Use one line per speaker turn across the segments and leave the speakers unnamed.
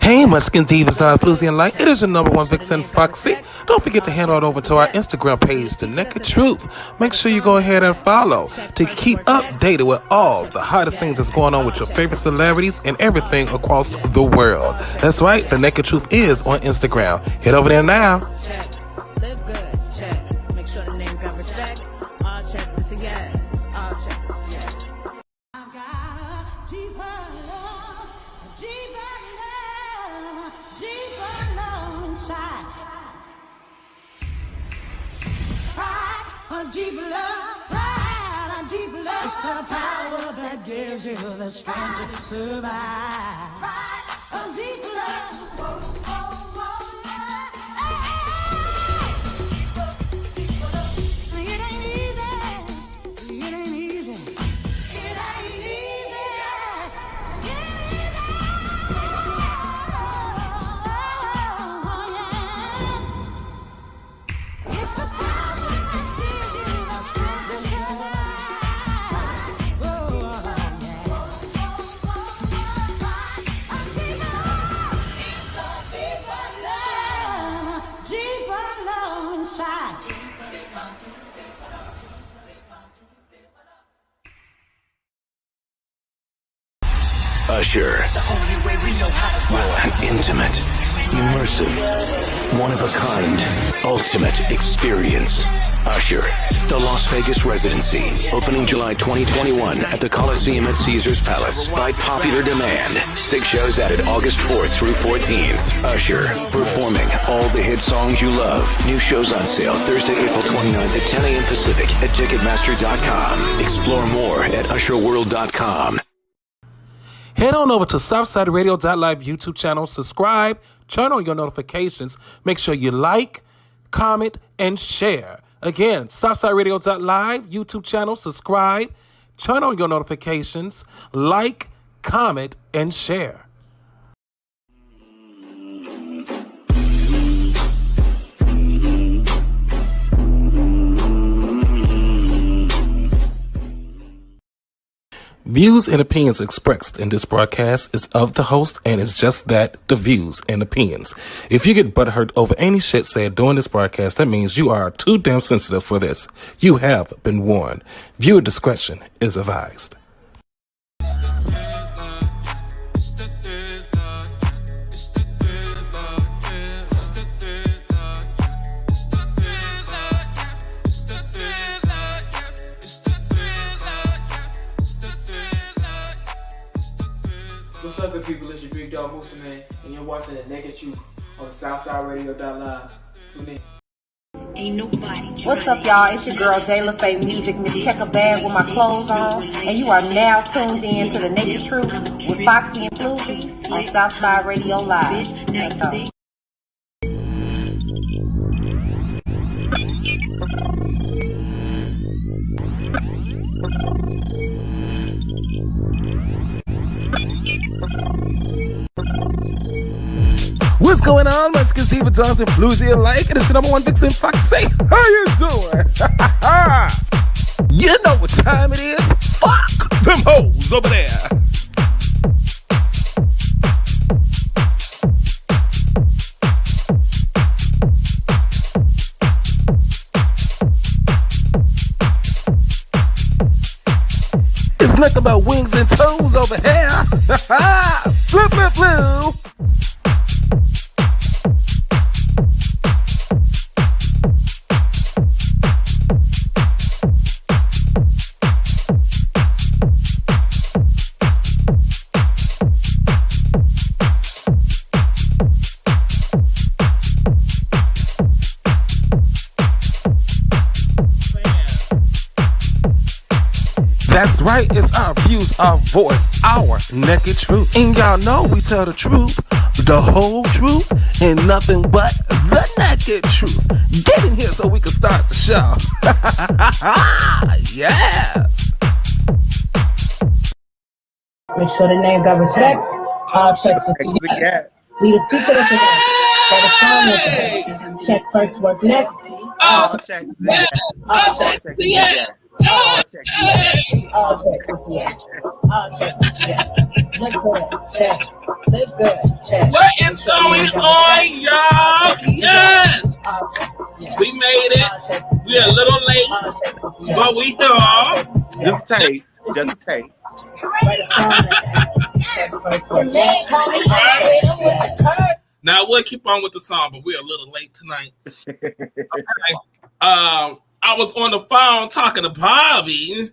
Hey, my skin divas, FluZ and Light. It is your number one Vixen, Foxxie. Don't forget to head on over to our Instagram page, The Naked Truth. Make sure you go ahead and follow to keep updated with all the hottest things that's going on with your favorite celebrities and everything across the world. That's right, The Naked Truth is on Instagram. Head over there now.
Live good, check. Make sure the name got respect. All checks is a yes. All checks is a yes. I've got a deeper love, a deeper love, a deeper love inside. Pride, a deeper love, pride, a deeper love. It's the power that gives you the strength to survive. Pride, a deeper love.
Usher. An intimate, immersive, one-of-a-kind, ultimate experience. Usher, the Las Vegas residency, opening July 2021 at the Coliseum at Caesars Palace by popular demand. 6 shows added August 4th through 14th. Usher, performing all the hit songs you love. New shows on sale Thursday, April 29th at 10 a.m. Pacific at Ticketmaster.com. Explore more at usherworld.com.
Head on over to SouthsideRadio.live YouTube channel, subscribe, turn on your notifications, make sure you like, comment, and share. Again, SouthsideRadio.live YouTube channel, subscribe, turn on your notifications, like, comment, and share. Views and opinions expressed in this broadcast is of the host and is just that, the views and opinions. If you get butthurt over any shit said during this broadcast, that means you are too damn sensitive for this. You have been warned. Viewer discretion is advised.
What's up, good people? It's your big dog Moose Man, and you're watching The Naked Truth on SouthsideRadio.live. Tune in.
Ain't nobody.
What's up, y'all? It's your girl, Jayla Faye Music, Miss Check a Bag with my clothes on, and you are now tuned in to The Naked Truth with Foxxie and FluZ on Southside Radio Live. Let's go.
What's going on, my skin Steve Johnson, FluZ and Light? It is your number one Vixen, Foxxie. How you doing? You know what time it is? Fuck them hoes over there. It's nothing but wings and toes over here. Flip, flip, flip. That's right, it's our views, our voice, our naked truth. And y'all know we tell the truth, the whole truth, and nothing but the naked truth. Get in here so we can start the show. Yeah.
Make sure the name got respect. All checks is yes. Lead a feature of the check first, work next. All checks is yes. All checks is yes. All checks is yes. All checks is yes. Live good, check. Live good,
What is going on, y'all? Yes! We made it. We're a little late, but we here.
Just a taste. Just a taste.
Now we'll keep on with the song, but we're a little late tonight. Okay. I was on the phone talking to Bobby,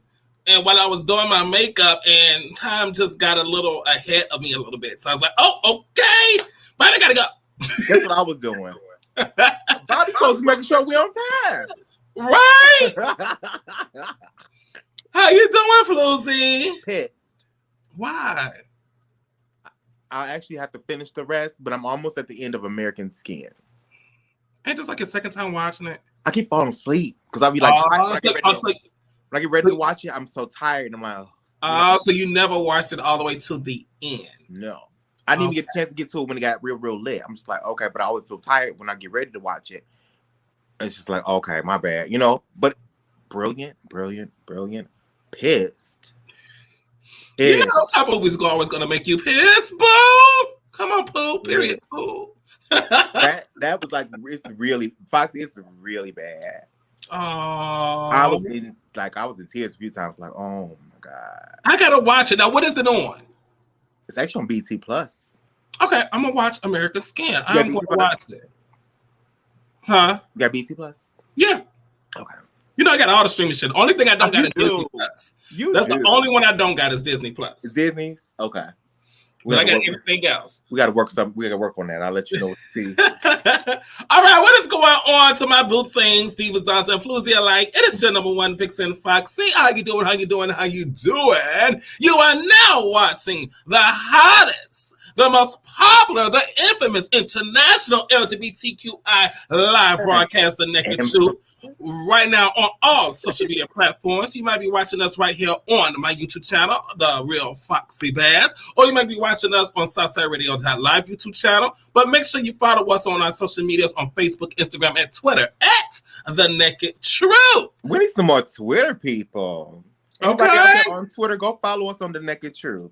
and while I was doing my makeup, and time just got a little ahead of me a little bit. So I was like, "Oh, okay, Bobby, gotta go."
That's what I was doing. Bobby's supposed to make sure we on time,
right? How you doing, FluZ?
Pissed.
Why?
I actually have to finish the rest, but I'm almost at the end of American Skin.
Ain't this like your second time watching it?
I keep falling asleep because I'll be like, when I get ready to watch it, I'm so tired. I'm like,
oh, so you never watched it all the way to the end?
No. I didn't even get a chance to get to it when it got real lit. I'm just like, okay, but I was so tired when I get ready to watch it. It's just like, okay, my bad, but brilliant. Pissed.
You know those type of movies are always gonna make you pissed, boo. Come on, poo. Period, poo.
that was like, it's really, Foxxie, it's really bad.
Oh,
I was in tears a few times. Like, oh my god,
I gotta watch it now. What is it on?
It's actually on BT Plus.
Okay, I'm gonna watch American Skin. I'm gonna watch it. Huh?
You got BT Plus?
Yeah.
Okay.
You know I got all the streaming shit. The only thing I don't got is Disney Plus. That's the only one I don't got is Disney Plus.
It's Disney's? Okay.
But I got everything else.
We gotta work on that. I'll let you know what to see.
All right, what is going on to my boo things, divas, dons, and FluZ alike? It is your number one Vixen Foxxie. How you doing? How you doing? How you doing? You are now watching the hottest, the most popular, the infamous international LGBTQI live broadcast, The Naked Truth, right now on all social media platforms. You might be watching us right here on my YouTube channel, TheRealFoxxiebass, or you might be watching us on Southside Radio Live YouTube channel. But make sure you follow us on our social medias on Facebook, Instagram, and Twitter at The Naked Truth.
We need some more Twitter people.
Okay.
Everybody out there on Twitter, go follow us on The Naked Truth.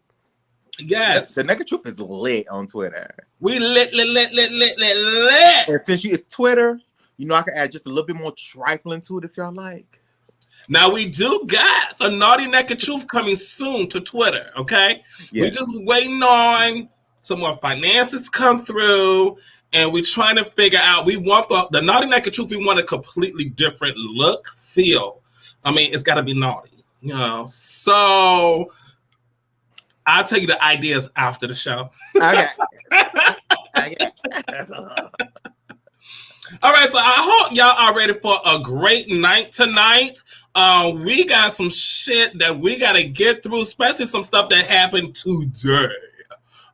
Yes.
The Naked Truth is lit on Twitter.
We lit.
And since it's Twitter, I can add just a little bit more trifling to it if y'all like.
Now, we do got the Naughty Naked Truth coming soon to Twitter, okay? Yeah. We're just waiting on some more finances come through, and we're trying to figure out, we want the Naughty Naked Truth, we want a completely different look, feel. I mean, it's got to be naughty, So I'll tell you the ideas after the show. Okay. All right, so I hope y'all are ready for a great night tonight. We got some shit that we got to get through, especially some stuff that happened today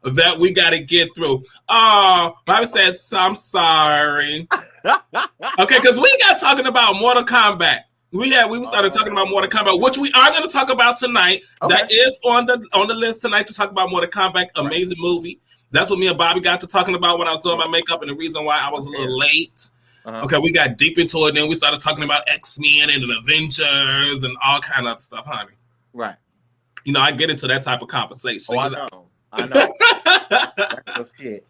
that we got to get through. Bobby says, I'm sorry. Okay, because we got talking about Mortal Kombat. We started talking about Mortal Kombat, which we are going to talk about tonight. Okay. That is on the list tonight to talk about Mortal Kombat. Amazing movie. That's what me and Bobby got to talking about when I was doing my makeup, and the reason why I was a little late. Okay, we got deep into it, and then we started talking about X-Men and the Avengers and all kind of stuff, honey.
Right.
I get into that type of conversation.
Oh, I know. That's shit.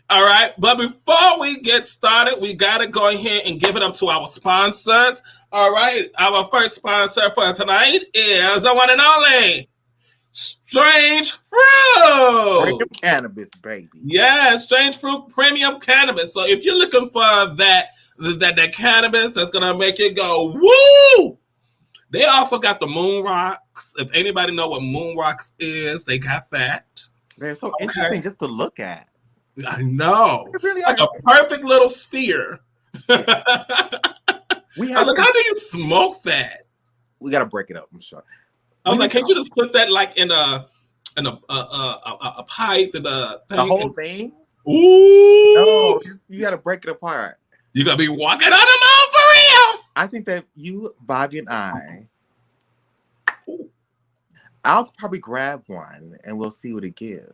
All right, but before we get started, we got to go ahead and give it up to our sponsors. All right, our first sponsor for tonight is the one and only Strange Fruit.
Premium cannabis, baby.
Yeah, Strange Fruit premium cannabis. So if you're looking for that cannabis that's gonna make it go woo, they also got the Moon Rocks. If anybody know what Moon Rocks is, they got that.
They're so interesting just to look at.
I know. Really it's like a perfect little sphere. Like, how do you smoke that?
We gotta break it up, I'm sure.
I was like, can't you just put that like in a pipe to the thing?
The whole thing?
Ooh.
No, you gotta break it apart.
You gotta be walking on the mouth for real.
I think that you, Bobby, and I'll probably grab one and we'll see what it gives.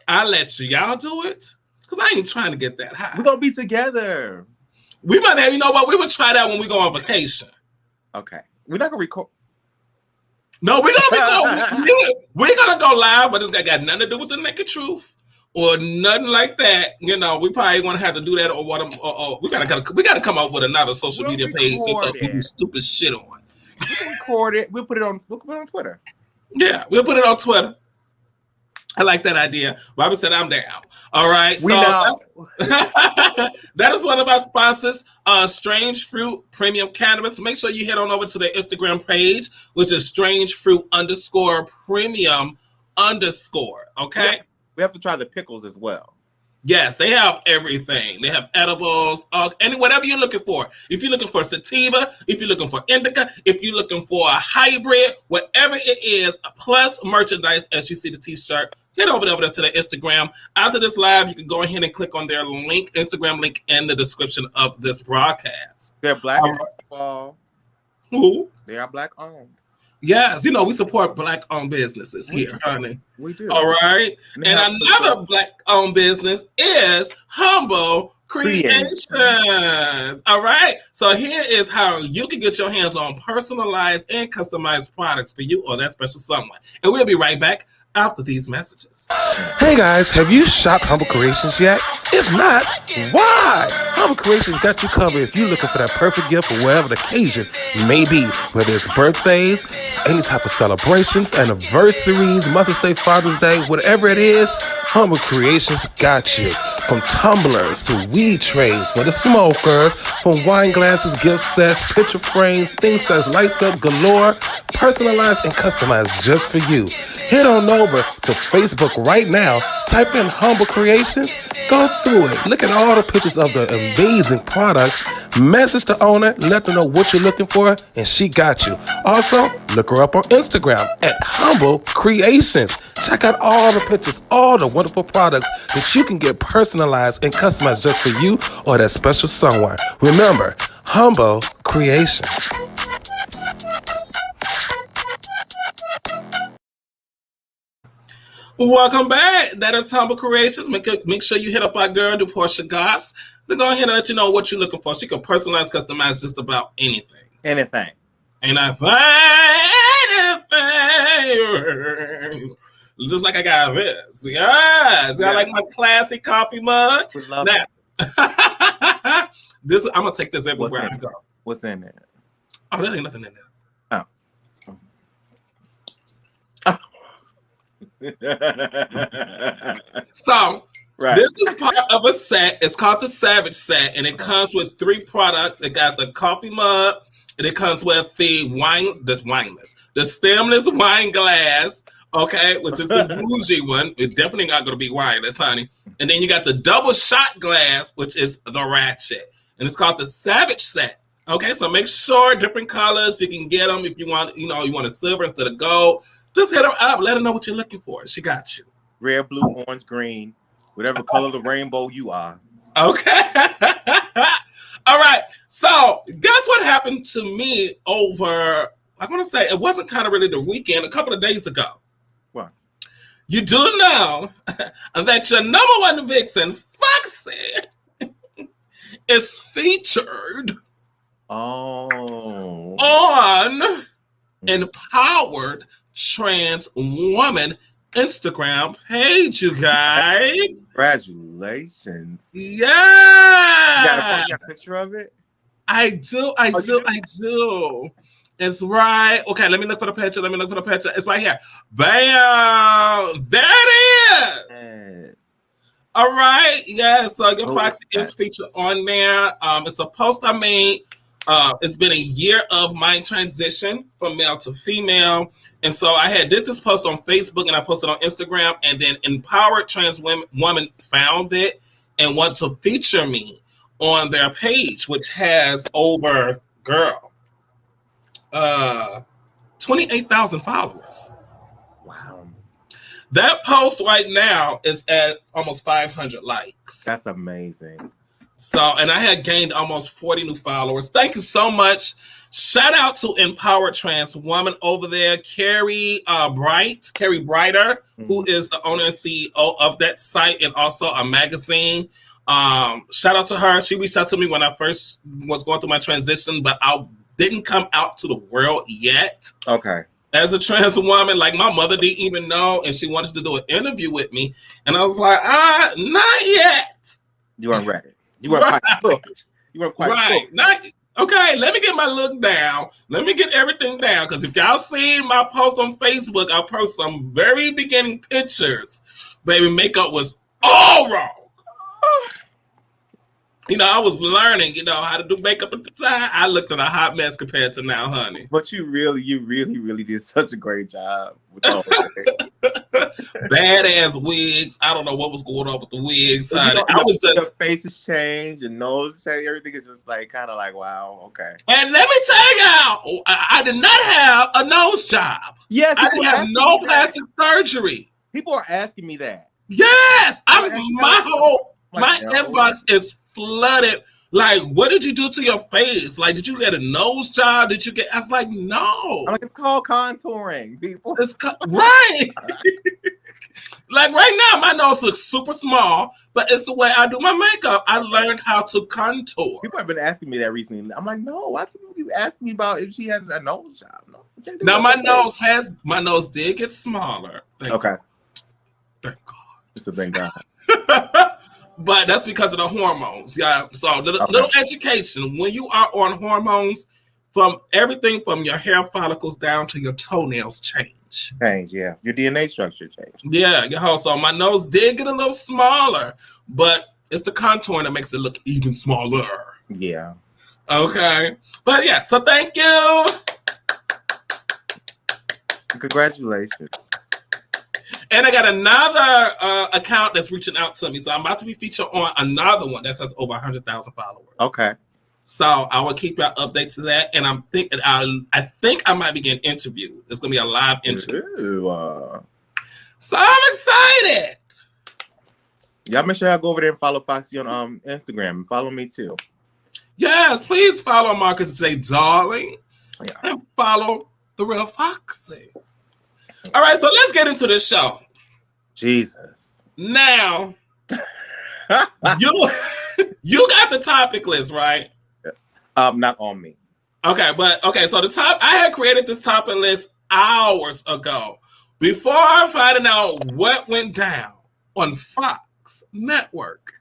I'll let y'all do it. Because I ain't trying to get that high.
We're gonna be together.
We might have, we would try that when we go on vacation.
Okay. We're not gonna record.
No, we're gonna go live, but it's got nothing to do with The Naked Truth. or nothing like that, we probably gonna have to do that, or what? We gotta come up with another social media page so we do stupid shit on.
We can record it. We'll put it on Twitter.
Yeah, we'll put it on Twitter. I like that idea. Bobby said I'm down. All right.
We know.
That is one of our sponsors, Strange Fruit Premium Cannabis. Make sure you head on over to their Instagram page, which is strangeFruit_premium_. Okay.
We have to try the pickles as well.
Yes, they have everything. They have edibles, and whatever you're looking for. If you're looking for sativa, if you're looking for indica, if you're looking for a hybrid, whatever it is, plus merchandise, as you see the t-shirt, head over there to their Instagram. After this live, you can go ahead and click on their Instagram link in the description of this broadcast.
They're black owned.
Who?
They are black owned.
Yes, we support black-owned businesses here, honey.
We do.
All right. And another black-owned business is Humble Creations. All right. So here is how you can get your hands on personalized and customized products for you or that special someone. And we'll be right back after these messages.
Hey guys, have you shopped Humble Creations yet? If not, why? Humble Creations got you covered if you're looking for that perfect gift for whatever the occasion may be, whether it's birthdays, any type of celebrations, anniversaries, Mother's Day, Father's Day, whatever it is, Humble Creations got you. From tumblers to weed trays for the smokers, from wine glasses, gift sets, picture frames, things that's lights up galore, personalized and customized just for you. Head on over to Facebook right now, type in Humble Creations, go through it, look at all the pictures of the amazing products, message the owner, let them know what you're looking for, and she got you. Also, look her up on Instagram at Humble Creations. Check out all the pictures, all the wonderful products that you can get personalized and customized just for you or that special someone. Remember, Humble Creations.
Welcome back. That is Humble Creations. Make sure you hit up our girl, Portia Goss. Then go ahead and let you know what you're looking for. She can personalize, customize just about anything.
Anything.
Just like I got this. Yes. I like my classy coffee mug. Now, this I'm gonna take this everywhere I go.
What's in it?
Oh, there ain't nothing in this.
Oh.
So this is part of a set. It's called the Savage set, and it comes with 3 products. It got the coffee mug, and it comes with the the stemless wine glass, okay, which is the bougie one. It's definitely not going to be wireless, honey. And then you got the double shot glass, which is the ratchet, and it's called the Savage set. Okay, so make sure different colors you can get them if you want. You want a silver instead of gold. Just hit her up. Let her know what you're looking for. She got you.
Red, blue, orange, green, whatever color the rainbow you are.
Okay. All right. So guess what happened to me over, I'm going to say it wasn't kind of really the weekend, a couple of days ago.
What?
You do know that your number one vixen, Foxxie, is featured on Empowered Trans Woman Instagram page, you guys.
Congratulations.
Yeah.
You got a picture of it?
I do. It's right. Okay, let me look for the picture. It's right here. Bam. There it is.
Yes.
All right. Yeah, so your Foxxie is featured on there. It's a post I made. It's been a year of my transition from male to female. And so I did this post on Facebook and I posted on Instagram, and then Empowered Trans Woman found it and want to feature me on their page, which has over, 28,000 followers.
Wow.
That post right now is at almost 500 likes.
That's amazing.
So, and I had gained almost 40 new followers. Thank you so much. Shout out to Empowered Trans Woman over there, Carrie Brighter, who is the owner and CEO of that site and also a magazine. Shout out to her. She reached out to me when I first was going through my transition, but I didn't come out to the world yet.
Okay.
as a trans woman. Like my mother didn't even know, and she wanted to do an interview with me, and I was like, not yet.
You weren't ready. You weren't quite cooked. You weren't quite cooked.
Not okay. Let me get my look down. Let me get everything down. Because if y'all seen my post on Facebook, I post some very beginning pictures. Baby, makeup was all wrong. You know, I was learning, you know, how to do makeup at the time. I looked at a hot mess compared to now, honey.
But you really did such a great job with all that.
Badass wigs. I don't know what was going on with the wigs, honey.
You know,
I was just
your faces changed, your nose changed, everything is just like kind of like, wow, okay.
And let me tell y'all, I did not have a nose job.
Yes,
I didn't have no plastic surgery.
People are asking me that.
Yes, my inbox is flooded. Like, what did you do to your face? Like, did you get a nose job? Did you get? I was like, no.
I'm like, it's called contouring, people.
It's right. Like right now, my nose looks super small, but it's the way I do my makeup. I learned how to contour.
People have been asking me that recently. I'm like, no. Why do people keep asking me about if she has a nose job? No.
Now my nose did get smaller. Thank God.
Just a thank God.
But that's because of the hormones. Yeah. So little education. When you are on hormones, from everything from your hair follicles down to your toenails change.
Yeah. Your DNA structure changed.
Yeah. So my nose did get a little smaller, but it's the contouring that makes it look even smaller.
Yeah.
Okay. But yeah, so thank you.
Congratulations.
And I got another account that's reaching out to me. So I'm about to be featured on another one that has over 100,000 followers. Okay. So I will keep y'all updated to that. And I'm thinking I think I might be getting interviewed. It's gonna be a live interview. So I'm excited.
Y'all make sure y'all go over there and follow Foxxie on Instagram. Follow me too.
Yes, please follow MarcusJDahling and follow TheRealFoxxie. All right, so let's get into this show.
Jesus.
Now, you got the topic list, right?
Not on me.
Okay, so I had created this topic list hours ago before finding out what went down on Fox Network.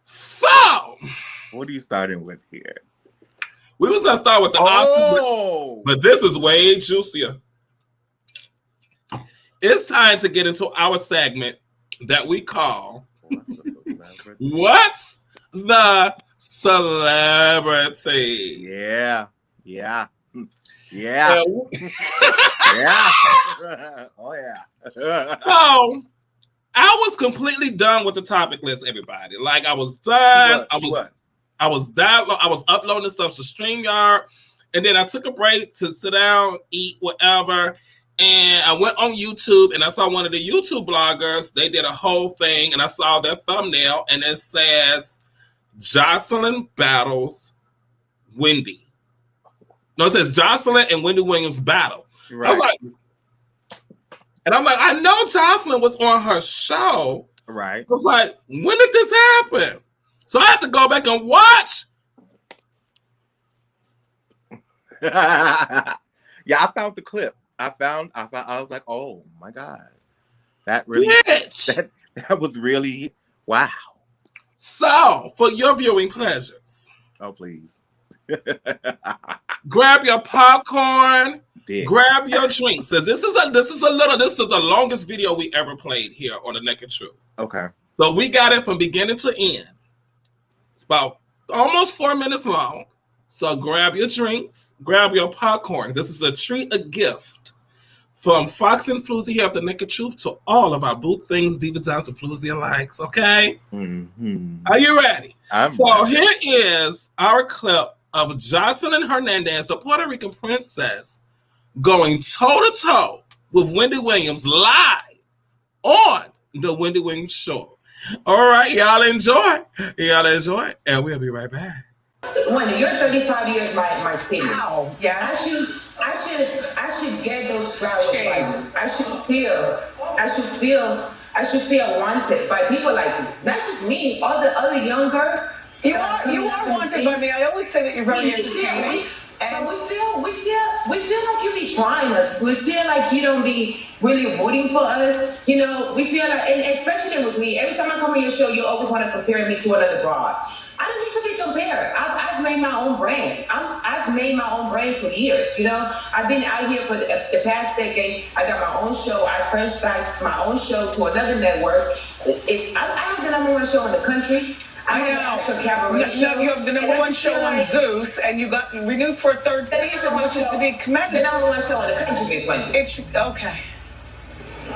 So,
what are you starting with here?
We was gonna start with the Oscars, but this is way juicier. It's time to get into our segment that we call What's the Celebrity?
Yeah. Yeah. Oh yeah.
So I was completely done with the topic list, everybody. Like I was done. I was uploading this stuff to StreamYard, and then I took a break to sit down, eat, whatever. And I went on YouTube, and I saw one of the YouTube bloggers. They did a whole thing, and I saw their thumbnail, and it says Joseline battles Wendy. No, it says Joseline and Wendy Williams battle. Right. I was like, I know Joseline was on her show. Right. I was like, when did this happen? So I had to go back and watch.
Yeah, I found the clip. I was like, oh my God. That really that was really wow.
So for your viewing pleasures.
Oh please.
Grab your popcorn, grab your drinks. So this is the longest video we ever played here on the Naked Truth. Okay. So we got it from beginning to end. It's about almost 4 minutes long. So grab your drinks, grab your popcorn. This is a treat, a gift from Fox and FluZ here at the Naked Truth to all of our boot things, deep down to FluZ likes, okay? Mm-hmm. Are you ready? Here is our clip of Joseline Hernandez, the Puerto Rican princess, going toe-to-toe with Wendy Williams live on the Wendy Williams Show. All right, y'all enjoy, and we'll be right back.
Wendy, you're 35 years my senior. Oh, yeah. I should get those flowers by you. I should feel wanted by people like you. Not just me, all the other young girls. You are wanted by me. I always say that you're very entertaining. And we feel like you be trying us. We feel like you don't be really rooting for us. You know, we feel like, and especially with me, every time I come on your show, you always want to compare me to another broad. I don't need to be compared. I've made my own brand. I've made my own brand for years. You know, I've been out here for the past decade. I got my own show. I franchised my own show to another network. I have the number one show in the country. I have an actual cabaret show. No, you have the number one show on Zeus, and you got renewed for a third season, which is to be commended. The number one show in the country is Wendy. It's okay. And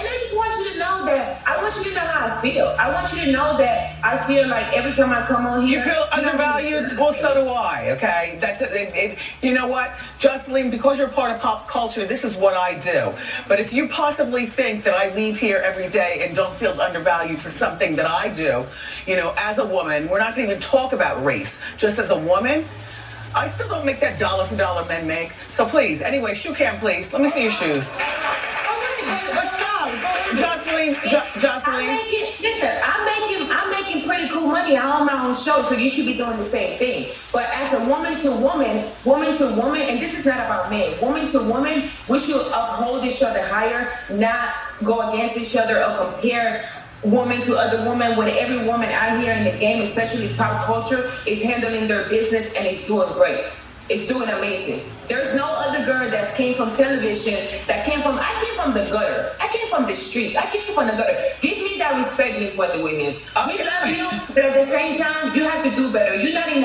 I just want you to know that. I want you to know how I feel. I want you to know that I feel like every time I come on here, you feel undervalued. Well, so do I. Okay, that's it. You know what, Joseline? Because you're part of pop culture, this is what I do. But if you possibly think that I leave here every day and don't feel undervalued for something that I do, you know, as a woman, we're not going to even talk about race. Just as a woman, I still don't make that dollar for dollar men make. So please, anyway, shoe cam, please. Let me see your shoes. Joseline. Listen, I'm making pretty cool money. I own my own show, so you should be doing the same thing. But as a woman to woman, and this is not about men, woman to woman, we should uphold each other higher, not go against each other or compare woman to other woman. When every woman out here in the game, especially pop culture, is handling their business and is doing great. It's doing amazing. There's no other girl that came from television, I came from the gutter. I came from the streets. I came from the gutter. Give me that respect, Miss Wendy Williams. We love you, but at the same time, you have to do better. You're not in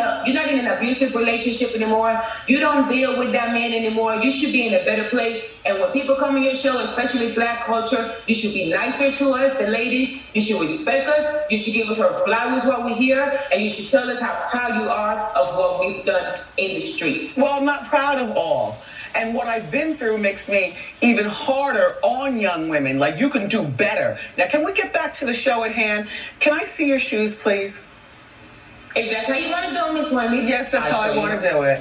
an abusive relationship anymore. You don't deal with that man anymore. You should be in a better place. And when people come on your show, especially black culture, you should be nicer to us, the ladies. You should respect us. You should give us our flowers while we're here, and you should tell us how proud you are of what we've done in the streets. Well, I'm not proud of all. And what I've been through makes me even harder on young women. Like, you can do better. Now, can we get back to the show at hand? Can I see your shoes, please? If that's how you want to do it, Miss Wendy. Yes, that's how I want to do it.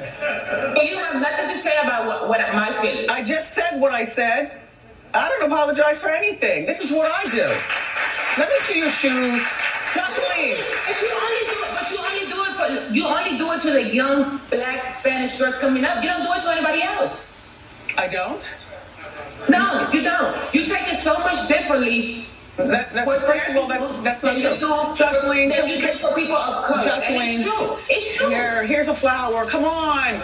But you have nothing to say about what my feeling. I just said what I said. I don't apologize for anything. This is what I do. Let me see your shoes. Joseline. You only do it to the young black Spanish girls coming up. You don't do it to anybody else. I don't? No, you don't. You take it so much differently. First of all, that's not true. Joseline, for people of color. Joseline, it's true. Here's a flower. Come on.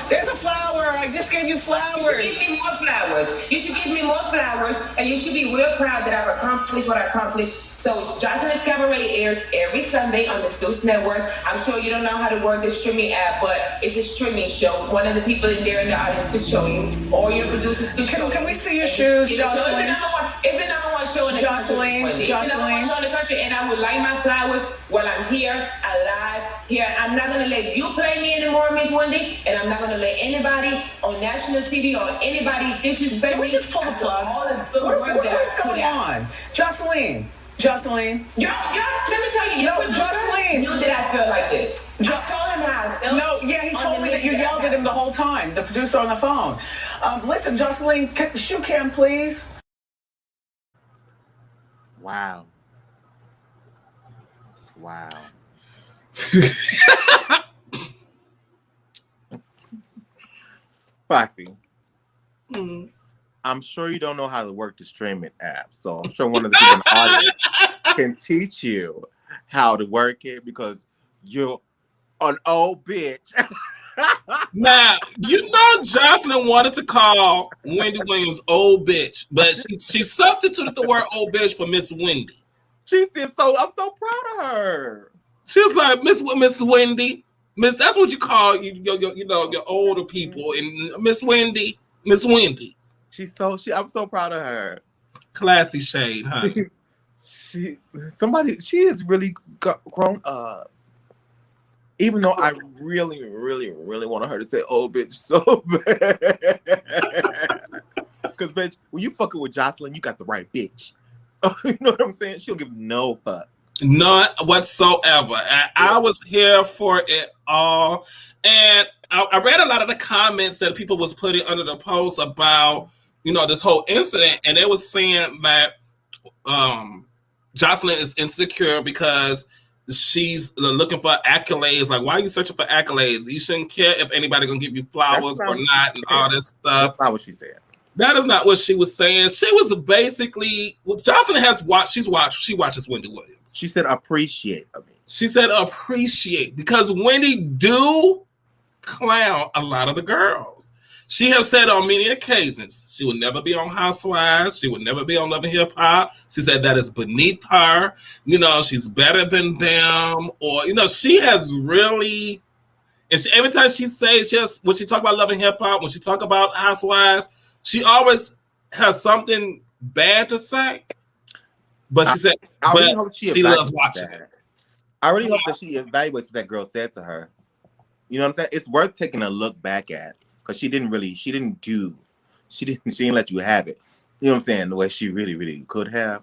There's a flower. I just gave you flowers. You should give me more flowers. You should give me more flowers, and you should be real proud that I've accomplished what I accomplished. So Joseline's Cabaret airs every Sunday on the Zeus Network. I'm sure you don't know how to work the streaming app, but it's a streaming show. One of the people in there in the audience could show you, or your producers could show you. Can we see your shoes, Joseline? It's the number one show in the country. It's the number one show in the country, and I would light my flowers while I'm here, alive, here. I'm not going to let you play me anymore, Miss Wendy, and I'm not going to let anybody on national TV or anybody disrespect me. Can we just pull the plug? All the good work that I put out. Joseline, let me tell you, Joseline knew that I felt like this. I told him how I felt. No, yeah, he told me that you yelled at him the whole time, the producer on the phone. Listen, Joseline, shoe cam, please.
Wow. Foxxie. I'm sure you don't know how to work the streaming app, so I'm sure one of the people in the audience can teach you how to work it because you're an old bitch.
Now, you know Joseline wanted to call Wendy Williams old bitch, but she substituted the word old bitch for Miss Wendy.
She said, I'm so proud of her.
She was like, Miss Wendy. That's what you call your older people, and Miss Wendy.
I'm so proud of her.
Classy shade, huh?
She has really grown up. Even though I really, really, really wanted her to say old bitch so bad. Because, bitch, when you fucking with Joseline, you got the right bitch. You know what I'm saying? She'll give no fuck.
None whatsoever. I was here for it all. And I read a lot of the comments that people was putting under the post about, this whole incident. And they was saying that Joseline is insecure because she's looking for accolades. Like, why are you searching for accolades? You shouldn't care if anybody gonna give you flowers or not, and all this stuff.
That's not what she said.
That is not what she was saying. She was basically, Joseline has watched. She watches Wendy Williams.
She said appreciate.
She said appreciate, because Wendy do clown a lot of the girls. She has said on many occasions she would never be on Housewives. She would never be on Love and Hip Hop. She said that is beneath her. You know, she's better than them. Or, you know, she has really, and every time she says, when she talk about Love and Hip Hop, when she talk about Housewives, she always has something bad to say. But she said,
I really hope she
loves watching it.
I really hope that she evaluates what that girl said to her. You know what I'm saying? It's worth taking a look back at. Because she didn't let you have it. You know what I'm saying? The way she really could have.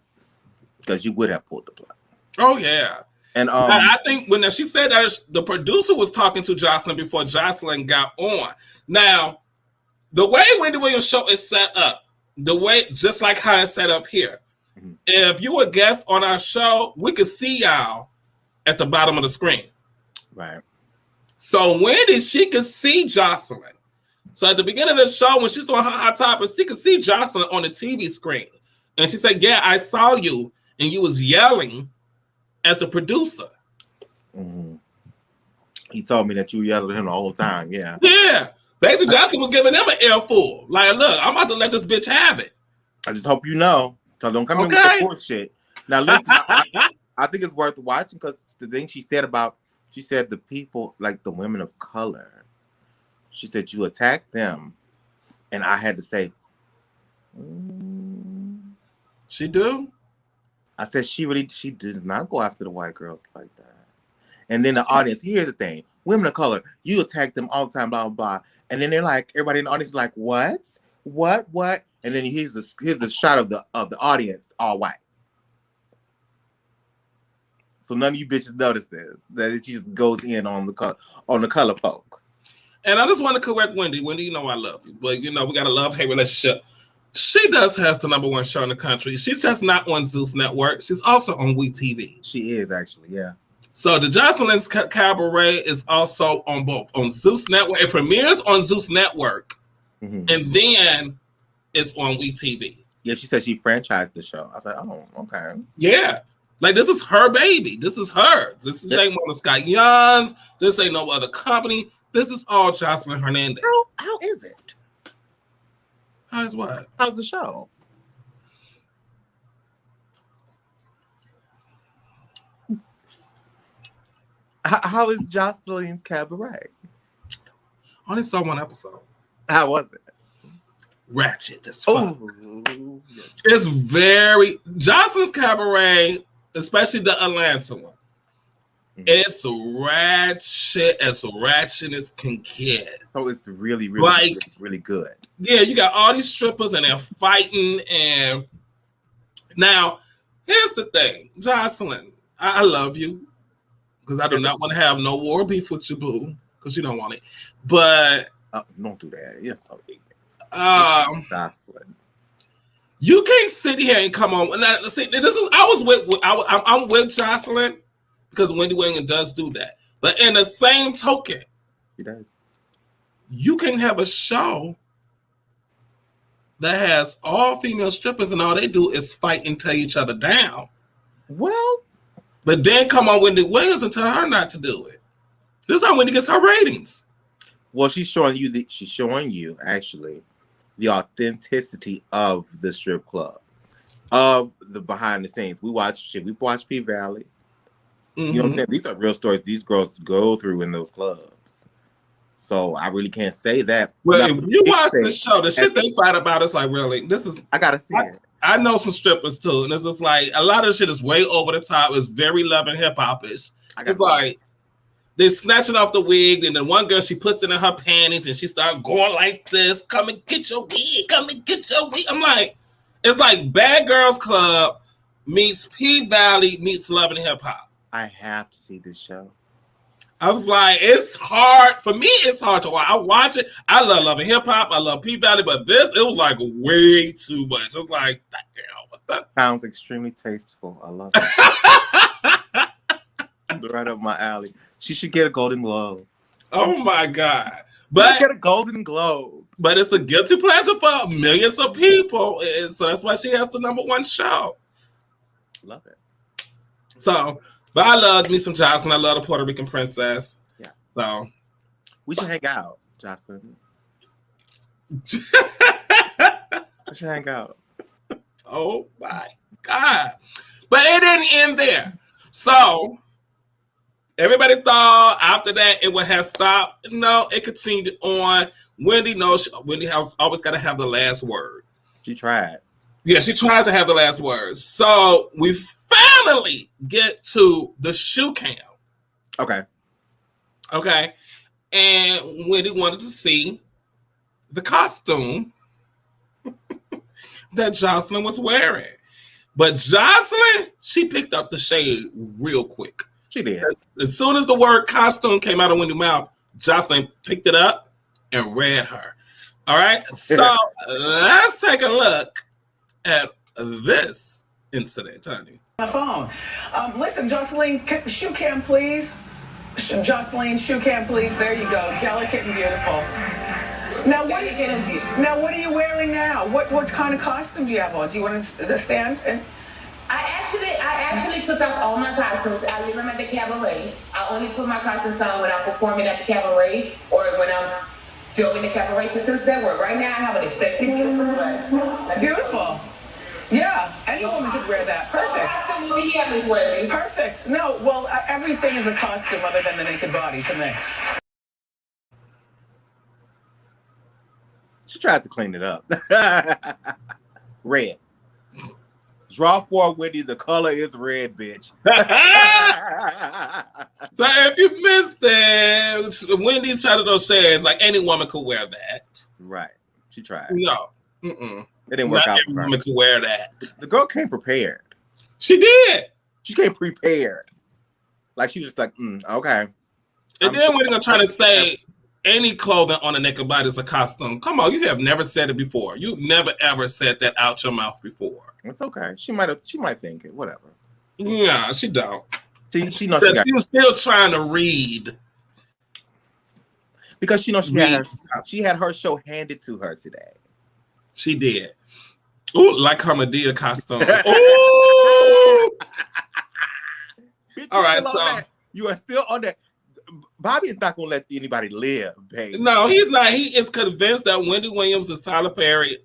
Because you would have pulled the plug.
Oh, yeah.
And
I think when she said that, the producer was talking to Joseline before Joseline got on. Now, the way Wendy Williams' show is set up, just like how it's set up here, if you were a guest on our show, we could see y'all at the bottom of the screen.
Right.
So Wendy, she could see Joseline. So at the beginning of the show, when she's doing her hot topics, she could see Joseline on the TV screen. And she said, yeah, I saw you, and you was yelling at the producer.
Mm-hmm. He told me that you yelled at him the whole time, yeah.
Yeah. Basically, Joseline was giving them an earful. Like, look, I'm about to let this bitch have it.
I just hope you know. So don't come in with the poor shit. Now, listen, I think it's worth watching because the thing she said the people, like the women of color, she said you attacked them, and I had to say,
she do.
I said she does not go after the white girls like that. And then the audience, here's the thing: women of color, you attack them all the time, blah blah blah. And then they're like, everybody in the audience is like, what? And then here's the shot of the audience, all white. So none of you bitches notice this, that she just goes in on the color folk.
And I just want to correct Wendy. Wendy, you know I love you, but you know we got a love-hate relationship. She does have the #1 show in the country. She's just not on Zeus Network. She's also on WeTV.
She is actually, yeah.
So the Joseline's Cabaret is also on both on Zeus Network. It premieres on Zeus Network, and then it's on WeTV.
Yeah, she said she franchised the show. I was like, oh, okay.
Yeah. Like, this is her baby. This is hers. This ain't one of Scott Young's. This ain't no other company. This is all Joseline Hernandez.
How is it?
How's what?
How's the show? How is Joseline's Cabaret?
I only saw one episode.
How was it?
Ratchet as fuck. Yes. It's very Joseline's Cabaret, especially the Atlanta one. It's ratchet as can get.
So it's really good.
Yeah, you got all these strippers and they're fighting. And now, here's the thing, Joseline, I love you because I do not want to have no war beef with you, boo, because you don't want it. But
don't do that. Yes, so
Joseline, you can't sit here and come on. Now, see, I'm with Joseline. Because Wendy Williams does do that. But in the same token,
he does.
You can have a show that has all female strippers and all they do is fight and tear each other down.
Well,
but then come on Wendy Williams and tell her not to do it. This is how Wendy gets her ratings.
Well, she's showing you actually the authenticity of the strip club, of the behind the scenes. We watch P Valley. You know what I'm saying? These are real stories these girls go through in those clubs. So I really can't say that.
Well, if you watch the show, the shit they fight about, it's like, really,
I gotta see it.
I know some strippers too, and it's just like a lot of shit is way over the top. It's very Love and Hip Hop-ish. It's like they're snatching off the wig, and then one girl, she puts it in her panties and she starts going like this, come and get your wig, come and get your wig. I'm like, it's like Bad Girls Club meets P Valley meets Love and Hip Hop.
I have to see this show.
I was like, it's hard. For me, it's hard to watch. I watch it. I love Love and Hip Hop. I love P Valley, but it was like way too much. I was like, damn, what the?
Sounds extremely tasteful. I love it. Right up my alley. She should get a Golden Globe.
Oh my God.
But get a Golden Globe.
But it's a guilty pleasure for millions of people. So that's why she has the #1 show.
Love it.
So, but I love me some Joseline. I love the Puerto Rican princess.
Yeah.
So
we should hang out, Joseline. We should hang out.
Oh my God. But it didn't end there. So everybody thought after that it would have stopped. No, it continued on. Wendy knows Wendy has always got to have the last word.
She tried. Yeah,
she tried to have the last word. So we finally get to the shoe cam.
Okay.
And Wendy wanted to see the costume that Joseline was wearing. But Joseline, she picked up the shade real quick.
She did.
As soon as the word costume came out of Wendy's mouth, Joseline picked it up and read her. All right. So let's take a look at this incident, honey.
On the phone. Listen, Joseline, shoe cam, please. Joseline, shoe cam, please. There you go. Delicate and beautiful. Now what are you wearing now? What kind of costume do you have on? Do you want to stand?
I actually took off all my costumes. I leave them at the cabaret. I only put my costumes on when I'm performing at the cabaret or when I'm filming the cabaret. Because since they were right now, I have a sexy, beautiful dress.
Beautiful. Yeah, any woman could wear that. Perfect. Perfect. No, well, everything is a costume other than the naked body to me.
She tried to clean it up. Red. Draw for Wendy. The color is red, bitch.
So if you missed it, Wendy's shot of those shades, like any woman could wear that.
Right. She tried.
No.
It didn't work out.
Not every woman could wear that.
The girl came prepared.
She did.
She came prepared. Like she was just like, okay.
And then when they're trying to say any clothing on a naked body is a costume, come on, you have never said it before. You've never ever said that out your mouth before.
It's okay. She might think it. Whatever.
Yeah, she don't.
She knows
she was still trying to read.
Because she knows she had her show handed to her today.
She did. Ooh, like her Medea costume. Ooh. All right, so
you are still on that. Bobby is not going to let anybody live, babe.
No, he's not. He is convinced that Wendy Williams is Tyler Perry.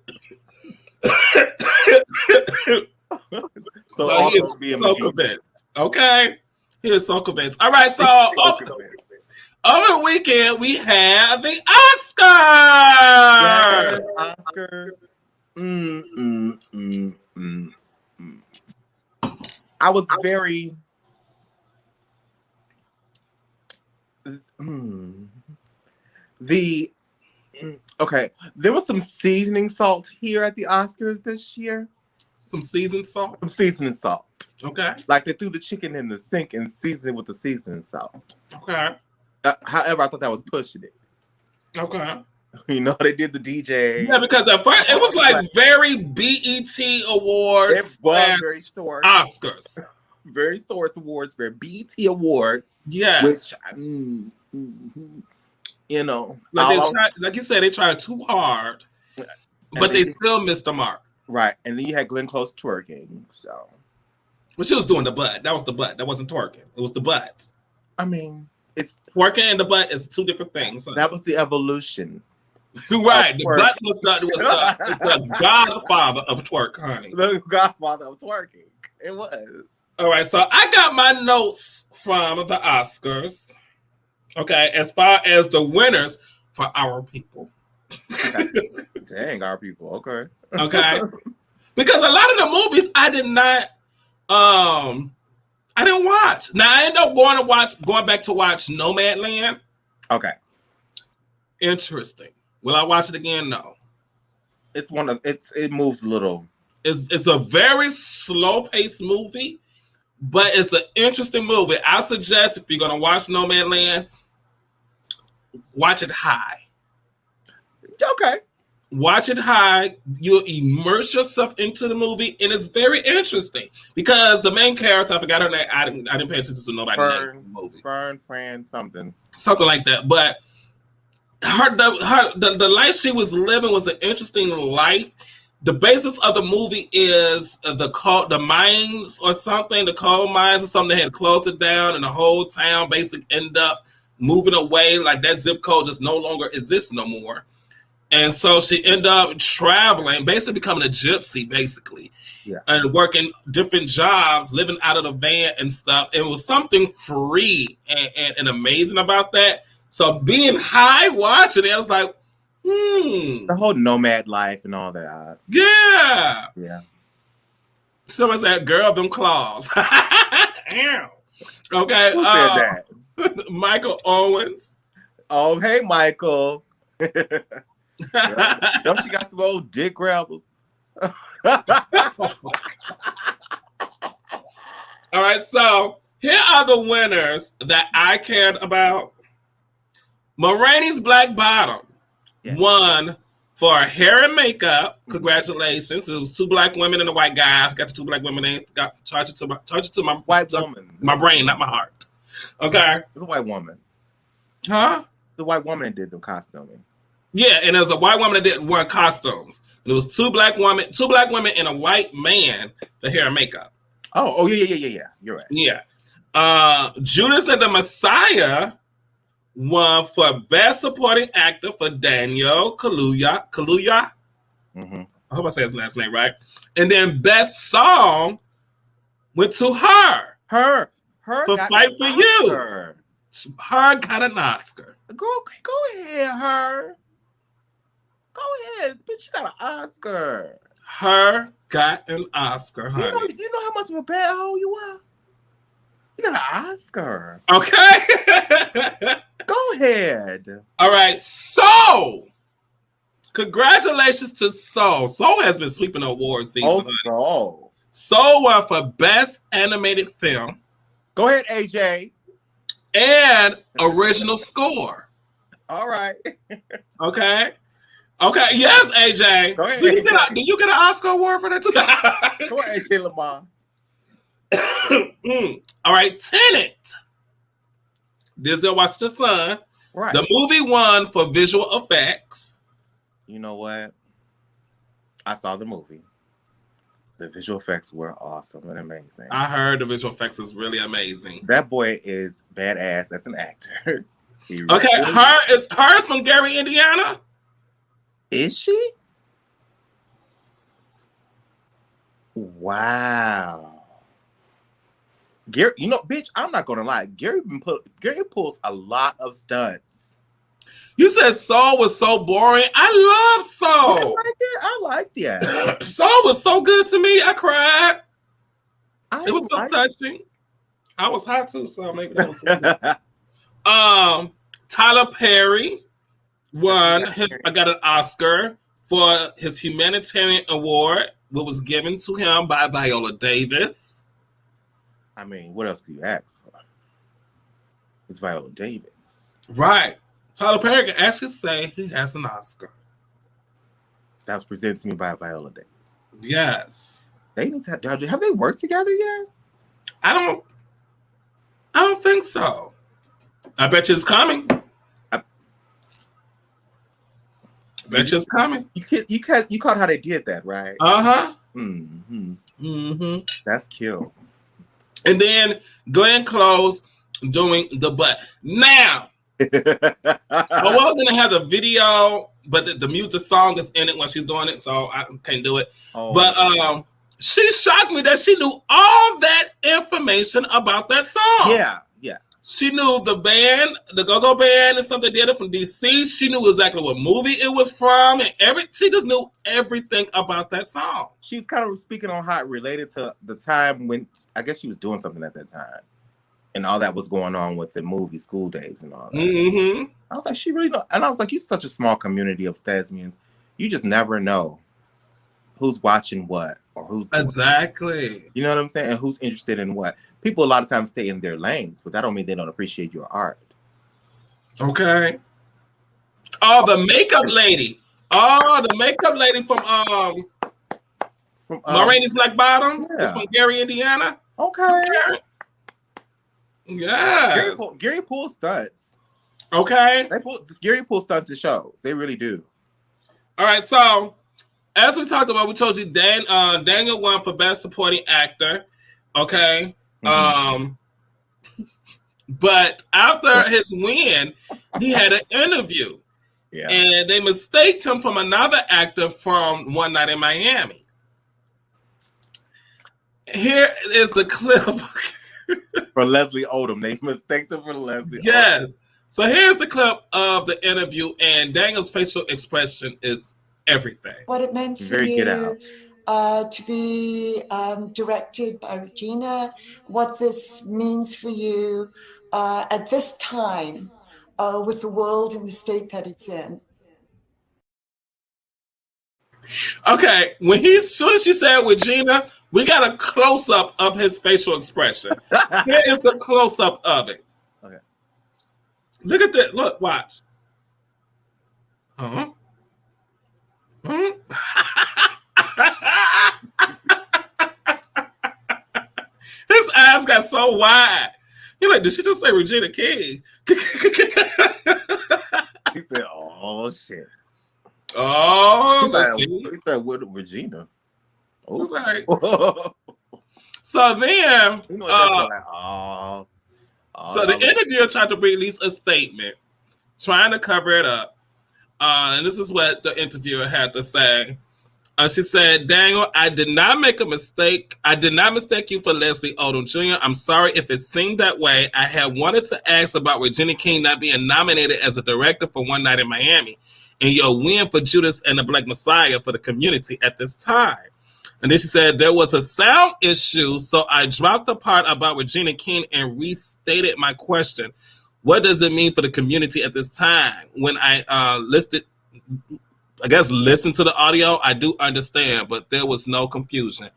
so he is so convinced. Okay? He is so convinced. All right, so over the weekend, we have the Oscars.
Yes, Oscars. I was very... Okay, there was some seasoning salt here at the Oscars this year.
Some seasoned salt?
Some seasoning salt.
Okay.
Like they threw the chicken in the sink and seasoned it with the seasoning salt.
Okay.
However, I thought that was pushing it.
Okay.
You know, they did the DJ.
Yeah, because at first it was like very BET Awards.
It was very short.
Oscars.
Very source awards, very BET Awards.
Yeah.
Which, you know.
Like you said, they tried too hard, but they still missed the mark.
Right. And then you had Glenn Close twerking, so.
Well, she was doing the butt. That was the butt. That wasn't twerking. It was the butt.
I mean, it's.
Twerking and the butt is two different things.
That was the evolution.
Right. The butt was the godfather of twerk, honey.
The godfather of twerking. It was.
All right, so I got my notes from the Oscars. Okay, as far as the winners for our people.
Okay. Dang, our people. Okay.
Okay. Because a lot of the movies I didn't watch. Now I ended up going back to watch Nomadland.
Okay.
Interesting. Will I watch it again? No.
It moves a little.
It's a very slow-paced movie, but it's an interesting movie. I suggest if you're gonna watch Nomadland, watch it high.
Okay.
Watch it high. You'll immerse yourself into the movie, and it's very interesting because the main character, I forgot her name. I didn't pay attention to nobody's name in the movie.
Fran, something
like that. But the life she was living was an interesting life. The basis of the movie is the mines or something, the coal mines or something. They had closed it down, and the whole town basically ended up moving away. Like that zip code just no longer exists no more. And so she ended up traveling, basically becoming a gypsy, basically, and working different jobs, living out of the van and stuff. It was something free and amazing about that. So being high watching it, I was like,
the whole nomad life and all that.
Yeah. Someone said, "Girl, them claws." Okay.
Who said that?
Michael Owens.
Oh, hey, Michael. Don't she got some old dick grabbers?
All right, so here are the winners that I cared about. Moraine's Black Bottom won for hair and makeup. Congratulations. It was 2 black women and a white guy. I forgot the 2 black women names. Charge it to my
white woman.
My brain, not my heart. Okay.
It's a white woman.
Huh?
The white woman that did the costuming.
Yeah, and there was a white woman that did one costumes. And it was 2 black women and a white man for hair and makeup.
Oh, yeah. You're right.
Yeah. Judas and the Messiah won for Best Supporting Actor for Daniel Kaluuya.
Mm-hmm.
I hope I say his last name right. And then Best Song went to her.
Her
for Fight for You. Her got an Oscar.
Go ahead, her. Go ahead, bitch. You got an Oscar.
Her got an Oscar, honey.
You know how much of a bad hoe you are? You got an Oscar.
Okay.
Go ahead.
All right. So, congratulations to Soul. Soul has been sweeping awards season.
Oh, Soul.
Soul won for Best Animated Film.
Go ahead, AJ.
And Original Score.
All right.
Okay. Yes, AJ.
Go ahead,
do you get an Oscar award for that too?
Go ahead, AJ Lamar.
All right, Tenet. Denzel Washington's son.
Right.
The movie won for visual effects.
You know what? I saw the movie. The visual effects were awesome and amazing.
I heard the visual effects is really amazing.
That boy is badass as an actor.
Her is from Gary, Indiana.
Is she? Wow. Gary, bitch, I'm not gonna lie. Gary pulls a lot of stunts.
You said Soul was so boring. I love Soul.
I liked it.
Soul was so good to me. I cried. It was so touching. I was hot too, so maybe that was so good. Tyler Perry won. I got an Oscar for his humanitarian award, what was given to him by Viola Davis.
I mean, what else do you ask for? It's Viola Davis.
Right. Tyler Perry can actually say he has an Oscar.
That was presented to me by Viola Davis.
Yes.
They need to have they worked together yet?
I don't think so. I bet you it's coming. I bet you it's coming.
You caught how they did that, right?
Uh-huh.
Mm-hmm.
Mm-hmm.
That's cute.
And then Glenn Close doing the butt. Now, I was going to have the video, but the song is in it when she's doing it, so I can't do it.
Oh,
but she shocked me that she knew all that information about that song.
Yeah.
She knew the band, the Go-Go Band, and something did it from DC. She knew exactly what movie it was from, and she just knew everything about that song.
She's kind of speaking on how it related to the time when I guess she was doing something at that time, and all that was going on with the movie School Days and all that.
Mm-hmm.
I was like, she really know, and I was like, you're such a small community of thespians. You just never know who's watching what or who's
exactly.
You know what I'm saying? And who's interested in what. People a lot of times stay in their lanes, but that don't mean they don't appreciate your art.
Okay. Oh, the makeup lady. Oh, the makeup lady from Moraine's Black Bottom.
Yeah.
It's from Gary, Indiana.
Okay.
Yeah.
Gary Poole stunts.
Okay.
Gary Poole stunts the show. They really do.
All right. So, as we talked about, we told you Daniel won for Best Supporting Actor. Okay. But after his win, he had an interview.
Yeah.
And they mistaked him from another actor from One Night in Miami. Here is the clip.
For Leslie Odom. They mistaked him for Leslie Odom.
Yes. So here's the clip of the interview, and Daniel's facial expression is everything.
What it meant for you to be directed by Regina, what this means for you at this time with the world and the state that it's in.
Okay, as soon as she said Regina, we got a close-up of his facial expression. Here is the close-up of it.
Okay.
Look at that. Look, watch. Huh? His eyes got so wide. He's like, did she just say Regina King?
He said, oh, shit.
Oh,
he said, what, Regina?
Oh. Right. So then,
you know
so the interviewer tried to release a statement, trying to cover it up. And this is what the interviewer had to say. She said, Daniel, I did not make a mistake. I did not mistake you for Leslie Odom Jr. I'm sorry if it seemed that way. I had wanted to ask about Regina King not being nominated as a director for One Night in Miami and your win for Judas and the Black Messiah for the community at this time. And then she said, there was a sound issue, so I dropped the part about Regina King and restated my question. What does it mean for the community at this time? When I listened to the audio, I do understand, but there was no confusion.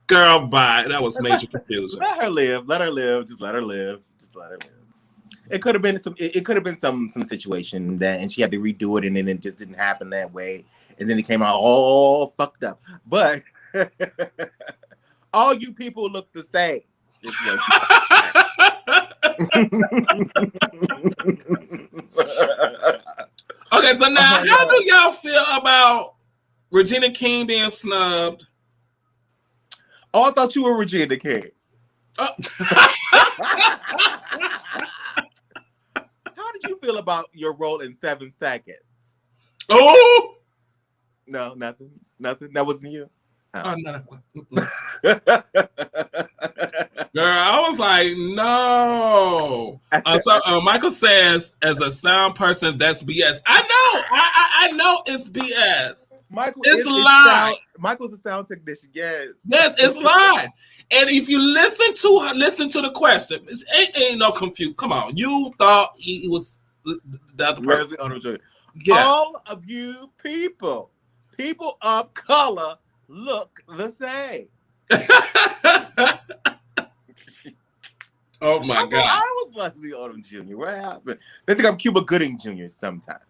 Girl, bye. That was major confusion.
Let her live. Let her live. Just let her live. Just let her live. It could have been some situation that, and she had to redo it, and then it just didn't happen that way, and then it came out all fucked up. But all you people look the same.
Okay, so now how do y'all feel about Regina King being snubbed?
Oh, I thought you were Regina King. How did you feel about your role in 7 Seconds?
Oh!
No, nothing. That wasn't you?
Oh, no. Girl, I was like, no. So Michael says, as a sound person, that's BS. I know it's BS. It's live.
Michael's a sound technician. Yes,
it's live. And if you listen to the question, it ain't no confusion. Come on, you thought he was the other person.
Yeah. All of you people of color, look the same.
Oh my God!
I was Leslie Odom Jr. What happened? They think I'm Cuba Gooding Jr. sometimes.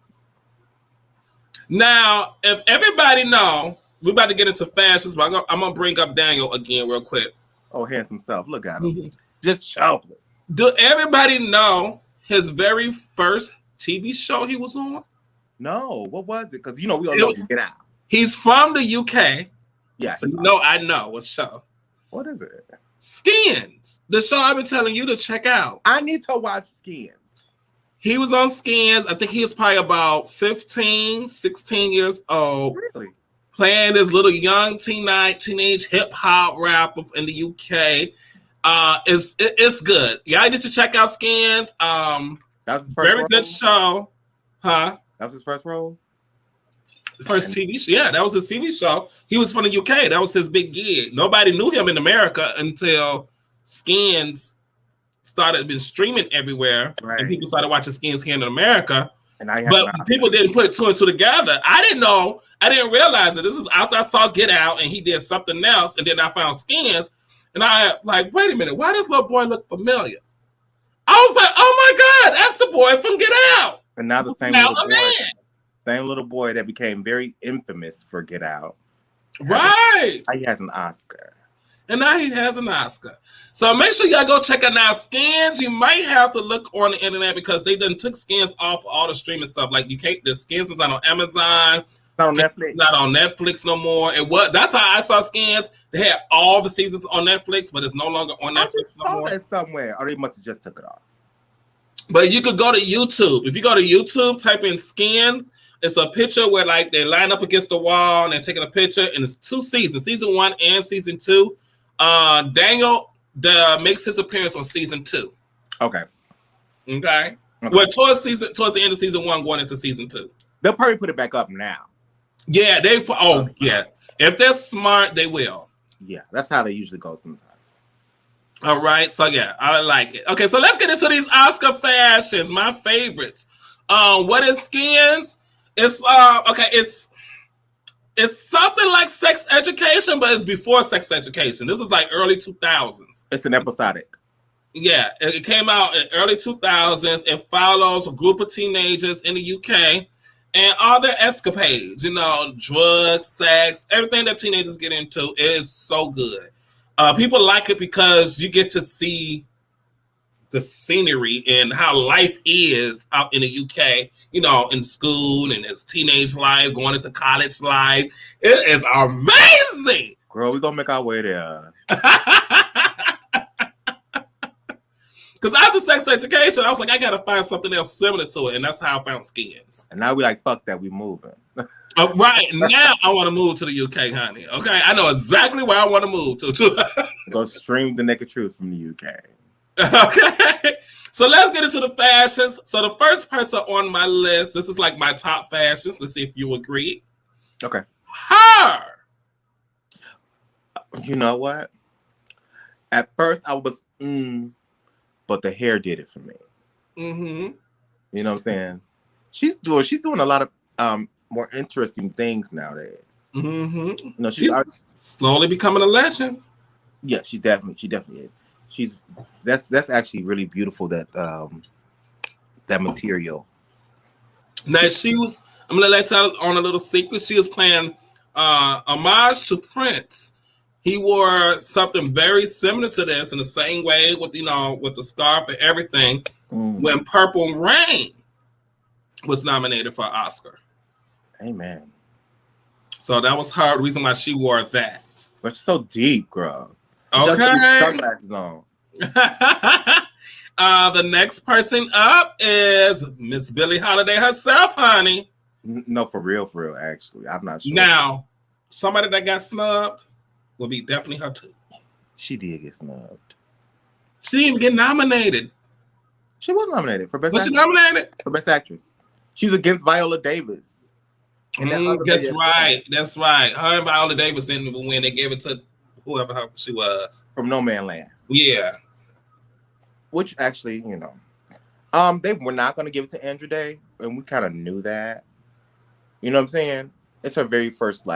Now, if everybody know, we're about to get into fashions, but I'm gonna bring up Daniel again real quick.
Oh, handsome self! Look at him, just chocolate.
Do everybody know his very first TV show he was on?
No, what was it? Because we all know Get Out.
He's from the UK.
Yeah,
so I know what show.
What is it?
Skins, the show I've been telling you to check out.
I need to watch Skins.
He was on Skins. I think he was probably about 15, 16 years old.
Really?
Playing this little young teenage hip hop rapper in the UK. It's good. Y'all need to check out Skins.
That was his first
very
role?
good show. Huh?
That was his first role?
First TV show. Yeah, that was his TV show. He was from the UK. That was his big gig. Nobody knew him in America until Skins started been streaming everywhere, right. And people started watching Skins here in America. But people didn't put two and two together. I didn't know. I didn't realize it. This is after I saw Get Out and he did something else, and then I found Skins, and I like, wait a minute, why does little boy look familiar? I was like, oh my God, that's the boy from Get Out.
And now the same
now
little
a
boy.
man.
Same little boy that became very infamous for Get Out.
Right.
He has an Oscar.
And now he has an Oscar. So make sure y'all go check out our Skins. You might have to look on the internet because they done took Skins off all the streaming stuff. Like you can't, the Skins is not on Amazon.
Not on Netflix.
Not on Netflix no more. It was, that's how I saw Skins. They had all the seasons on Netflix, but it's no longer on Netflix.
I just saw that somewhere. Or they must have just took it off.
But you could go to YouTube. If you go to YouTube, type in Skins. It's a picture where like they line up against the wall and they're taking a picture, and it's 2 seasons, season 1 and season 2. Daniel makes his appearance on season 2. Okay. Well, towards the end of season 1, going into season 2.
They'll probably put it back up now.
Yeah, yeah. If they're smart, they will.
Yeah, that's how they usually go sometimes.
All right, so yeah, I like it. Okay, so let's get into these Oscar fashions, my favorites. What is Skins? It's it's something like Sex Education, but it's before Sex Education. This is like early 2000s.
It's an episodic.
Yeah, it came out in early 2000s. It follows a group of teenagers in the UK and all their escapades, you know, drugs, sex, everything that teenagers get into is so good. People like it because you get to see the scenery and how life is out in the UK, you know, in school and his teenage life, going into college life. It is amazing.
Girl, we're going to make our way there.
Because after Sex Education, I was like, I got to find something else similar to it. And that's how I found Skins.
And now we like, fuck that, we moving.
Right. Now I want to move to the UK, honey. Okay. I know exactly where I want to move to.
Go stream the Naked Truth from the UK.
Okay. So let's get into the fashions. So the first person on my list, this is like my top fashions. Let's see if you agree.
Okay.
Her.
You know what? At first I was, but the hair did it for me.
Mm-hmm.
You know what I'm saying? She's doing a lot of more interesting things nowadays.
Mm-hmm.
You know,
she's slowly becoming a legend.
Yeah, she definitely is. That's actually really beautiful, that that material.
Now I'm gonna let you on a little secret. She was playing homage to Prince. He wore something very similar to this in the same way with the scarf and everything when Purple Rain was nominated for an Oscar.
Amen.
So that was her reason why she wore that.
But it's so deep, girl.
Okay.
Sunglasses on.
The next person up is Miss Billie Holiday herself, honey.
No, for real, actually. I'm not sure.
Now, somebody that got snubbed will be definitely her too.
She did get snubbed.
She didn't even get nominated.
She was nominated for Best
Was
Actress.
she nominated?
For Best Actress. She was against Viola Davis.
That's right. That's right. Her and Viola Davis didn't even win. They gave it to whoever she was.
From No Man Land.
Yeah.
Which actually, they were not going to give it to Andra Day, and we kind of knew that. You know what I'm saying? It's her very first,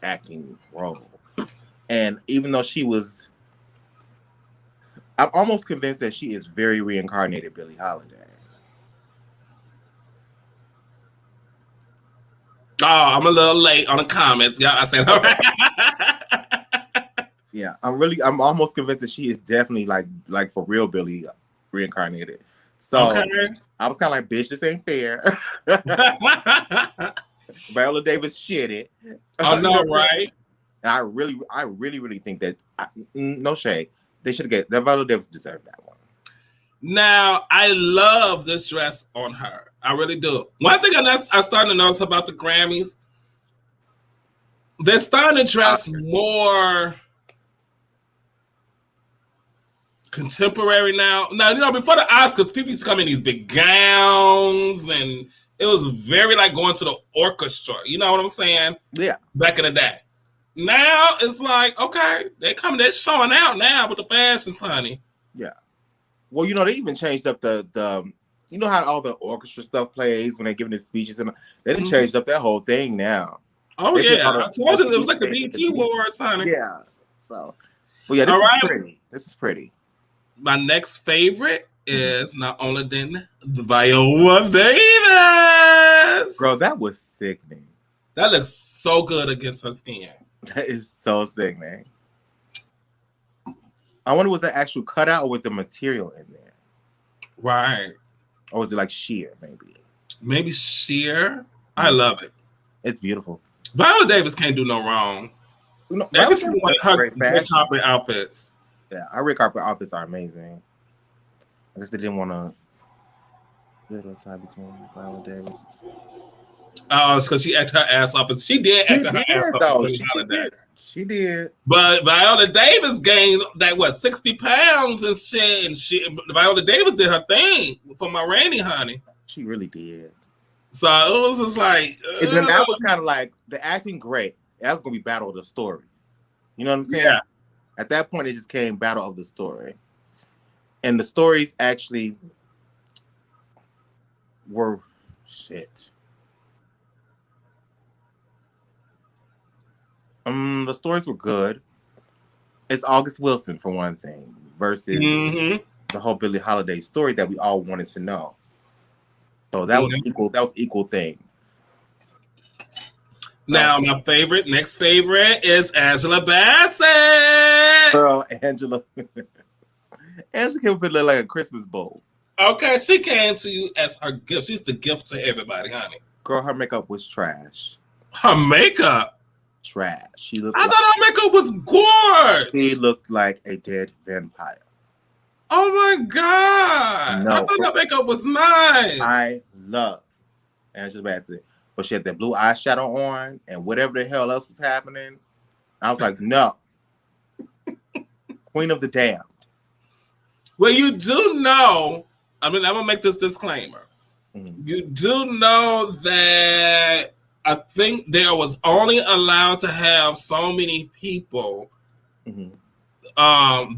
acting role. And even though I'm almost convinced that she is very reincarnated Billie Holiday.
Oh, I'm a little late on the comments. Yeah, I said, all right.
Yeah, I'm almost convinced that she is definitely like for real Billie reincarnated. So okay. I was kind of like, bitch, this ain't fair. Viola Davis shit it.
Oh no, right?
And I really think that no shade. They should get that. Viola Davis deserved that one.
Now I love this dress on her. I really do. One thing I'm starting to notice about the Grammys, they're starting to dress more contemporary now. Now, before the Oscars, people used to come in these big gowns, and it was very like going to the orchestra. You know what I'm saying?
Yeah.
Back in the day. Now it's like, okay, they're showing out now with the fashions, honey.
Yeah. Well, they even changed up the you know how all the orchestra stuff plays when they're giving the speeches, and they done changed up that whole thing now.
Oh yeah, I told you it was like the BET Awards, honey.
Yeah. So, but yeah, this is pretty. This is pretty.
My next favorite is not only than Viola Davis. Yes.
Girl, that was sickening.
That looks so good against her skin.
That is so sickening. I wonder, was that actual cutout or was the material in there?
Right.
Or was it like sheer, maybe?
Maybe sheer. I love it.
It's beautiful.
Viola Davis can't do no wrong.
No,
Every single one of her red carpet outfits.
Yeah, our red carpet outfits are amazing. I guess they didn't want to little tie between Viola Davis.
Oh, it's because she acted her ass off. She did act her ass off.
She did.
But Viola Davis gained that 60 pounds and shit. And Viola Davis did her thing for my Randy, honey.
She really did.
So it was just like,
and then that was kind of like the acting great. That was gonna be battle of the stories. You know what I'm saying?
Yeah.
At that point, it just came battle of the story, and the stories actually were shit. The stories were good. It's August Wilson for one thing versus the whole Billie Holiday story that we all wanted to know. So that was equal. That was equal thing.
Now my next favorite is Angela Bassett.
Girl, Angela came up with like a Christmas bowl.
Okay, she came to you as her gift. She's the gift to everybody, honey.
Girl, her makeup was trash.
Her makeup?
Trash. She looked.
I thought her makeup was gorgeous.
She looked like a dead vampire.
Oh my God.
No.
I thought her makeup was nice.
I love Angela Bassett. But she had that blue eyeshadow on and whatever the hell else was happening. I was like, no. Queen of the Damned.
Well, you do know, I'm going to make this disclaimer. You do know that I think there was only allowed to have so many people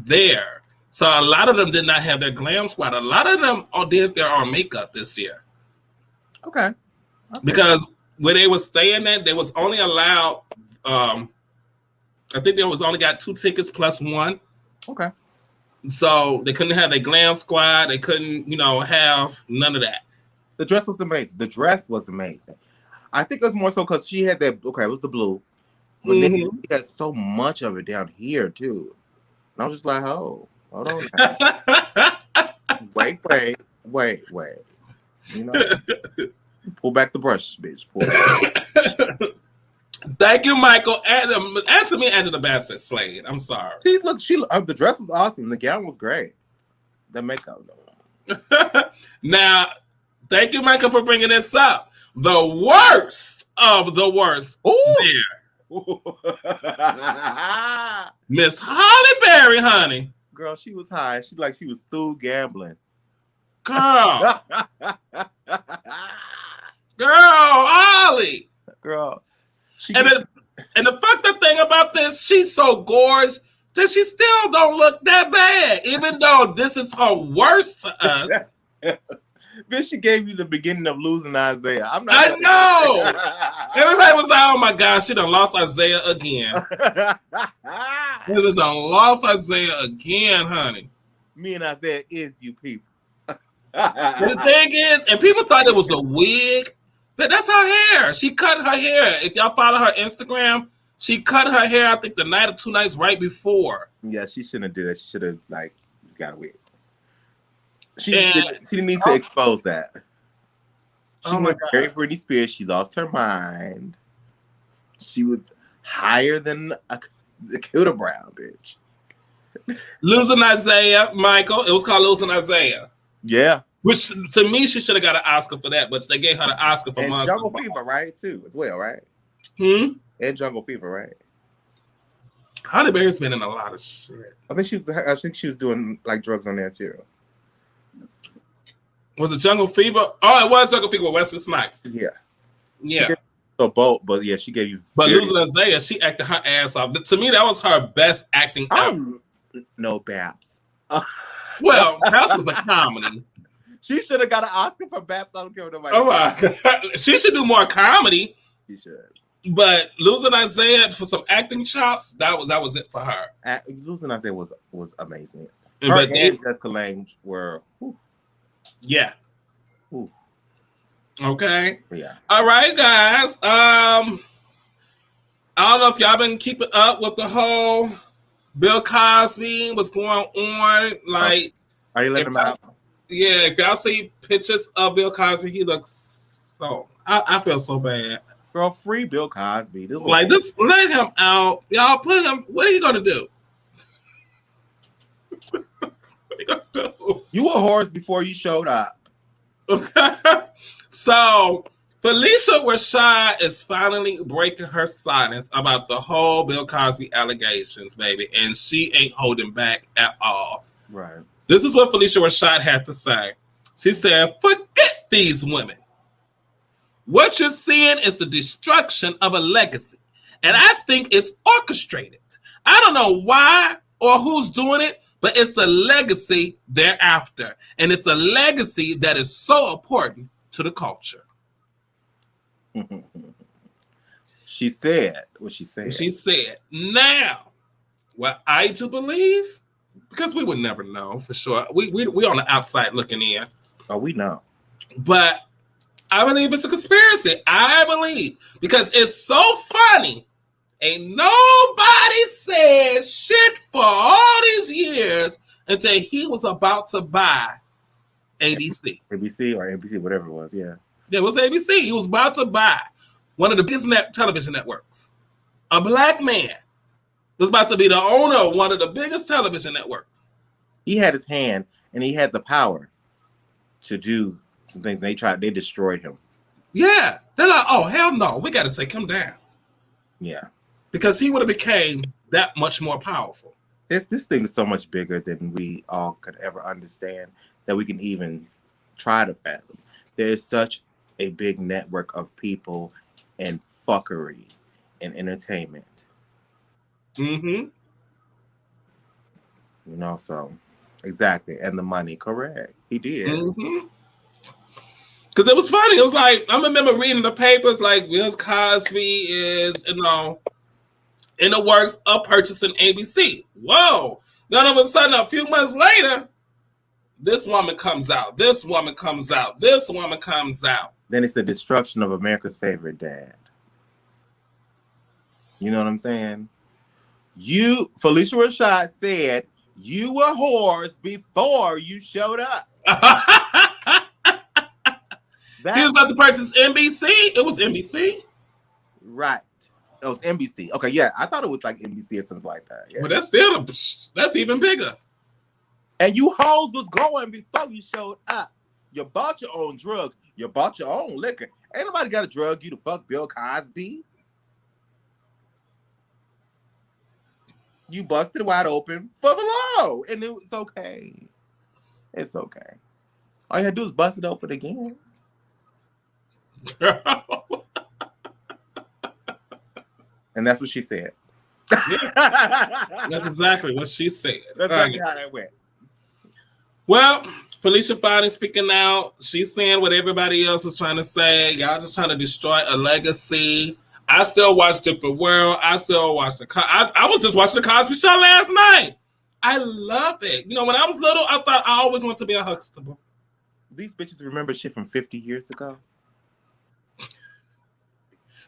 there. So a lot of them did not have their glam squad. A lot of them did their own makeup this year.
Okay.
Because where they were staying at, they was only allowed, I think they was only got 2 tickets plus 1.
Okay.
So they couldn't have their glam squad. They couldn't, have none of that.
The dress was amazing. I think it was more so because she had that, okay, it was the blue. But then she had so much of it down here, too. And I was just like, oh, hold on now. Wait. Pull back the brush, bitch. Pull back.
Thank you, Michael. Answer me, Angela Bassett Slade. I'm sorry.
The dress was awesome. The gown was great. The makeup, though.
Now, thank you, Michael, for bringing this up. The worst of the worst there. Miss Halle Berry, honey.
Girl, she was high. She was through gambling.
Girl. Ollie.
Girl.
And the fucked up thing about this, she's so gorgeous that she still don't look that bad, even though this is her worst to us.
Bitch, she gave you the beginning of losing Isaiah.
I know. Everybody was like, oh my God, she done lost Isaiah again. She done lost Isaiah again, honey.
Me and Isaiah is you people.
The thing is, and people thought it was a wig, but that's her hair. She cut her hair. If y'all follow her Instagram, she cut her hair, I think, the night or 2 nights right before.
Yeah, she shouldn't do that. She should have, got a wig. She didn't need to expose that. She went very Britney Spears. She lost her mind. She was higher than the Kilda Brown, bitch.
Losing Isaiah, Michael. It was called Losing Isaiah.
Yeah.
Which, to me, she should have got an Oscar for that, but they gave her the Oscar for Monsters.
Jungle Fever, right, too, as well, right? And Jungle Fever, right?
Halle Berry's been in a lot of shit.
I think she was doing, drugs on there, too.
Was it Jungle Fever? Oh, it was Jungle Fever with Wesley Snipes. Yeah.
So both, but yeah, she gave you.
But Losing Isaiah, she acted her ass off. To me, that was her best acting ever.
No, Babs.
Well, Babs was a comedy.
She should have got an Oscar for Babs. I don't care what nobody.
Oh my God. She should do more comedy.
She should.
But Losing Isaiah for some acting chops, that was it for her.
Losing Isaiah was amazing.
But
and Jessica Lange were.
Yeah. Okay.
Yeah.
All right, guys. I don't know if y'all been keeping up with the whole Bill Cosby, what's going on. Like,
are you letting him out?
Yeah, if y'all see pictures of Bill Cosby, he looks so. I feel so bad.
Girl, free Bill Cosby.
Just let him out. Y'all put him. What are you gonna do? What are you gonna do?
You were a horse before you showed up.
So Phylicia Rashad is finally breaking her silence about the whole Bill Cosby allegations, baby, and she ain't holding back at all.
Right.
This is what Phylicia Rashad had to say. She said, "Forget these women. What you're seeing is the destruction of a legacy, and I think it's orchestrated. I don't know why or who's doing it, but it's the legacy thereafter, and it's a legacy that is so important to the culture."
She said what she said.
She said, now, what I do believe, because we would never know for sure. We on the outside looking in.
Oh, we know.
But I believe it's a conspiracy. I believe. Because it's so funny. Ain't nobody said shit for all these years until he was about to buy ABC.
ABC or NBC, whatever it was, yeah.
Yeah, it was ABC. He was about to buy one of the biggest television networks. A black man was about to be the owner of one of the biggest television networks.
He had his hand and he had the power to do some things. They destroyed him.
Yeah. They're like, oh, hell no. We got to take him down.
Yeah.
Because he would have became that much more powerful.
This thing is so much bigger than we all could ever understand, that we can even try to fathom. There is such a big network of people and fuckery and entertainment.
Mm-hmm.
So exactly. And the money, correct. He did.
Mm-hmm. Because it was funny. It was like, I remember reading the papers, like, Bill Cosby is, in the works of purchasing ABC. Whoa. Then all of a sudden, a few months later, this woman comes out. This woman comes out. This woman comes out.
Then it's the destruction of America's favorite dad. You know what I'm saying? Phylicia Rashad said, you were whores before you showed up.
He was about to purchase NBC. It was NBC.
Right. It was NBC. Okay, yeah. I thought it was like NBC or something like that. Yeah.
But that's even bigger.
And you hoes was going before you showed up. You bought your own drugs. You bought your own liquor. Ain't nobody got to drug you to fuck Bill Cosby. You busted wide open for the low. And it's okay. It's okay. All you had to do is bust it open again. And that's what she said.
That's exactly what she said.
That's exactly how that went.
Well, Phylicia finally speaking out. She's saying what everybody else is trying to say. Y'all just trying to destroy a legacy. I still watch Different World. I still watch I was just watching the Cosby Show last night. I love it. When I was little, I thought I always wanted to be a Huxtable.
These bitches remember shit from 50 years ago.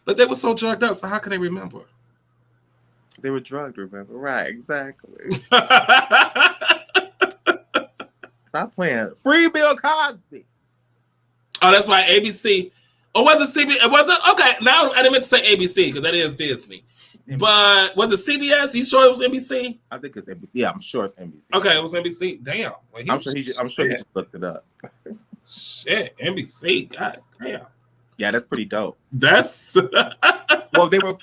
But they were so drugged up, so how can they remember?
They were drugged, remember? Right, exactly. Stop playing. Free Bill Cosby.
Oh, that's why ABC. Or was it CBS? It wasn't? Okay, now I didn't meant to say ABC because that is Disney. But was it CBS? You sure it was NBC?
I think it's NBC. Yeah, I'm sure it's NBC.
Okay, it was NBC. Damn. Well,
I'm sure he just looked it up.
Shit, NBC. God damn.
Yeah, that's pretty dope.
That's
well, they were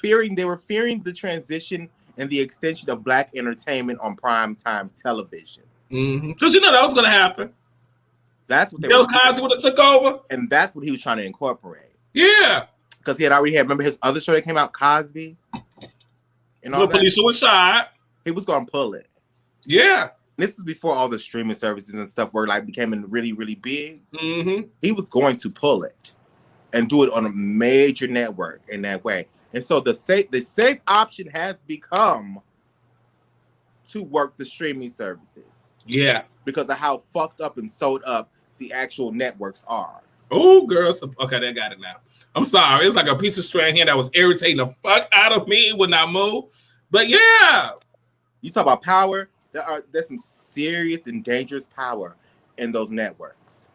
fearing the transition and the extension of black entertainment on primetime television.
Because that was gonna happen.
That's what
Bill Cosby would have took over,
and that's what he was trying to incorporate.
Yeah,
because he had already had. Remember his other show that came out, Cosby, and all that.
Phylicia Rashad.
He was gonna pull it.
Yeah,
this is before all the streaming services and stuff were becoming really, really big.
Mm-hmm.
He was going to pull it and do it on a major network in that way. And so the safe option has become to work the streaming services.
Yeah,
because of how fucked up and sold up the actual networks are.
Oh, girls. Okay, they got it now. I'm sorry. It's like a piece of strand here that was irritating the fuck out of me. It would not move. But yeah.
You talk about power. There's some serious and dangerous power in those networks.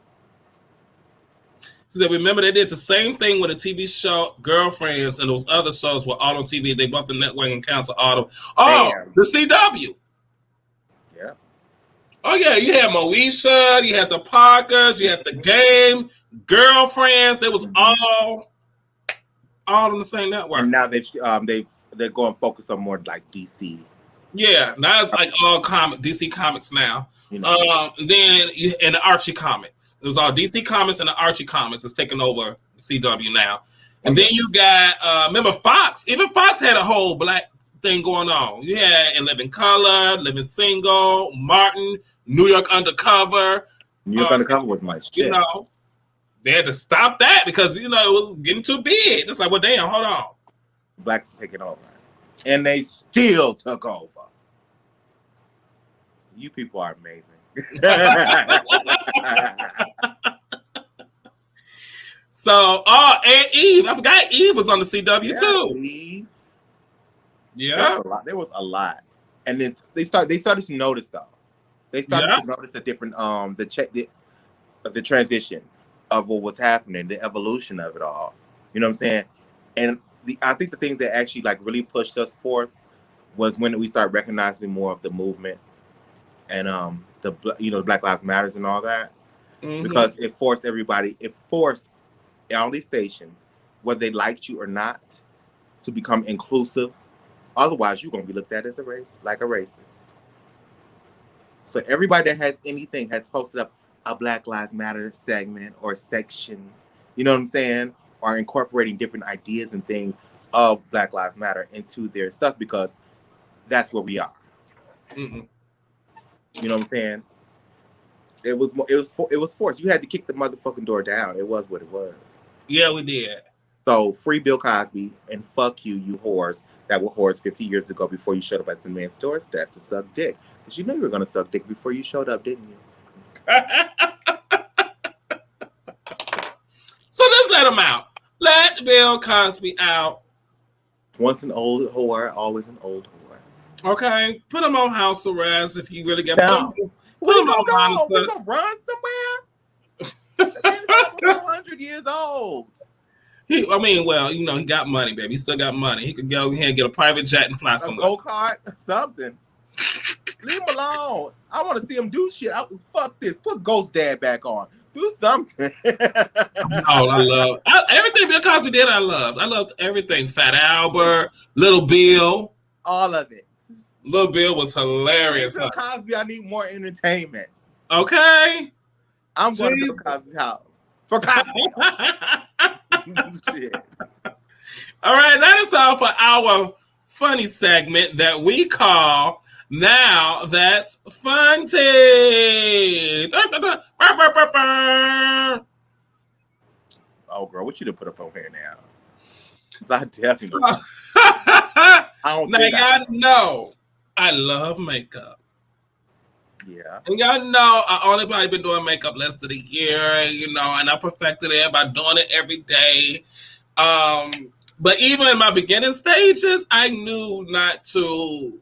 So remember, they did the same thing with a TV show, Girlfriends, and those other shows were all on TV. They bought the network and canceled all of them. Oh,
Damn.
the CW.
Yeah.
Oh, yeah. You had Moesha, you had the Parkers, you had the Game, Girlfriends. They was all on the same network.
And now they're going to focus on more like DC.
Yeah, now it's like all DC Comics now.
You know.
Then in the Archie Comics, it was all DC Comics and the Archie Comics is taking over CW now. And then you got remember Fox. Even Fox had a whole black thing going on. You had In Living Color, Living Single, Martin, New York Undercover.
New York Undercover was my shit.
You know, they had to stop that because it was getting too big. It's like, well, damn, hold on.
Blacks taking over, and they still took over. You people are amazing.
So, and Eve. I forgot Eve was on the CW too.
Eve.
Yeah.
There was a lot. And they started to notice though. They started to notice the different the transition of what was happening, the evolution of it all. You know what I'm saying? And I think the things that actually like really pushed us forth was when we started recognizing more of the movement and the Black Lives Matters and all that. Mm-hmm. Because it forced all these stations, whether they liked you or not, to become inclusive. Otherwise, you're gonna be looked at as a racist. So everybody that has anything has posted up a Black Lives Matter segment or section, you know what I'm saying? Or incorporating different ideas and things of Black Lives Matter into their stuff because that's where we are.
Mm-hmm.
You know what I'm saying? It was forced. You had to kick the motherfucking door down. It was what it was.
Yeah, we did.
So free Bill Cosby and fuck you whores that were whores 50 years ago before you showed up at the man's doorstep to suck dick. Because you knew you were going to suck dick before you showed up, didn't you?
So let's let him out. Let Bill Cosby out.
Once an old whore, always an old whore.
Okay, put him on house arrest if you really get
put him
on monitor.
We're gonna run somewhere. The man's 100 years old.
He got money, baby. He still got money. He could go ahead and get a private jet and fly somewhere.
A go-kart, something. Leave him alone. I want to see him do shit. Fuck this. Put Ghost Dad back on. Do something.
I love everything Bill Cosby did. I loved everything. Fat Albert, Little Bill,
all of it.
Little Bill was hilarious.
Bill Cosby, I need more entertainment.
Okay,
I'm going to Bill Cosby's house for Cosby. Shit.
All right, that is all for our funny segment that we call Now That's Funty.
Oh, girl, what you done put up on here now? Because I definitely
now y'all know I love makeup.
Yeah.
And y'all know I only probably been doing makeup less than a year, and I perfected it by doing it every day. But even in my beginning stages, I knew not to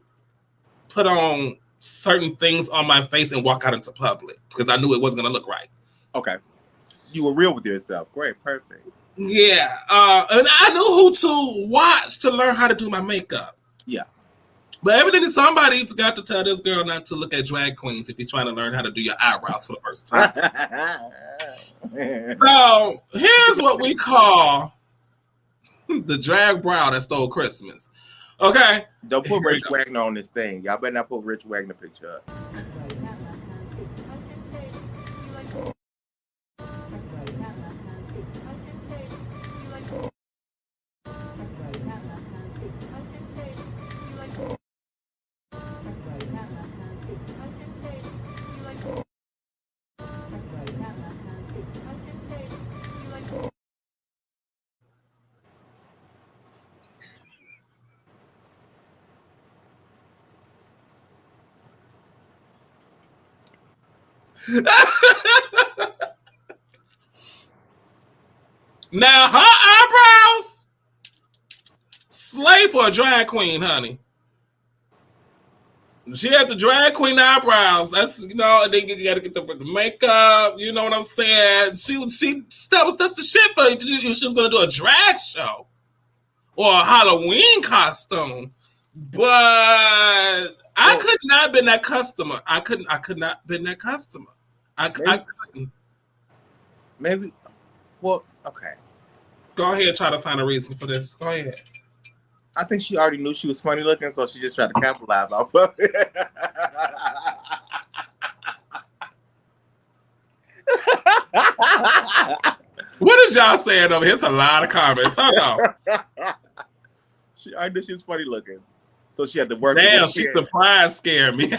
put on certain things on my face and walk out into public because I knew it wasn't going to look right.
Okay. You were real with yourself. Great. Perfect.
Yeah. And I knew who to watch to learn how to do my makeup.
Yeah.
But evidently somebody forgot to tell this girl not to look at drag queens if you're trying to learn how to do your eyebrows for the first time. So here's what we call the drag brow that stole Christmas. Okay?
Don't put Rich Wagner on this thing. Y'all better not put Rich Wagner picture up.
Now her eyebrows, slay for a drag queen, honey. She had the drag queen eyebrows. That's, you know, and then you gotta get the makeup. You know what I'm saying? That's the shit for if she was gonna do a drag show or a Halloween costume. But I could not have been that customer. I could not have been that customer. I couldn't.
Maybe. Well, okay.
Go ahead, try to find a reason for this. Go ahead.
I think she already knew she was funny looking, so she just tried to capitalize off of it.
What is y'all saying over here? Here's a lot of comments. Hold on.
She already knew she was funny looking, so she had to work.
Damn, she surprise scared me.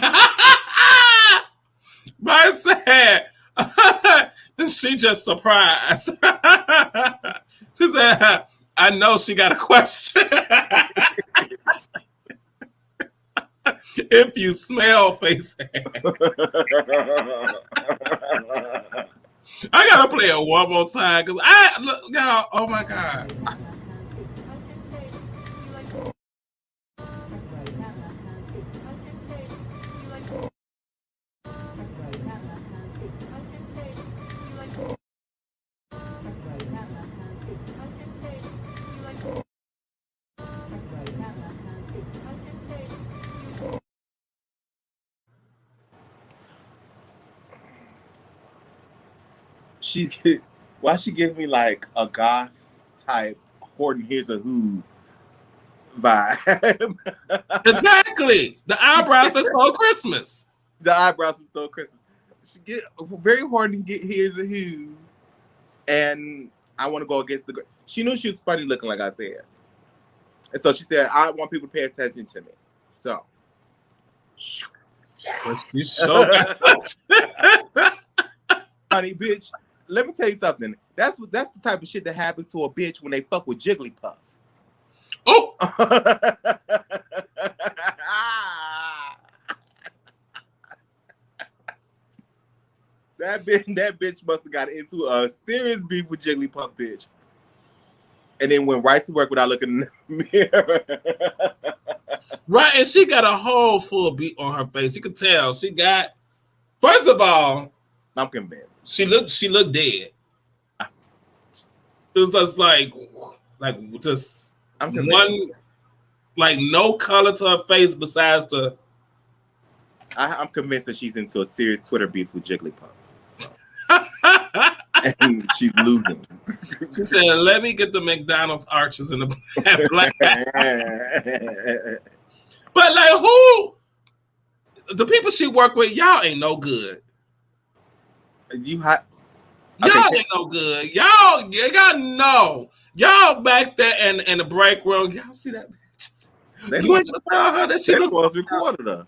I said, she just surprised. She said, I know she got a question. If you smell face hair. I gotta play it one more time because y'all, oh my God.
Why she give me like a goth type Horton Hears a Who vibe?
Exactly. The eyebrows that stole Christmas.
The eyebrows that stole Christmas. She get very Horton Hears a Who, and I want to go against the. She knew she was funny looking, like I said, and so she said, "I want people to pay attention to me." So,
you so
honey, bitch. Let me tell you something. That's the type of shit that happens to a bitch when they fuck with Jigglypuff.
Oh,
that bitch must have got into a serious beef with Jigglypuff, bitch, and then went right to work without looking in the mirror.
Right, and she got a whole full beat on her face. You can tell she got. First of all,
I'm convinced
she looked dead. It was just like just one, like no color to her face besides the.
I'm convinced that she's into a serious Twitter beef with Jigglypuff. And she's losing.
She said, "Let me get the McDonald's arches in the black." But like, who? The people she work with, y'all ain't no good. Y'all ain't no good. Y'all know. Y'all back there in the break room. Y'all see that bitch? You ain't gonna tell her that she look
recorded her.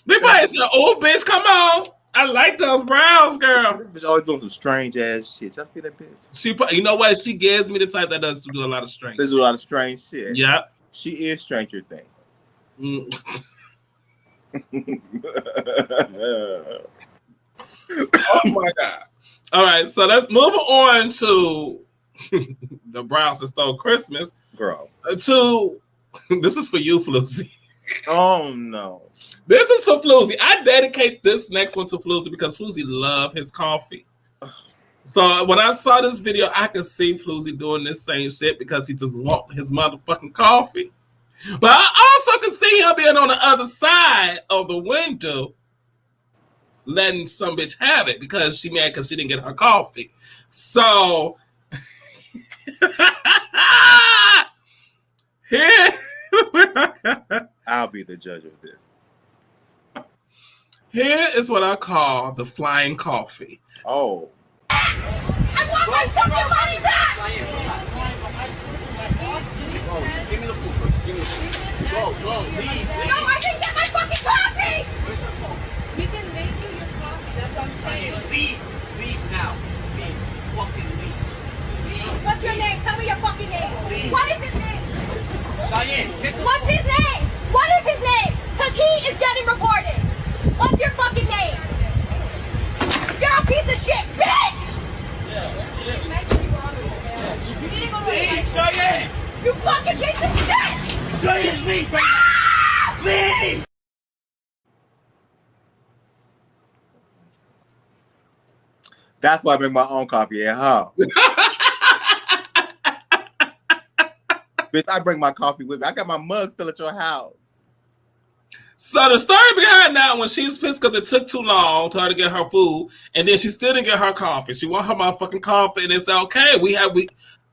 They probably said, "Oh, bitch, come on. I like those brows, girl."
This bitch always doing some strange ass shit. Y'all see that bitch?
You know what? She gives me the type that does do a lot of strange.
There's a lot of strange shit.
Yeah.
She is Stranger Things.
Oh my God. All right, so let's move on to the brows that stole Christmas.
Girl.
This is for you, FluZ.
Oh no.
This is for FluZ. I dedicate this next one to FluZ because FluZ love his coffee. So when I saw this video, I could see FluZ doing this same shit because he just want his motherfucking coffee. But I also could see him being on the other side of the window letting some bitch have it because she mad because she didn't get her coffee. So here
I'll be the judge of this.
Here is what I call the flying coffee.
Oh.
I want my fucking money back!
Give me the pooper. Give me the pooper. Go, leave.
No, I didn't get my fucking coffee!
Where's your phone?
We can make you your coffee, that's what I'm saying.
Leave now. Leave. Fucking leave.
What's your name? Tell me your fucking name.
Leave.
What is his name?
Cheyenne,
What's his name? What is his name? Because he is getting reported. What's your fucking name? You're a piece of shit, bitch!
Yeah. Leave right now. Leave.
That's why I make my own coffee at home. Bitch, I bring my coffee with me. I got my mug still at your house.
So the story behind that, when she's pissed because it took too long to her to get her food, and then she still didn't get her coffee. She want her motherfucking coffee, and it's okay.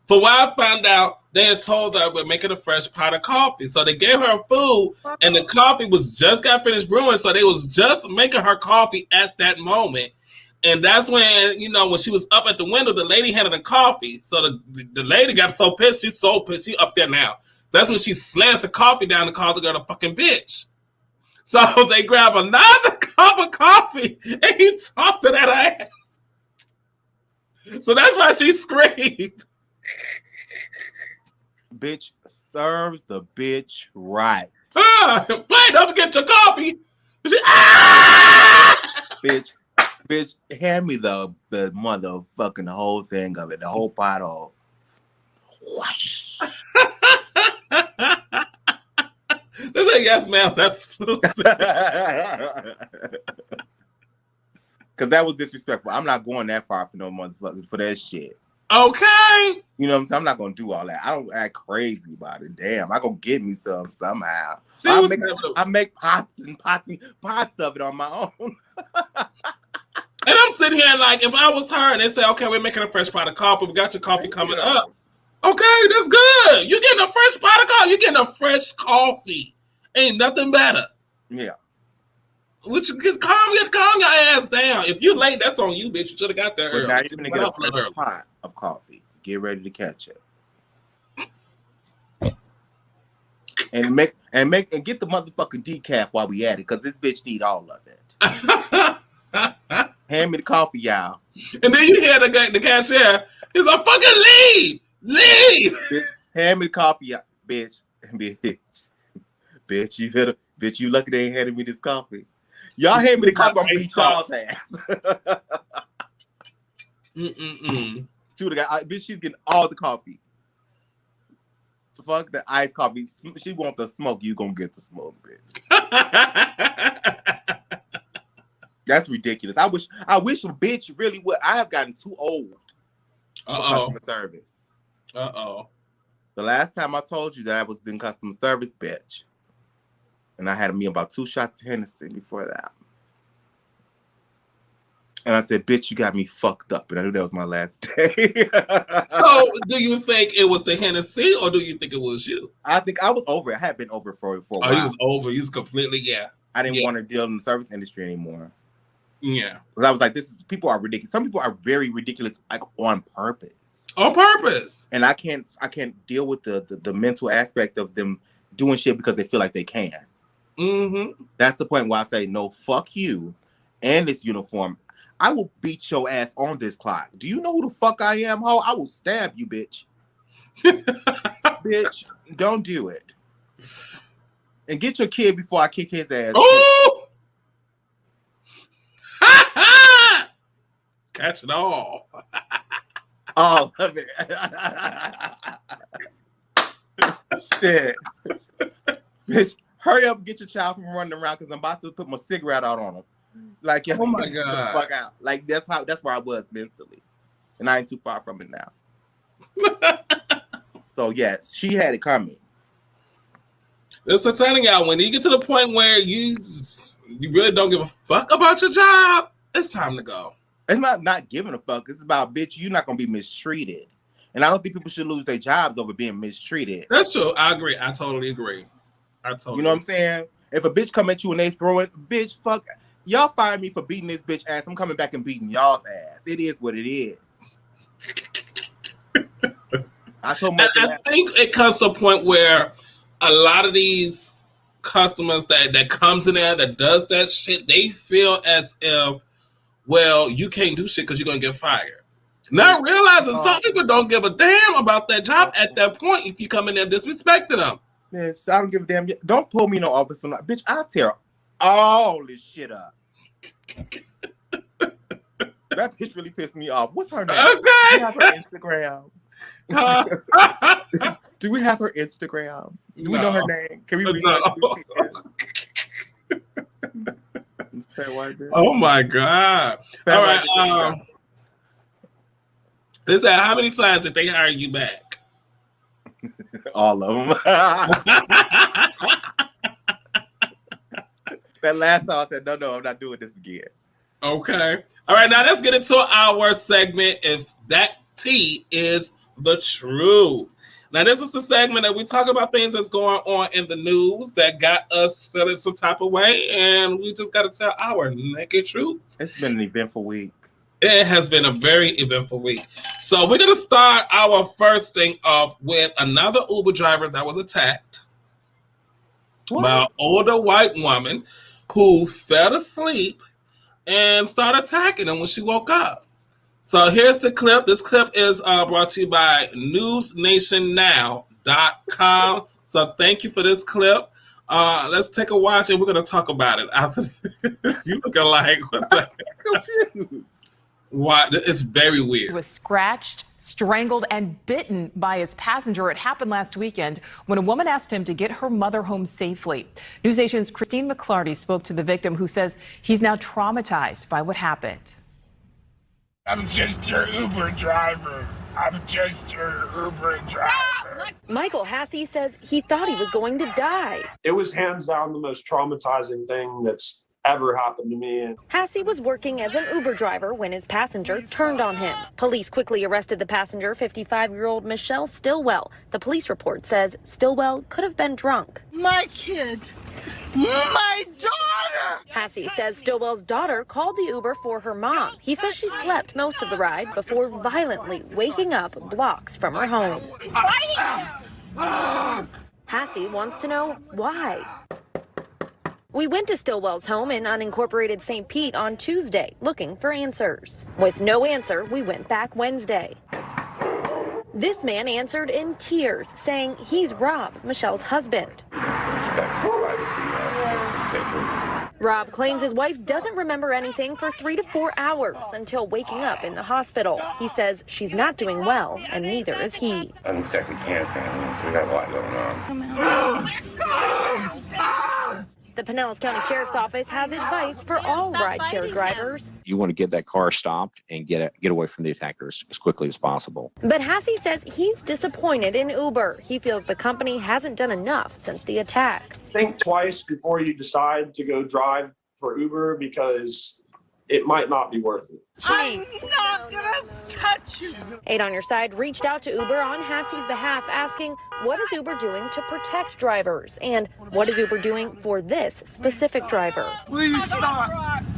For what I found out, they had told her we're making a fresh pot of coffee. So they gave her food, and the coffee was just got finished brewing. So they was just making her coffee at that moment. And that's when, when she was up at the window, the lady handed her coffee. So the lady got so pissed. She's so pissed. She up there now. That's when she slammed the coffee down and called the girl a fucking bitch. So they grabbed another cup of coffee and he tossed it at her ass. So that's why she screamed.
Bitch serves the bitch right.
Wait, don't forget your coffee.
Bitch, hand me the motherfucking whole thing of it, the whole bottle. Whoosh.
They say, yes, ma'am, that's FluZ.
Because that was disrespectful. I'm not going that far for no motherfuckers for that shit.
Okay.
You know what I'm saying? I'm not going to do all that. I don't act crazy about it. Damn, I'm going to get me some somehow. I make pots of it on my own.
And I'm sitting here like, if I was her and they say, okay, we're making a fresh pot of coffee. We got your coffee coming up. Okay, that's good. You're getting a fresh pot of coffee. You're getting a fresh coffee. Ain't nothing better.
Yeah.
Which calm your ass down. If you're late, that's on you, bitch. You should have got there early.
Now you're going to get a fresh pot of coffee. Get ready to catch it. And get the motherfucking decaf while we at it, because this bitch need all of it. Hand me the coffee, y'all.
And then you hear the cashier. He's like, fucking leave. Leave.
Bitch, hand me the coffee, y'all. Bitch. Bitch, you lucky they ain't handed me this coffee. Y'all hand me the coffee, I'm gonna beat y'all's ass. She would have got, bitch, she's getting all the coffee. Fuck the iced coffee. She want the smoke, you gonna get the smoke, bitch. That's ridiculous. I wish a bitch really would. I have gotten too old for customer service. The last time I told you that I was in customer service, bitch, and I had me about 2 shots of Hennessy before that. And I said, bitch, you got me fucked up. And I knew that was my last day.
So, do you think it was the Hennessy or do you think it was you?
I think I was over it. I had been over it for a while.
Oh, he was over. He was completely,
I didn't want to deal in the service industry anymore.
Yeah.
Because I was like, people are ridiculous. Some people are very ridiculous, like on purpose.
On purpose.
And I can't deal with the mental aspect of them doing shit because they feel like they can.
Mm-hmm.
That's the point where I say, no, fuck you and this uniform. I will beat your ass on this clock. Do you know who the fuck I am, ho? I will stab you, bitch. Bitch, don't do it. And get your kid before I kick his ass.
Oh! Catch it all.
All of it. Shit. Bitch, hurry up and get your child from running around because I'm about to put my cigarette out on him. Like,
oh my God.
Get the fuck out. Like, that's where I was mentally. And I ain't too far from it now. So, yes, she had it coming.
That's what I'm telling y'all. When you get to the point where you really don't give a fuck about your job, it's time to go.
It's not giving a fuck. It's about, bitch, you're not going to be mistreated. And I don't think people should lose their jobs over being mistreated.
That's true. I agree. I totally agree.
You know what I'm saying? If a bitch come at you and they throw it, bitch, fuck. Y'all fired me for beating this bitch ass. I'm coming back and beating y'all's ass. It is what it is. I
think it comes to a point where a lot of these customers that comes in there that does that shit, they feel as if, well, you can't do shit because you're gonna get fired. Not realizing some people don't give a damn about that job at that point if you come in there disrespecting them.
Bitch, I don't give a damn. Don't pull me in no office. Bitch, I'll tear all this shit up. That bitch really pissed me off. What's her name?
Okay.
She has her Instagram. Do we have her Instagram? Do we know her name? Can we research
No.
who she is?
Oh my God. All right. They said, how many times did they hire you back?
All of them. That last time I said, no, I'm not doing this again.
Okay. All right, now let's get into our segment. If that tea is the truth. Now, this is the segment that we talk about things that's going on in the news that got us feeling some type of way, and we just got to tell our naked truth.
It's been an eventful week.
It has been a very eventful week. So we're going to start our first thing off with another Uber driver that was attacked by an older white woman who fell asleep and started attacking him when she woke up. So here's the clip. This clip is brought to you by newsnationnow.com. So thank you for this clip. Let's take a watch and we're going to talk about it after this. You looking like, what the heck?
Confused.
Why? It's very weird.
He was scratched, strangled, and bitten by his passenger. It happened last weekend when a woman asked him to get her mother home safely. NewsNation's Christine McClarty spoke to the victim, who says he's now traumatized by what happened.
I'm just your Uber driver. I'm just your Uber driver.
Michael Hasse says he thought he was going to die.
It was hands down the most traumatizing thing that's ever happened to me.
Hasse was working as an Uber driver when his passenger turned on him. Police quickly arrested the passenger, 55-year-old Michelle Stillwell. The police report says Stillwell could have been drunk.
My kid. My daughter!
Hasse says Stillwell's daughter called the Uber for her mom. He says she slept most of the ride before violently waking up blocks from her home. Hasse wants to know why. We went to Stillwell's home in unincorporated St. Pete on Tuesday, looking for answers. With no answer, we went back Wednesday. This man answered in tears, saying he's Rob, Michelle's husband. Rob claims his wife doesn't remember anything for 3 to 4 hours until waking up in the hospital. He says she's not doing well, and neither is he.
I'm sick, we can't family, so we got a lot going on.
The Pinellas County Sheriff's Office has advice for all rideshare drivers.
You want to get that car stopped and get away from the attackers as quickly as possible.
But Hasse says he's disappointed in Uber. He feels the company hasn't done enough since the attack.
Think twice before you decide to go drive for Uber, because it might not be worth it.
I'm not gonna touch you.
8 on Your Side reached out to Uber on Hasse's behalf, asking, what is Uber doing to protect drivers? And what is Uber doing for this specific driver?
Please stop.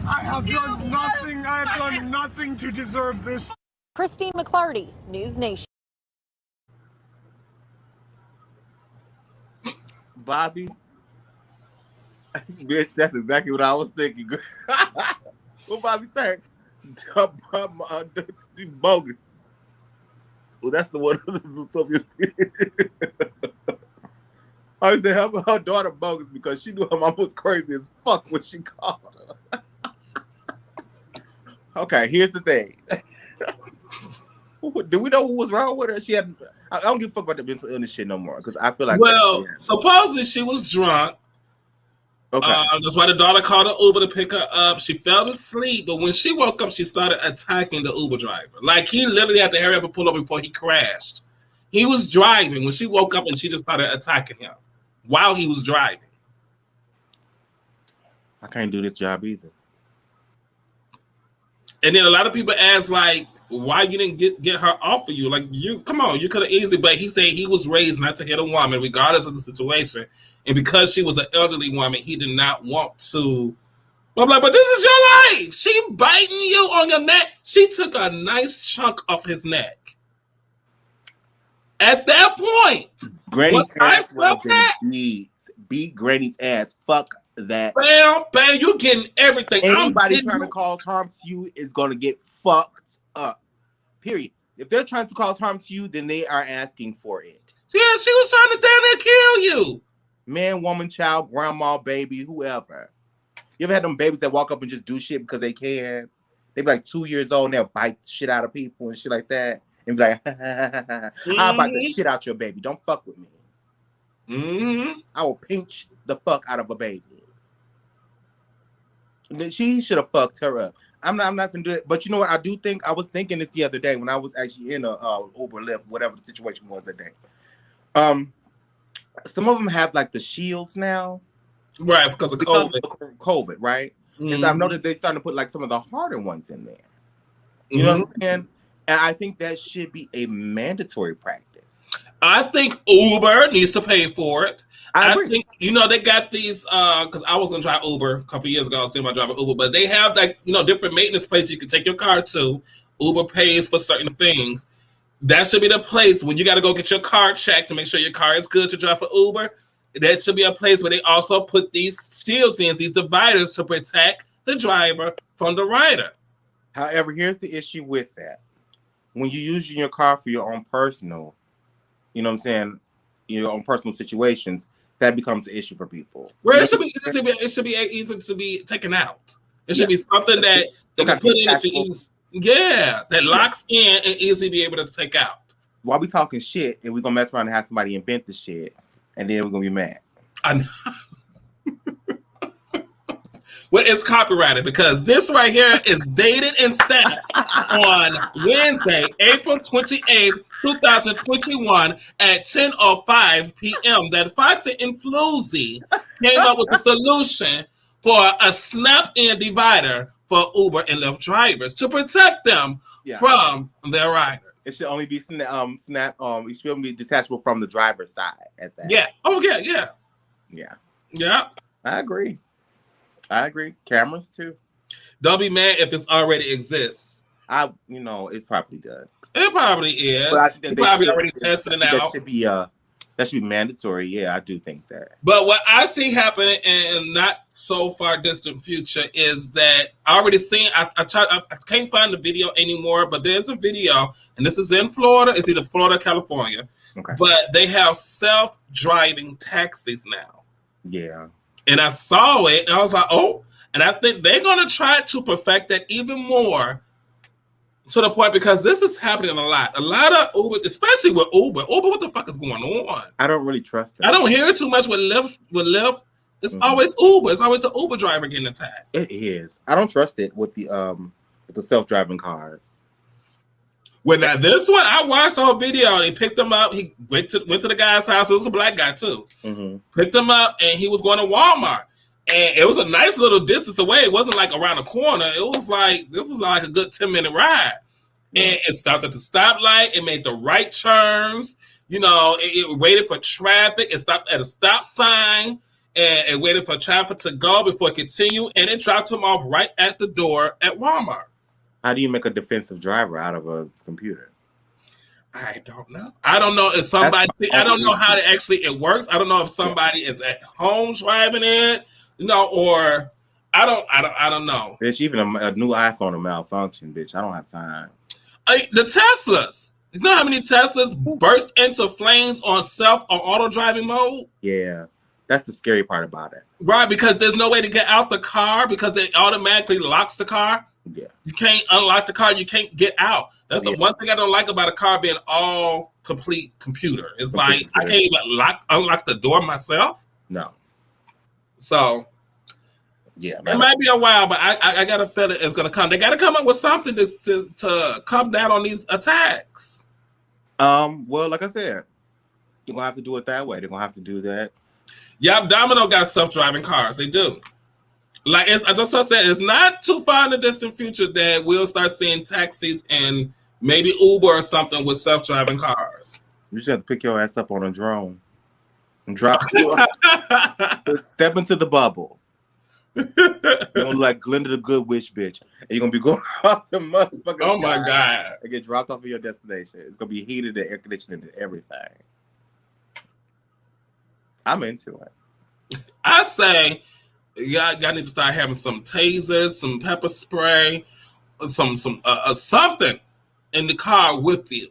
I have done nothing. I have done nothing to deserve this.
Christine McClarty, News Nation.
Bobby. Bitch, that's exactly what I was thinking. What Bobby saying? Bogus. Well, that's the one. I said her daughter bogus because she knew her mom was crazy as fuck when she called her. Okay, here's the thing. Do we know what was wrong with her? She had. I don't give a fuck about the mental illness shit no more because I feel like.
Well, supposedly she was drunk.
Okay.
That's why the daughter called the Uber to pick her up. She fell asleep, but when she woke up, she started attacking the Uber driver. Like, he literally had to hurry up and pull up before he crashed. He was driving when she woke up, and she just started attacking him while he was driving.
I can't do this job either.
And then a lot of people ask, like, why you didn't get her off of you? Like, come on, you could have easily. But he said he was raised not to hit a woman, regardless of the situation. And because she was an elderly woman, he did not want to. I'm like, but this is your life. She biting you on your neck. She took a nice chunk off his neck. At that point,
Granny's ass beat Granny's ass. Fuck that.
Bam, you're getting everything.
Anybody trying to cause harm to you is going to get fucked up. Period. If they're trying to cause harm to you, then they are asking for it.
Yeah, she was trying to damn near kill you.
Man, woman, child, grandma, baby, whoever. You ever had them babies that walk up and just do shit because they can? They be like 2 years old and they'll bite shit out of people and shit like that. and be like, I'm about to shit out your baby. Don't fuck with me. I will pinch the fuck out of a baby. She should have fucked her up. I'm not gonna do it. But you know what? I do think I was thinking this the other day when I was actually in a Uber Lyft, whatever the situation was that day. Some of them have like the shields now,
right? Because of
COVID, right? And so I've noticed they're starting to put like some of the harder ones in there. You know what I'm saying? And I think that should be a mandatory practice.
I think Uber needs to pay for it.
I agree.
think, they got these, because I was going to try Uber a couple of years ago. I was thinking about driving Uber, but they have like, different maintenance places you can take your car to. Uber pays for certain things. That should be the place when you got to go get your car checked to make sure your car is good to drive for Uber. That should be a place where they also put these shields in, these dividers to protect the driver from the rider.
However, here's the issue with that. When you're using your car for your own personal, your own personal situations, that becomes an issue for people.
Well, it should be easy to be taken out. It should be something that they can put in that locks in and easily be able to take out.
While we talking shit, and we're gonna mess around and have somebody invent the shit, and then we're gonna be mad.
I know. Well, it's copyrighted because this right here is dated and stamped on Wednesday, April 28th, 2021 at 10:05 p.m. that Foxxie and FluZ came up with a solution for a snap-in divider for Uber and Lyft drivers to protect them from their riders.
It should only be it should be detachable from the driver's side at that.
Yeah. Oh, yeah. Yeah.
I agree. Cameras too.
Don't be mad if it already exists.
It probably does.
It probably is.
But I think
they probably already tested it out.
That should be mandatory. Yeah, I do think that.
But what I see happening in not so far distant future is that I already seen. I can't find the video anymore, but there's a video, and this is in Florida. It's either Florida or California.
Okay.
But they have self-driving taxis now.
Yeah.
And I saw it, and I was like, oh. And I think they're going to try to perfect that even more to the point, because this is happening a lot. A lot of Uber, especially with Uber. Uber, what the fuck is going on?
I don't really trust them.
I don't hear it too much with Lyft. It's always Uber. It's always an Uber driver getting attacked.
It is. I don't trust it with the self-driving cars.
Well, now this one, I watched the whole video. They picked him up. He went to the guy's house. It was a black guy too. Picked him up, and he was going to Walmart. And it was a nice little distance away. It wasn't like around the corner. It was like, this was like a good 10-minute ride. And it stopped at the stoplight. It made the right turns. It waited for traffic. It stopped at a stop sign. And it waited for traffic to go before it continued. And it dropped him off right at the door at Walmart.
How do you make a defensive driver out of a computer?
I don't know. I don't know if somebody, I don't know how it works. I don't know if somebody is at home driving it. Or I don't know.
Bitch, even a new iPhone will malfunction, bitch. I don't have time.
The Teslas. You know how many Teslas burst into flames on self or auto driving mode?
Yeah, that's the scary part about it.
Right, because there's no way to get out the car because it automatically locks the car.
Yeah,
you can't unlock the car. You can't get out. That's the one thing I don't like about a car being all complete computer. It's like I can't even unlock the door myself.
No.
So,
yeah,
it might be a while, but I got a feeling it's going to come. They got to come up with something to come down on these attacks.
Well, like I said, you're going to have to do it that way. They're going to have to do that.
Yep, Domino got self-driving cars. They do. Like I just said, it's not too far in the distant future that we'll start seeing taxis and maybe Uber or something with self-driving cars.
You just have to pick your ass up on a drone and drop you step into the bubble. You're gonna like Glinda the Good Witch, bitch, and you're gonna be going across the motherfucking
Oh my god!
And get dropped off of your destination. It's gonna be heated and air conditioning and everything. I'm into it.
I say y'all need to start having some tasers, some pepper spray, some something in the car with you.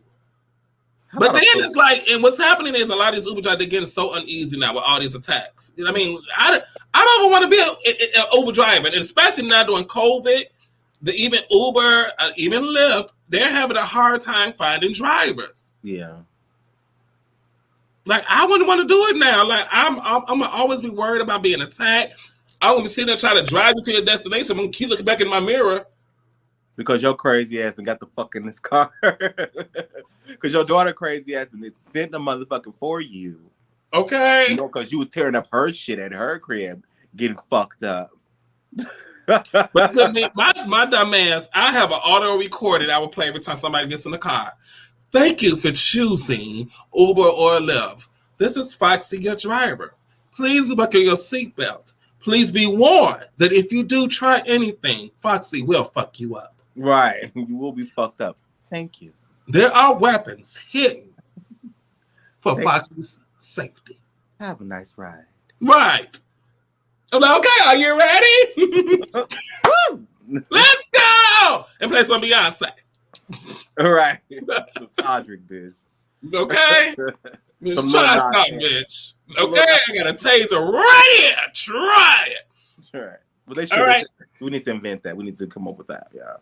But then it's like, and what's happening is a lot of these Uber drivers, they're getting so uneasy now with all these attacks. I mean, I don't even want to be an Uber driver, and especially now during COVID. Even Uber, even Lyft, they're having a hard time finding drivers.
Yeah.
Like, I wouldn't want to do it now. Like, I'm gonna always be worried about being attacked. I want to be sitting there trying to drive you to your destination. I'm gonna keep looking back in my mirror.
Because your crazy ass and got the fuck in this car. Because your daughter crazy ass and sent the motherfucking for you.
Okay.
You know, because you was tearing up her shit at her crib, getting fucked up.
But to me, my dumb ass, I have an auto recorder that I will play every time somebody gets in the car. Thank you for choosing Uber or Lyft. This is Foxxie, your driver. Please buckle your seatbelt. Please be warned that if you do try anything, Foxxie will fuck you up.
Right. You will be fucked up. Thank you.
There are weapons hidden for Foxxie's safety.
Have a nice ride.
Right. I'm like, okay, are you ready? Let's go! And play some Beyonce.
All right. Todrick, bitch.
Okay? Let's try something, bitch. Okay? I got a taser right here. Try it.
All right. Well, they should.
All right.
We need to invent that. We need to come up with that. Yeah.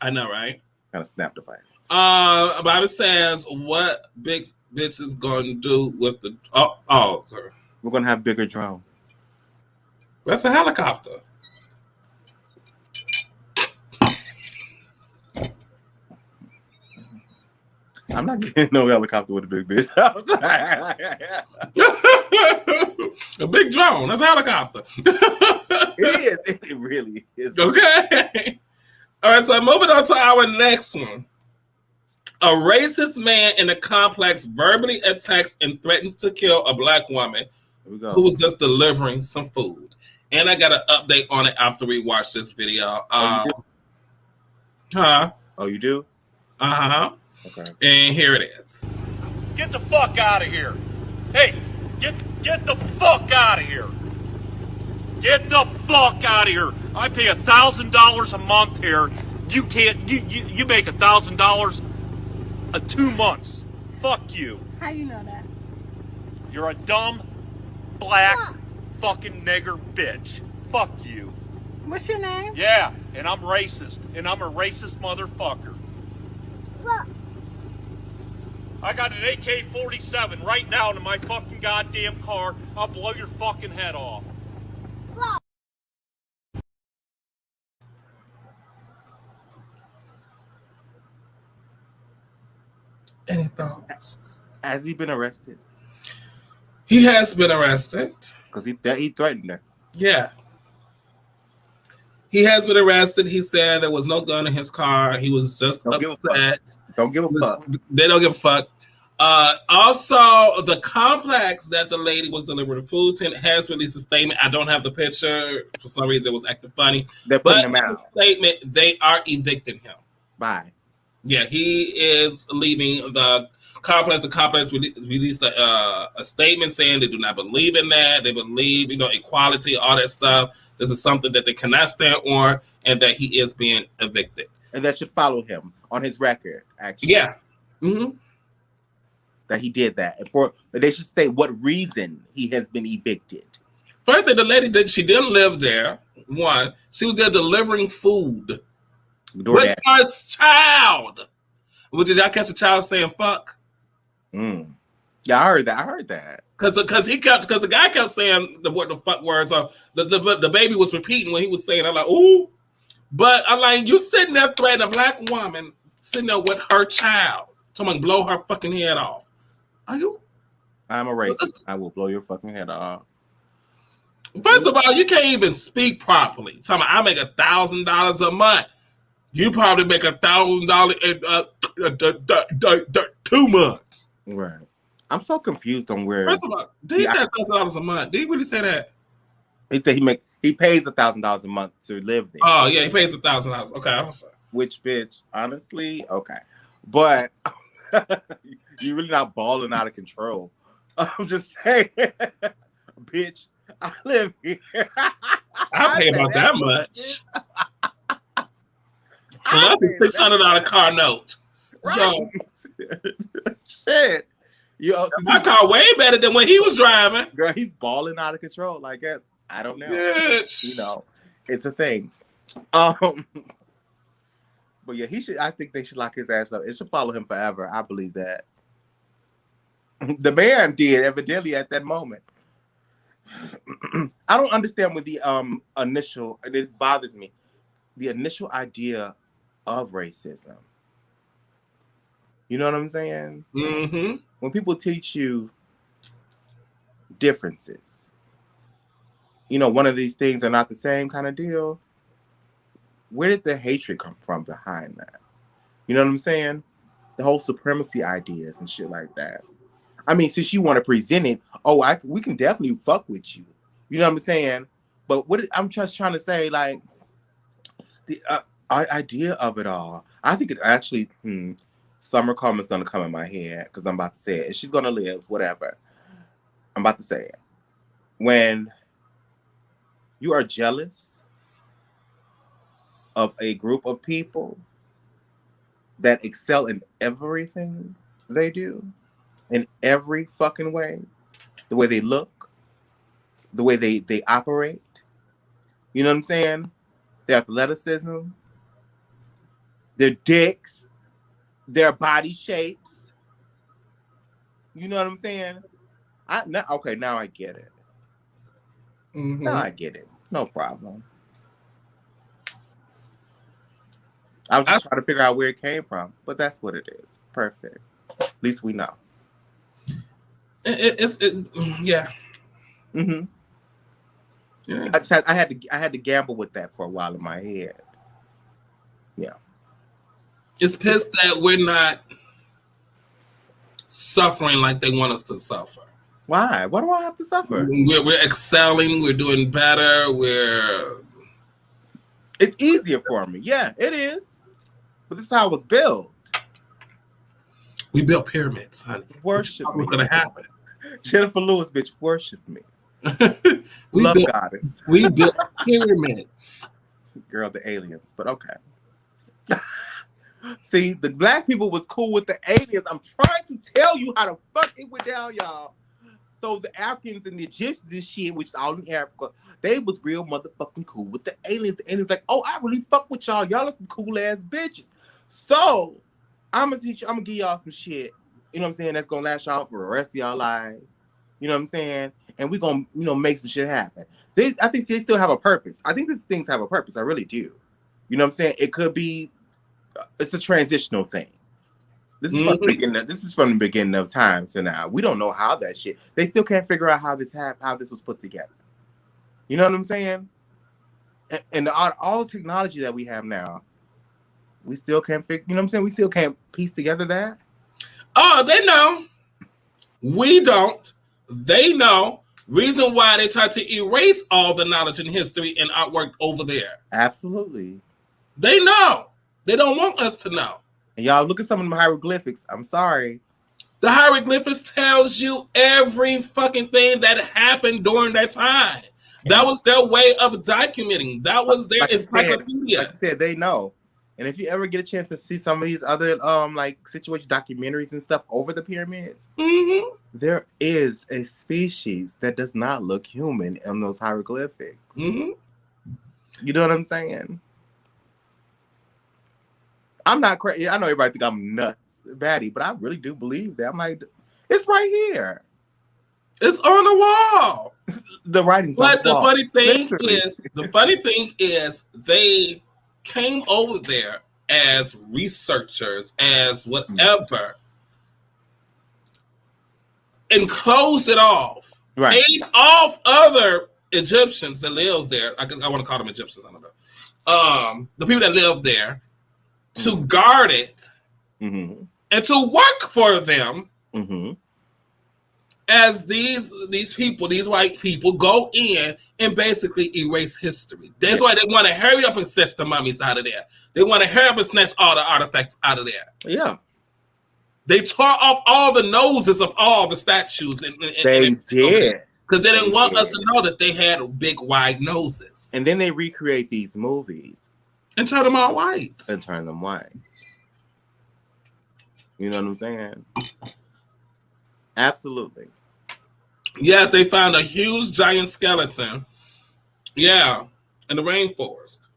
I know, right?
Kind of snap device.
Bobby says, what big bitch is going to do with the... Oh, okay.
We're going to have bigger drones.
That's a helicopter.
I'm not getting no helicopter with a big bitch. I'm sorry.
A big drone. That's a helicopter.
It is. It really is.
Okay. All right, so moving on to our next one. A racist man in a complex verbally attacks and threatens to kill a black woman who was just delivering some food. And I got an update on it after we watch this video.
Oh, you do?
Uh-huh.
Okay.
And here it is.
Get the fuck out of here. Hey, get the fuck out of here. Get the fuck out of here. I pay $1,000 a month here. You can't, you make $1,000 a 2 months. Fuck you.
How you know that?
You're a dumb, black, fucking nigger bitch. Fuck you.
What's your name?
Yeah, and I'm racist. And I'm a racist motherfucker.
Look.
I got an AK-47 right now in my fucking goddamn car. I'll blow your fucking head off.
Any thoughts?
Has he been arrested?
He has been arrested.
Because he threatened her.
Yeah. He has been arrested. He said there was no gun in his car. He was just upset.
Don't give a fuck.
They don't give a fuck. Also, the complex that the lady was delivering food to has released a statement. I don't have the picture. For some reason, it was acting funny.
They're putting him out.
The statement, they are evicting him.
Bye.
Yeah, he is leaving the complex. The complex released a statement saying they do not believe in that. They believe, equality, all that stuff. This is something that they cannot stand on, and that he is being evicted.
And that should follow him on his record, actually.
Yeah. Mm-hmm.
That he did that. And they should state what reason he has been evicted.
First thing, the lady she didn't live there. One, she was there delivering food with her child. Well, did y'all catch the child saying fuck?
Yeah, I heard that.
Because the guy kept saying what the fuck words are. The baby was repeating when he was saying, I'm like, ooh. But I'm like, you sitting there threatening a black woman sitting there with her child. Someone blow her fucking head off. Are you?
I'm a racist. I will blow your fucking head off.
First of all, you can't even speak properly. Tell me, I make $1,000 a month. You probably make $1,000 in 2 months.
Right. I'm so confused on where.
First of all, did he say $1,000 a month? Did he really say that?
He said he pays $1,000 a month to live there.
Oh yeah, he pays $1,000. Okay, I'm sorry.
Which bitch? Honestly, okay, but you're really not balling out of control. I'm just saying, bitch. I live here.
I pay about that much. Well, that's a $600 car note.
Right. So shit.
My car way better than when he was driving.
Girl, he's balling out of control. I guess. I don't know.
Bitch.
It's a thing. But But yeah, he should. I think they should lock his ass up. It should follow him forever. I believe that. The man did evidently at that moment. I don't understand with the initial, and it bothers me, the initial idea of racism. You know what I'm saying?
Mm-hmm.
When people teach you differences, you know, one of these things are not the same kind of deal. Where did the hatred come from behind that? You know what I'm saying? The whole supremacy ideas and shit like that. I mean, since you want to present it, we can definitely fuck with you. You know what I'm saying? But I'm just trying to say, like, the idea of it all. I think it actually, Summer Karma's going to come in my head because I'm about to say it. And she's going to live, whatever. I'm about to say it. When you are jealous of a group of people that excel in everything they do, in every fucking way, the way they look, the way they operate, you know what I'm saying? Their athleticism, their dicks, their body shapes. You know what I'm saying? Now I get it.
Mm-hmm.
Now I get it. No problem. I was just trying to figure out where it came from, but that's what it is. Perfect. At least we know.
Yeah.
Mm-hmm.
Yeah.
I had to gamble with that for a while in my head. Yeah.
It's pissed that we're not suffering like they want us to suffer.
Why? Why do I have to suffer?
We're excelling. We're doing better.
It's easier for me. Yeah, it is. But this is how it was built.
We built pyramids, honey.
Worship me.
What's going to happen?
Jennifer Lewis, bitch, worship me.
We
Love
built,
goddess.
We built pyramids.
Girl, the aliens, but okay. See, the black people was cool with the aliens. I'm trying to tell you how the fuck it went down, y'all. So the Africans and the Egyptians and shit, which is all in Africa, they was real motherfucking cool with the aliens. The aliens like, oh, I really fuck with y'all. Y'all are some cool ass bitches. So I'm gonna teach you, I'm gonna give y'all some shit. You know what I'm saying? That's gonna last y'all for the rest of y'all lives. You know what I'm saying? And we gonna, make some shit happen. I think they still have a purpose. I think these things have a purpose. I really do. You know what I'm saying? It could be, it's a transitional thing. This is from the beginning. This is from the beginning of time. So now we don't know how that shit. They still can't figure out how this happened, how this was put together. You know what I'm saying? And all the technology that we have now, we still can't figure. You know what I'm saying? We still can't piece together that.
Oh, they know. We don't. They know. Reason why they try to erase all the knowledge and history and artwork over there.
Absolutely.
They know. They don't want us to know.
And y'all look at some of them hieroglyphics. I'm sorry.
The hieroglyphics tells you every fucking thing that happened during that time. That was their way of documenting. That was their encyclopedia.
Like I said, they know. And if you ever get a chance to see some of these other situation documentaries and stuff over the pyramids, there is a species that does not look human in those hieroglyphics. You know what I'm saying? I'm not crazy. I know everybody think I'm nuts, batty, but I really do believe that. I'm like, it's right here.
It's on the wall.
The writing's
but
on the wall.
The funny thing is, they came over there as researchers, as whatever, and closed it off.
Right.
Paid off other Egyptians that lives there. I want to call them Egyptians. I don't know. The people that live there to guard it and to work for them. As these people, these white people, go in and basically erase history. That's why they want to hurry up and snatch the mummies out of there. They want to hurry up and snatch all the artifacts out of there.
Yeah.
They tore off all the noses of all the statues.
They did.
Because they didn't want us to know that they had big, wide noses.
And then they recreate these movies.
And turn them all white.
And turn them white. You know what I'm saying? Absolutely.
Yes, they found a huge giant skeleton. Yeah, in the rainforest.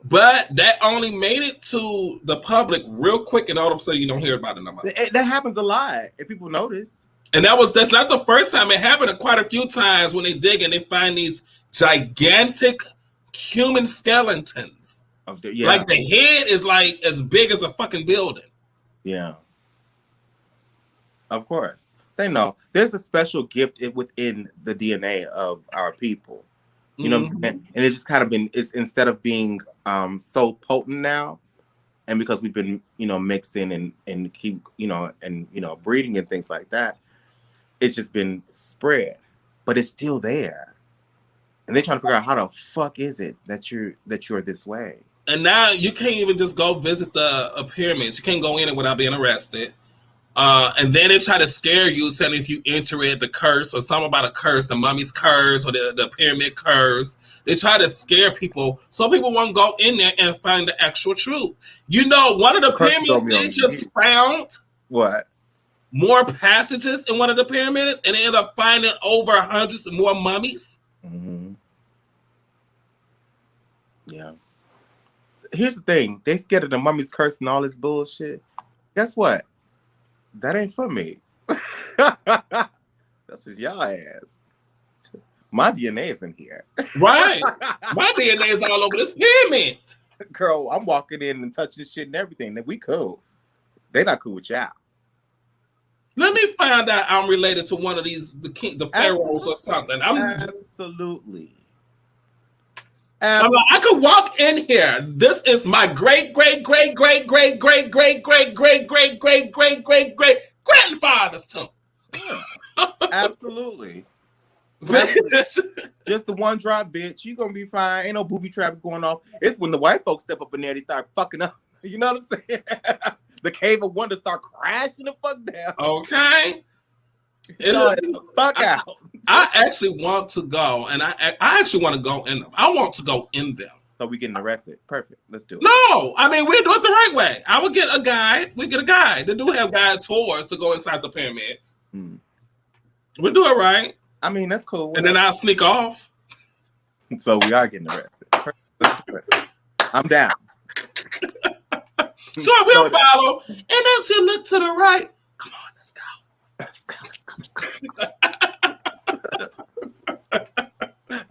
But that only made it to the public real quick, and all of a sudden you don't hear about it no more.
That happens a lot, if people notice.
And that's not the first time. It happened quite a few times when they dig and they find these gigantic human skeletons.
Yeah.
Like the head is like as big as a fucking building.
Yeah. Of course. They know. There's a special gift within the DNA of our people. You know what I'm saying? And it's just kind of been, it's instead of being so potent now, and because we've been, mixing and keep, breeding and things like that, it's just been spread. But it's still there. And they're trying to figure out how the fuck is it that you're this way.
And now you can't even just go visit the pyramids. You can't go in it without being arrested. And then they try to scare you, saying if you enter it, the curse or something about a curse, the mummy's curse or the pyramid curse. They try to scare people so people won't go in there and find the actual truth. One of the pyramids, they just found
what?
More passages in one of the pyramids, and they ended up finding over hundreds of more mummies.
Mm-hmm. Yeah. Here's the thing. They scared of the mummy's curse and all this bullshit. Guess what? That ain't for me. That's just y'all ass. My DNA is in here.
Right. My DNA is all over this pyramid.
Girl, I'm walking in and touching shit and everything. We cool. They not cool with y'all.
Let me find out I'm related to one of these, the pharaohs or something.
Absolutely.
I'm like, I could walk in here. This is my great grandfather's tomb.
Absolutely. Just the one drop, bitch. You gonna be fine. Ain't no booby traps going off. It's when the white folks step up in there, they start fucking up. You know what I'm saying? The cave of wonder start crashing the fuck down.
Okay.
Fuck out.
I actually want to go, and I actually want to go in them. I want to go in them.
So we getting arrested. Perfect. Let's do it.
No, I mean we'll do it the right way. I would get a guide. We get a guide. They do have guide tours to go inside the pyramids. We'll do it right.
I mean that's cool.
And then I'll sneak off.
So we are getting arrested. Perfect. Let's do it. I'm down.
So we'll follow, and as you look to the right, come on, let's go.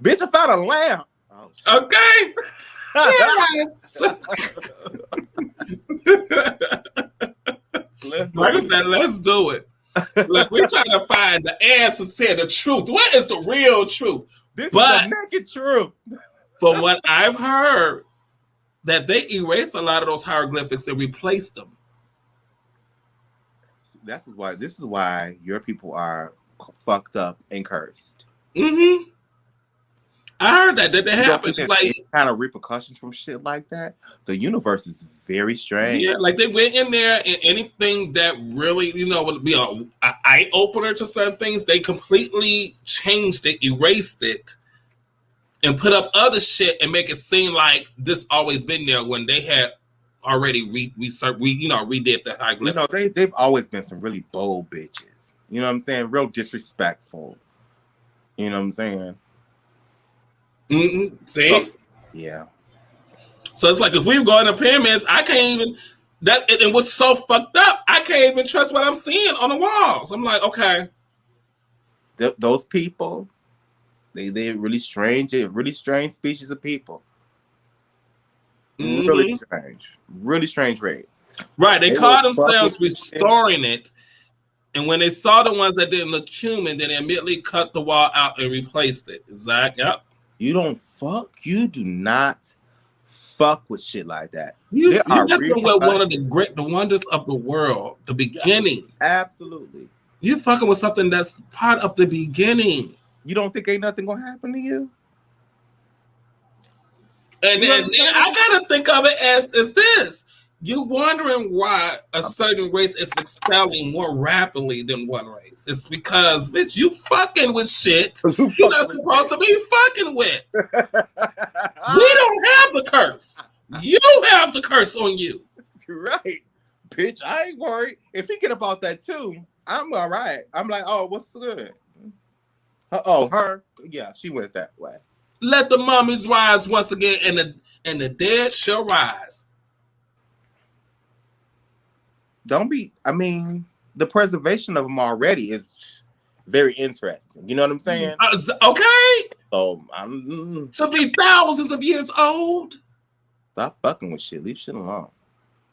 Bitch, I found a lamp.
Oh, okay. Yes. Like I said, let's do it. Look, we're trying to find the answers here, the truth. What is the real truth?
This is the naked truth.
From what I've heard, that they erased a lot of those hieroglyphics and replaced them.
This is why your people are fucked up and cursed.
Mm-hmm. I heard that happened. It's like
kind of repercussions from shit like that. The universe is very strange.
Yeah, like they went in there and anything that really, would be an eye opener to certain things, they completely changed it, erased it, and put up other shit and make it seem like this always been there when they had already redid the hieroglyphics.
They've always been some really bold bitches. You know what I'm saying? Real disrespectful. You know what I'm saying?
Mm-hmm. See?
Yeah.
So it's like if we go in the pyramids, I can't even and what's so fucked up, I can't even trust what I'm seeing on the walls. I'm like, okay.
Those people, they're really strange species of people.
Mm-hmm.
Really strange race.
Right. They call themselves restoring it. And when they saw the ones that didn't look human, then they immediately cut the wall out and replaced it. Zach, yep.
You do not fuck with shit like that.
You're messing with one of the wonders of the world, the beginning.
Absolutely.
You're fucking with something that's part of the beginning.
You don't think ain't nothing gonna happen to you?
And then I gotta think of it as this. You're wondering why a certain race is excelling more rapidly than one race. It's because, bitch, you fucking with shit you're not supposed to be fucking with. We don't have the curse. You have the curse on you.
Right. Bitch, I ain't worried. If he get about that too, I'm all right. I'm like, oh, what's good? Her? Yeah, she went that way.
Let the mummies rise once again, and and the dead shall rise.
The preservation of them already is very interesting. You know what I'm saying?
Okay.
So
to be thousands of years old.
Stop fucking with shit. Leave shit alone.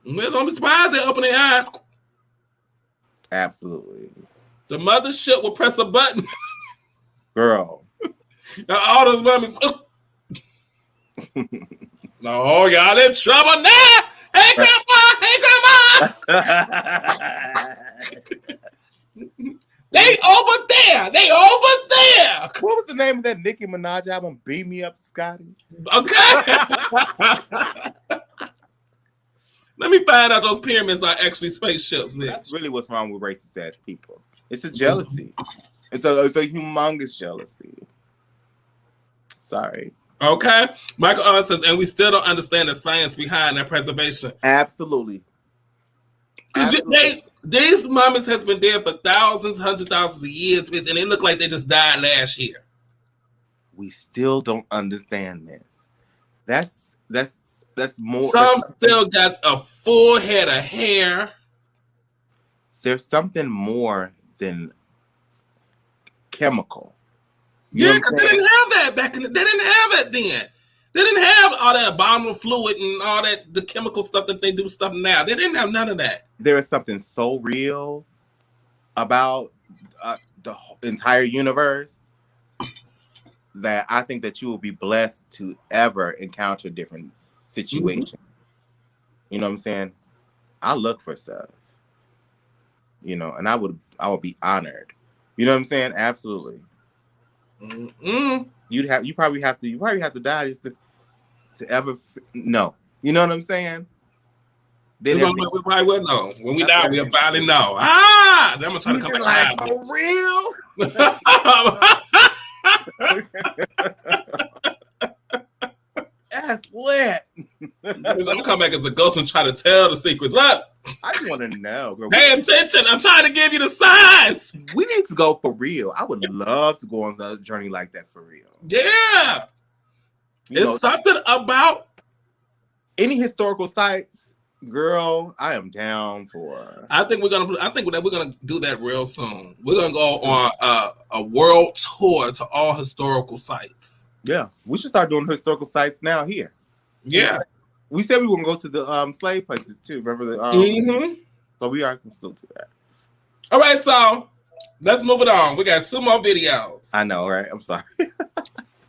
Don't be surprised they open their eyes.
Absolutely.
The mothership will press a button.
Girl.
Now all those mummies. Oh, y'all in trouble now. Hey, grandma. Hey, grandma. They over there.
What was the name of that Nicki Minaj album? Beat Me Up, Scotty.
Okay. Let me find out those pyramids are actually spaceships, man.
That's really what's wrong with racist ass people. It's a jealousy. It's a humongous jealousy. Sorry.
Okay. Michael says, and we still don't understand the science behind that preservation.
Absolutely.
Because these mummies has been dead for thousands, hundreds of thousands of years, and they look like they just died last year.
We still don't understand this. That's more.
Some still got a full head of hair.
There's something more than chemical.
Yeah, because they didn't have that back in the. They didn't have it then. They didn't have all that abominable fluid and all that the chemical stuff that they do stuff now. They didn't have none of that.
There is something so real about the entire universe that I think that you will be blessed to ever encounter different situations. You know what I'm saying? I look for stuff, and I would be honored. You know what I'm saying? Absolutely. You probably have to die just to ever know. You know what I'm saying?
We probably will know. When we die, we'll finally know. Then I'm gonna try to come back.
For real? That's lit.
I'm gonna come back as a ghost and try to tell the secrets. Look,
I just want to know. Girl.
Pay attention. I'm trying to give you the signs.
We need to go for real. I would love to go on a journey like that for real.
Yeah. It's something about
any historical sites, girl. I am down for.
I think we're gonna do that real soon. We're gonna go on a world tour to all historical sites.
Yeah, we should start doing historical sites now here.
Yeah,
we said we were gonna go to the slave places too. Remember the So we can still do that.
All right, so let's move it on. We got 2 more videos.
I know, right? I'm sorry.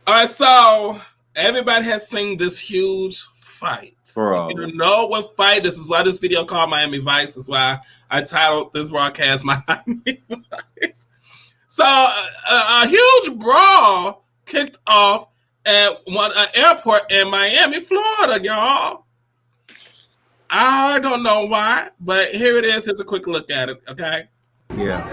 All right, so everybody has seen this huge fight.
Bro.
You know what fight? This is why this video called Miami Vice. This is why I titled this broadcast Miami Vice. So a huge brawl kicked off at an airport in Miami, Florida, y'all. I don't know why, but here it is. Here's a quick look at it, okay?
Yeah.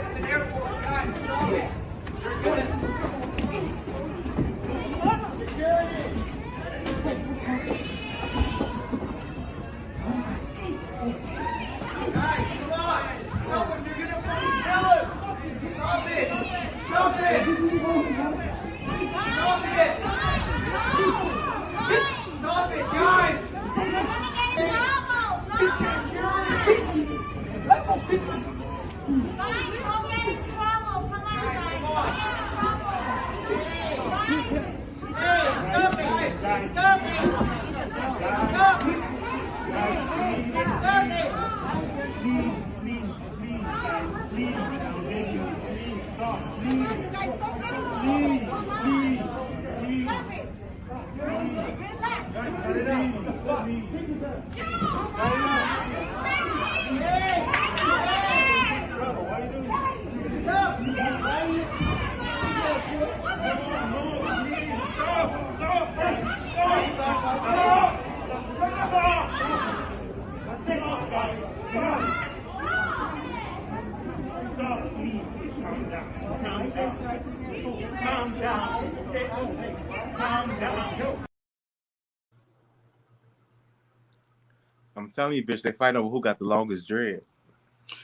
I'm telling you, bitch, they fight over who got the longest dreads.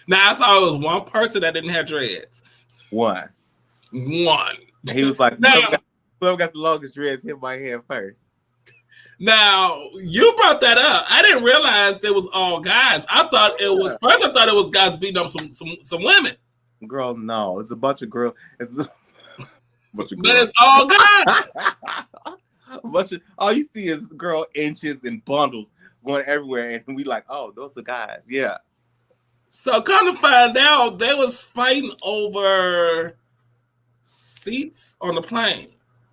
Now I saw it was one person that didn't have dreads.
One.
He
was like, whoever got the longest dreads hit my head first.
Now, you brought that up. I didn't realize it was all guys. I thought it was guys beating up some women.
Girl, no. It's a bunch of girls. It's a bunch of girls.
But it's all guys.
All you see is girl inches and bundles going everywhere. And we like, oh, those are guys. Yeah.
So come to find out, they was fighting over seats on the plane.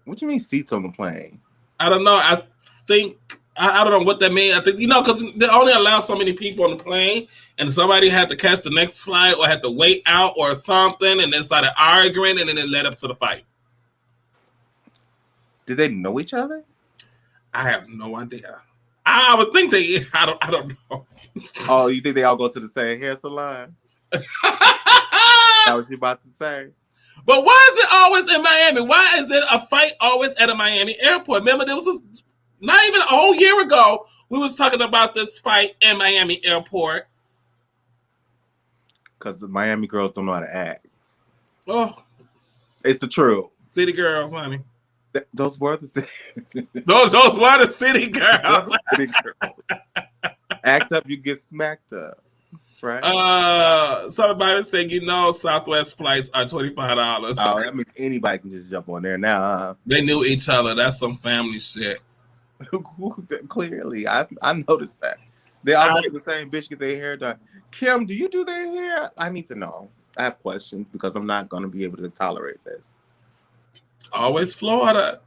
What you mean seats on the plane?
I don't know. I think I don't know what that means. I think because they only allow so many people on the plane, and somebody had to catch the next flight or had to wait out or something, and then started arguing, and then it led up to the fight.
Did they know each other?
I have no idea. I would think they. I don't know.
Oh, you think they all go to the same hair salon? That's what you about to say.
But why is it always in Miami? Why is it a fight always at a Miami airport? Remember, there was not even a whole year ago, we was talking about this fight in Miami airport.
Because the Miami girls don't know how to act.
Oh.
It's the truth.
City girls, honey.
Those were the city.
those were the city girls.
City girls. Act up, you get smacked up. Right.
Somebody was saying, Southwest flights are $25.
Oh, that means anybody can just jump on there now.
They knew each other. That's some family shit.
Clearly, I noticed that. They all the same bitch get their hair done. Kim, do you do their hair? I need to know. I have questions because I'm not going to be able to tolerate this.
Always Florida.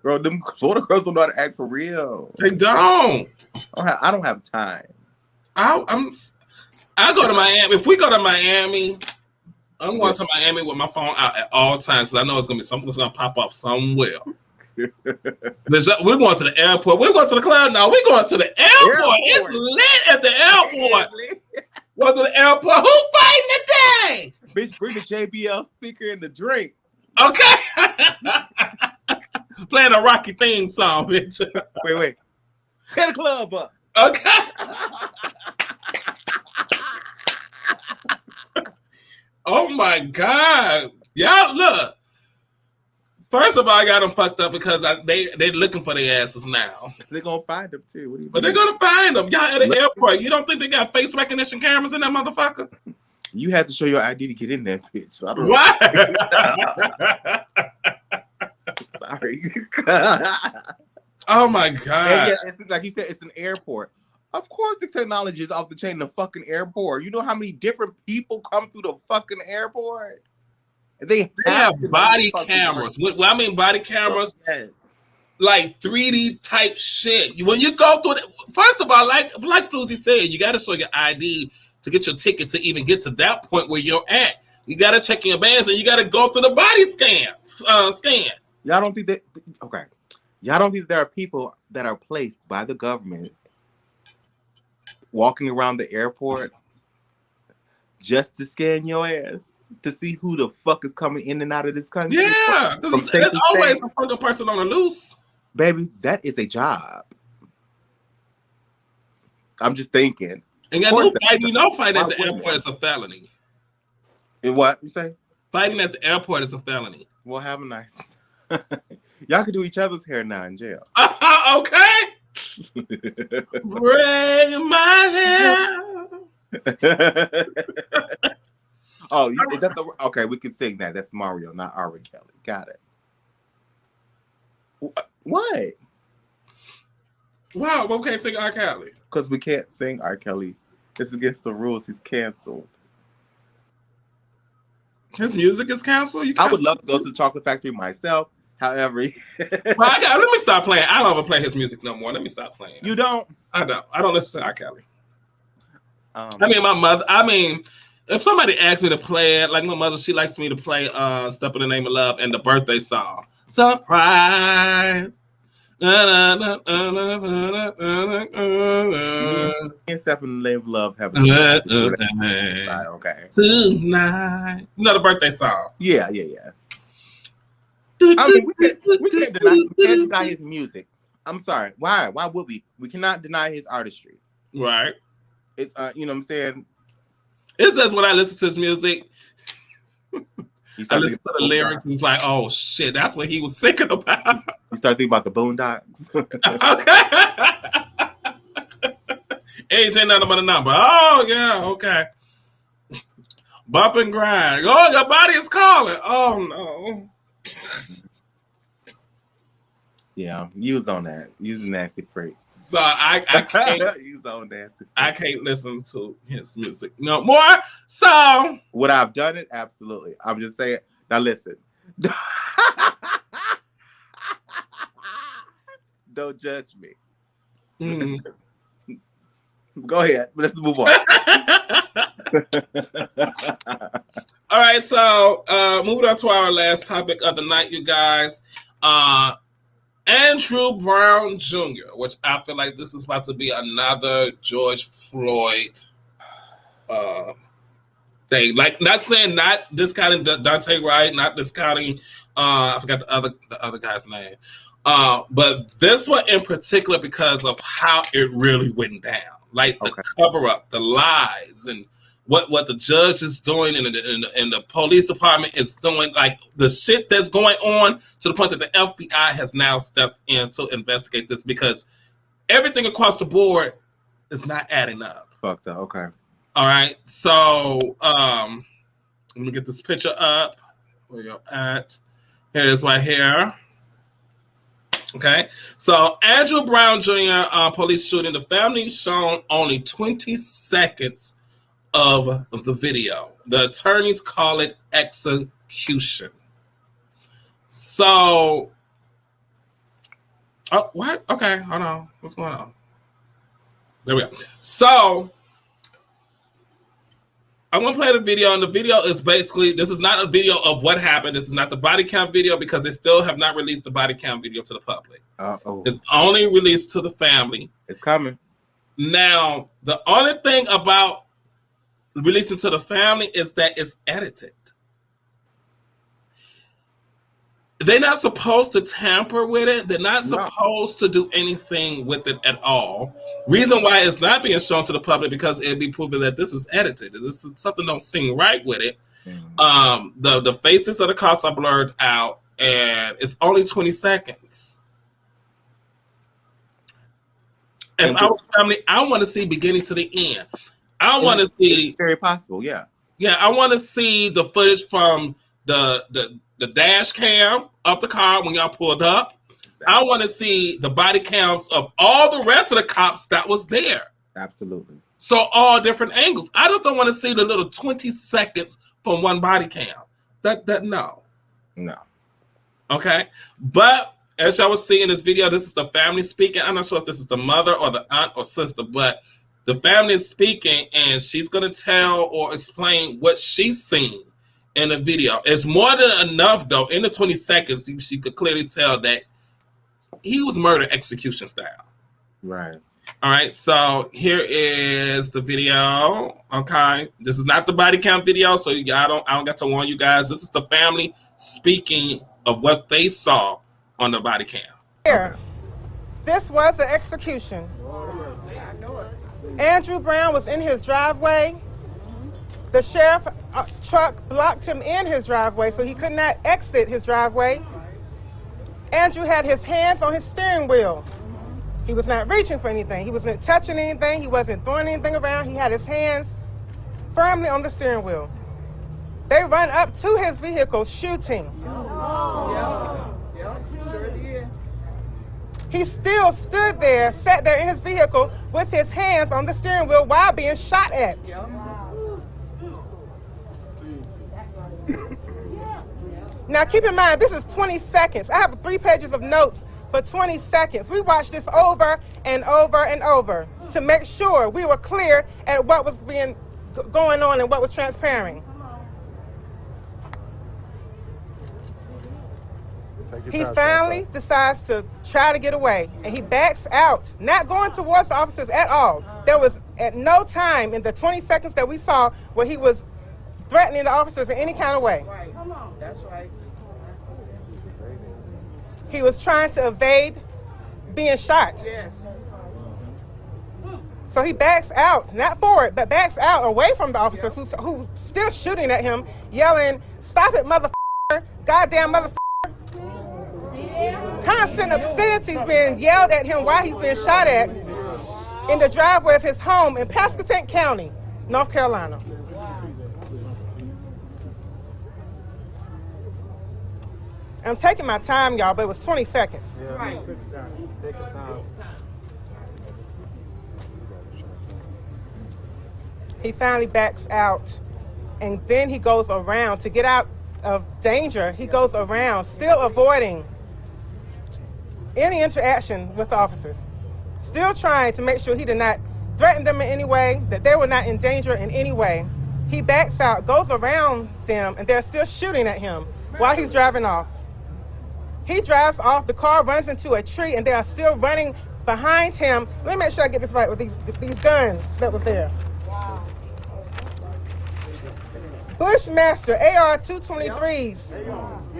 Bro, them Florida girls don't know how to act for real.
They don't.
I don't have time.
I go to Miami. If we go to Miami, I'm going to Miami with my phone out at all times because I know it's going to be something that's going to pop off somewhere. We're going to the airport. We're going to the club now. We're going to the airport. It's lit at the airport. Going to the airport. Who fighting today?
Bitch, bring the JBL speaker and the drink.
Okay. Playing a Rocky theme song, bitch.
Wait. Set the club up.
Okay. Oh my God. Y'all look. First of all, I got them fucked up because they're looking for their asses now.
They're going to find them too. What do you
But they're going to find them. Y'all at the airport. You don't think they got face recognition cameras in that motherfucker?
You had to show your ID to get in that bitch. So I don't
What?
Sorry.
Oh my God.
And yeah, it's like you said, it's an airport. Of course the technology is off the chain in the fucking airport. You know how many different people come through the fucking airport? They
have body cameras. Well, I mean body cameras, like 3D type shit. When you go through it, first of all, like FluZ said, you got to show your ID to get your ticket to even get to that point where you're at. You got to check in your bands and you got to go through the body scan.
Y'all don't think that? Okay. Y'all don't think there are people that are placed by the government walking around the airport just to scan your ass to see who the fuck is coming in and out of this country?
Yeah, there's always a fucking person on the loose.
Baby, that is a job. I'm just thinking.
And fighting at the airport is a felony.
And what you say?
Fighting at the airport is a felony.
Well, have a nice. Y'all can do each other's hair now in jail.
Okay. Bring my hair.
Oh, is that the okay? We can sing that. That's Mario, not R. Kelly. Got it. What?
Wow, we can't sing R. Kelly
because we can't sing R. Kelly. It's against the rules. He's canceled.
His music is canceled.
I would love to go to the Chocolate Factory myself. However,
let me stop playing. I don't ever play his music no more. Let me stop playing.
You don't?
I don't. I don't listen to R. Kelly. My mother. If somebody asks me to play it, like my mother, she likes me to play "Step in the Name of Love" and the birthday song. Surprise.
Can't Step in the Name of Love. Okay.
Tonight. The birthday song.
Yeah. I mean, we can't deny his music. I'm sorry. Why? Why would we? We cannot deny his artistry.
Right.
It's you know what I'm saying?
It's just when I listen to his music. I listened to the lyrics and it's like, oh shit, that's what he was thinking about.
You start thinking about the Boondocks.
Age ain't nothing but a number. Oh yeah, okay. Bump and grind. Oh, your body is calling. Oh no.
Yeah, you was on that. You was a nasty freak.
So I can't.
You was on nasty freak.
I can't listen to his music no more. So
would I've done it? Absolutely. I'm just saying. Now listen. Don't judge me. Go ahead. Let's move on.
All right, so moving on to our last topic of the night, you guys. Andrew Brown Jr., which I feel like this is about to be another George Floyd thing. Like, not saying not discounting Dante Wright, not discounting I forgot the other guy's name. But this one in particular because of how it really went down. Like the cover up, the lies, and what the judge is doing and the police department is doing, like the shit that's going on, to the point that the FBI has now stepped in to investigate this because everything across the board is not adding up.
Fucked up. Okay.
All right. So let me get this picture up. Where you're at. Here it is right here. Okay, so Andrew Brown Jr. Police shooting. The family shown only 20 seconds of the video. The attorneys call it execution. So, oh, what? Okay, hold on. What's going on? There we go. So, I'm going to play the video, and the video is basically, this is not a video of what happened. This is not the body cam video because they still have not released the body cam video to the public. It's only released to the family.
It's coming.
Now, the only thing about releasing to the family is that it's edited. They're not supposed to tamper with it. They're not supposed to do anything with it at all. Reason why it's not being shown to the public because it'd be proven that this is edited. This is something don't seem right with it. The faces of the cops are blurred out, and it's only 20 seconds. And our family, I want to see beginning to the end. I want to see.
It's very possible, yeah.
Yeah, I want to see the footage from the dash cam of the car when y'all pulled up. Exactly. I want to see the body cams of all the rest of the cops that was there.
Absolutely.
So all different angles. I just don't want to see the little 20 seconds from one body cam. No. Okay. But as y'all was seeing in this video, this is the family speaking. I'm not sure if this is the mother or the aunt or sister, but the family is speaking, and she's going to tell or explain what she's seen in the video. It's more than enough, though. In the 20 seconds, she could clearly tell that he was murder execution style.
Right.
All right, so here is the video. Okay, this is not the body count video, so I don't got to warn you guys. This is the family speaking of what they saw on the body cam.
Here, this was an execution. Andrew Brown was in his driveway. The sheriff truck blocked him in his driveway, so he could not exit his driveway. Andrew had his hands on his steering wheel. He was not reaching for anything. He wasn't touching anything. He wasn't throwing anything around. He had his hands firmly on the steering wheel. They run up to his vehicle shooting. He still stood there, sat there in his vehicle with his hands on the steering wheel while being shot at. Now keep in mind, this is 20 seconds. I have 3 pages of notes for 20 seconds. We watched this over and over and over to make sure we were clear at what was going on and what was transpiring. He finally decides to try to get away, and he backs out, not going towards the officers at all. There was at no time in the 20 seconds that we saw where he was threatening the officers in any kind of way.
Right. Come on. That's right.
He was trying to evade being shot.
Yes.
So he backs out, not forward, but backs out away from the officers who's still shooting at him, yelling, "Stop it, motherfucker! Goddamn motherfucker!" Constant obscenities being yelled at him while he's being shot at in the driveway of his home in Pasquotank County, North Carolina. I'm taking my time, y'all, but it was 20 seconds. Right. He finally backs out, and then he goes around to get out of danger. He goes around, still avoiding any interaction with the officers, still trying to make sure he did not threaten them in any way, that they were not in danger in any way. He backs out, goes around them, and they're still shooting at him while he's driving off. He drives off, the car runs into a tree, and they are still running behind him. Let me make sure I get this right with these guns that were there. Wow. Bushmaster AR-223s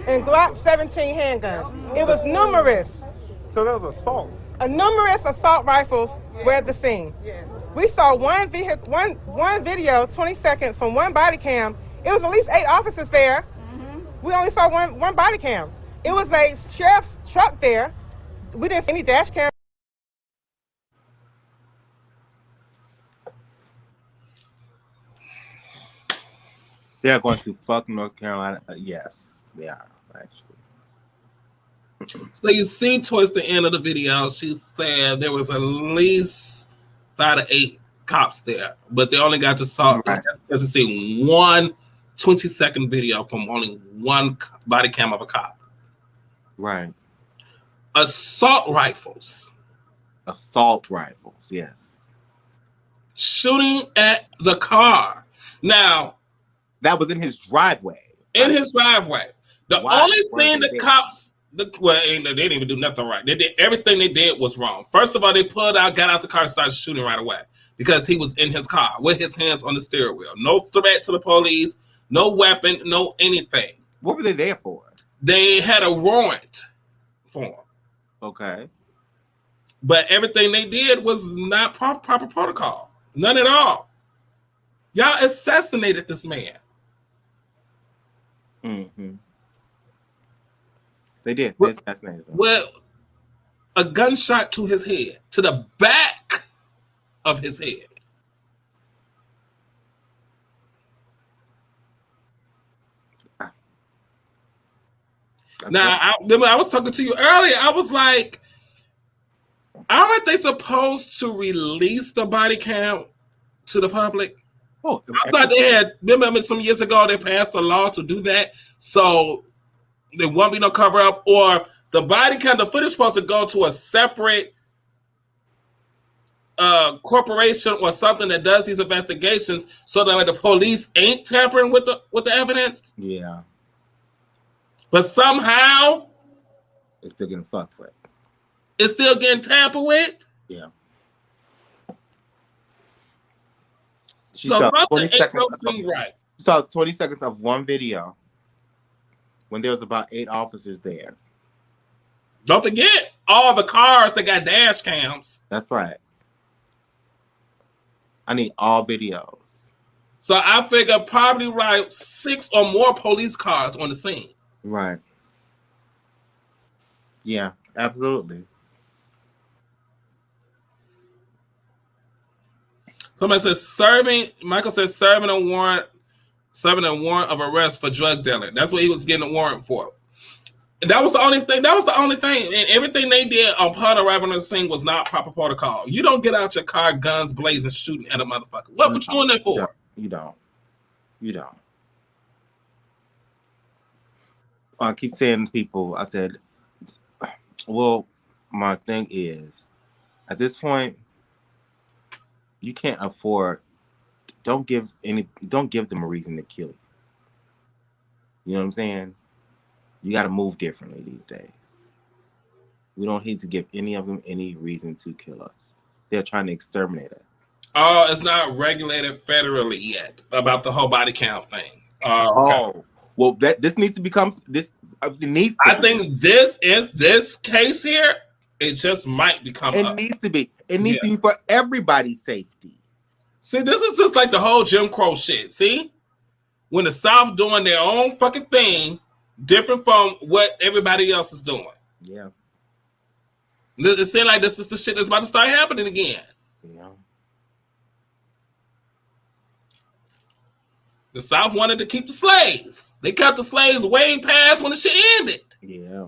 and Glock 17 handguns. It was numerous.
So that was assault.
Numerous assault rifles were at the scene. We saw one video, 20 seconds from one body cam. It was at least 8 officers there. We only saw one body cam. It was a sheriff's truck there. We didn't see any dash cam.
They're going to fuck North Carolina. Yes, they are, actually.
So you see towards the end of the video, she said there was at least 5 to 8 cops there, but they only got to see one 20-second video from only one body cam of a cop.
Right.
Assault rifles.
Assault rifles, yes.
Shooting at the car. Now,
that was in his driveway.
In his driveway. The only thing the cops, they didn't even do nothing right. They did everything they did was wrong. First of all, they pulled out, got out the car, and started shooting right away because he was in his car with his hands on the steering wheel. No threat to the police, no weapon, no anything.
What were they there for?
They had a warrant for him.
Okay.
But everything they did was not proper protocol. None at all. Y'all assassinated this man.
Mm-hmm. They did. They assassinated him.
Well, a gunshot to his head, to the back of his head. Now, I was talking to you earlier. I was like, aren't they supposed to release the body cam to the public?
Oh,
I thought they had, remember some years ago, they passed a law to do that. So there won't be no cover up, or the body cam, the footage is supposed to go to a separate corporation or something that does these investigations so that the police ain't tampering with the evidence.
Yeah.
But somehow
it's still getting fucked with.
It's still getting tampered with?
Yeah.
So something ain't no seem right.
Saw 20 seconds of one video when there was about 8 officers there.
Don't forget all the cars that got dash cams.
That's right. I need all videos.
So I figure probably like 6 or more police cars on the scene.
Right. Yeah, absolutely.
Somebody says Michael says serving a warrant of arrest for drug dealing. That's what he was getting a warrant for. And that was the only thing. And everything they did upon arriving on the scene was not proper protocol. You don't get out your car, guns blazing, shooting at a motherfucker. What you doing that for?
You don't. I keep saying to people, I said, well, my thing is, at this point, you can't afford, don't give them a reason to kill you. You know what I'm saying? You got to move differently these days. We don't need to give any of them any reason to kill us. They're trying to exterminate us.
Oh, it's not regulated federally yet about the whole body count thing. Okay.
Oh, well, this needs to become this.
I think this case here It just might become.
It needs to be. It needs to be for everybody's safety.
See, this is just like the whole Jim Crow shit. See, when the South doing their own fucking thing, different from what everybody else is doing.
Yeah.
It seems like this is the shit that's about to start happening again.
Yeah.
The South wanted to keep the slaves. They kept the slaves way past when the shit ended.
Yeah.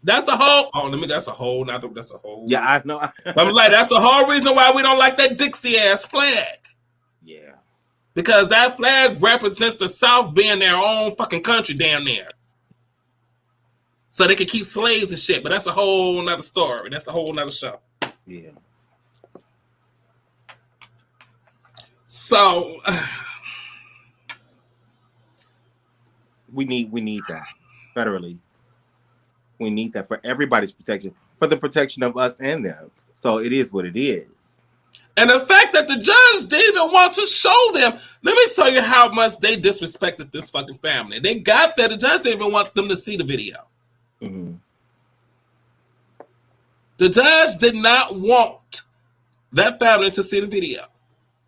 That's the whole. Oh, that's a whole. That's a whole.
Yeah, I know.
I'm like, that's the whole reason why we don't like that Dixie ass flag.
Yeah.
Because that flag represents the South being their own fucking country down there. So they could keep slaves and shit. But that's a whole nother story. That's a whole nother show.
Yeah.
So
we need that federally. We need that for everybody's protection, for the protection of us and them. So it is what it is.
And the fact that the judge didn't even want to show them. Let me tell you how much they disrespected this fucking family. They got there. The judge didn't even want them to see the video.
Mm-hmm.
The judge did not want that family to see the video.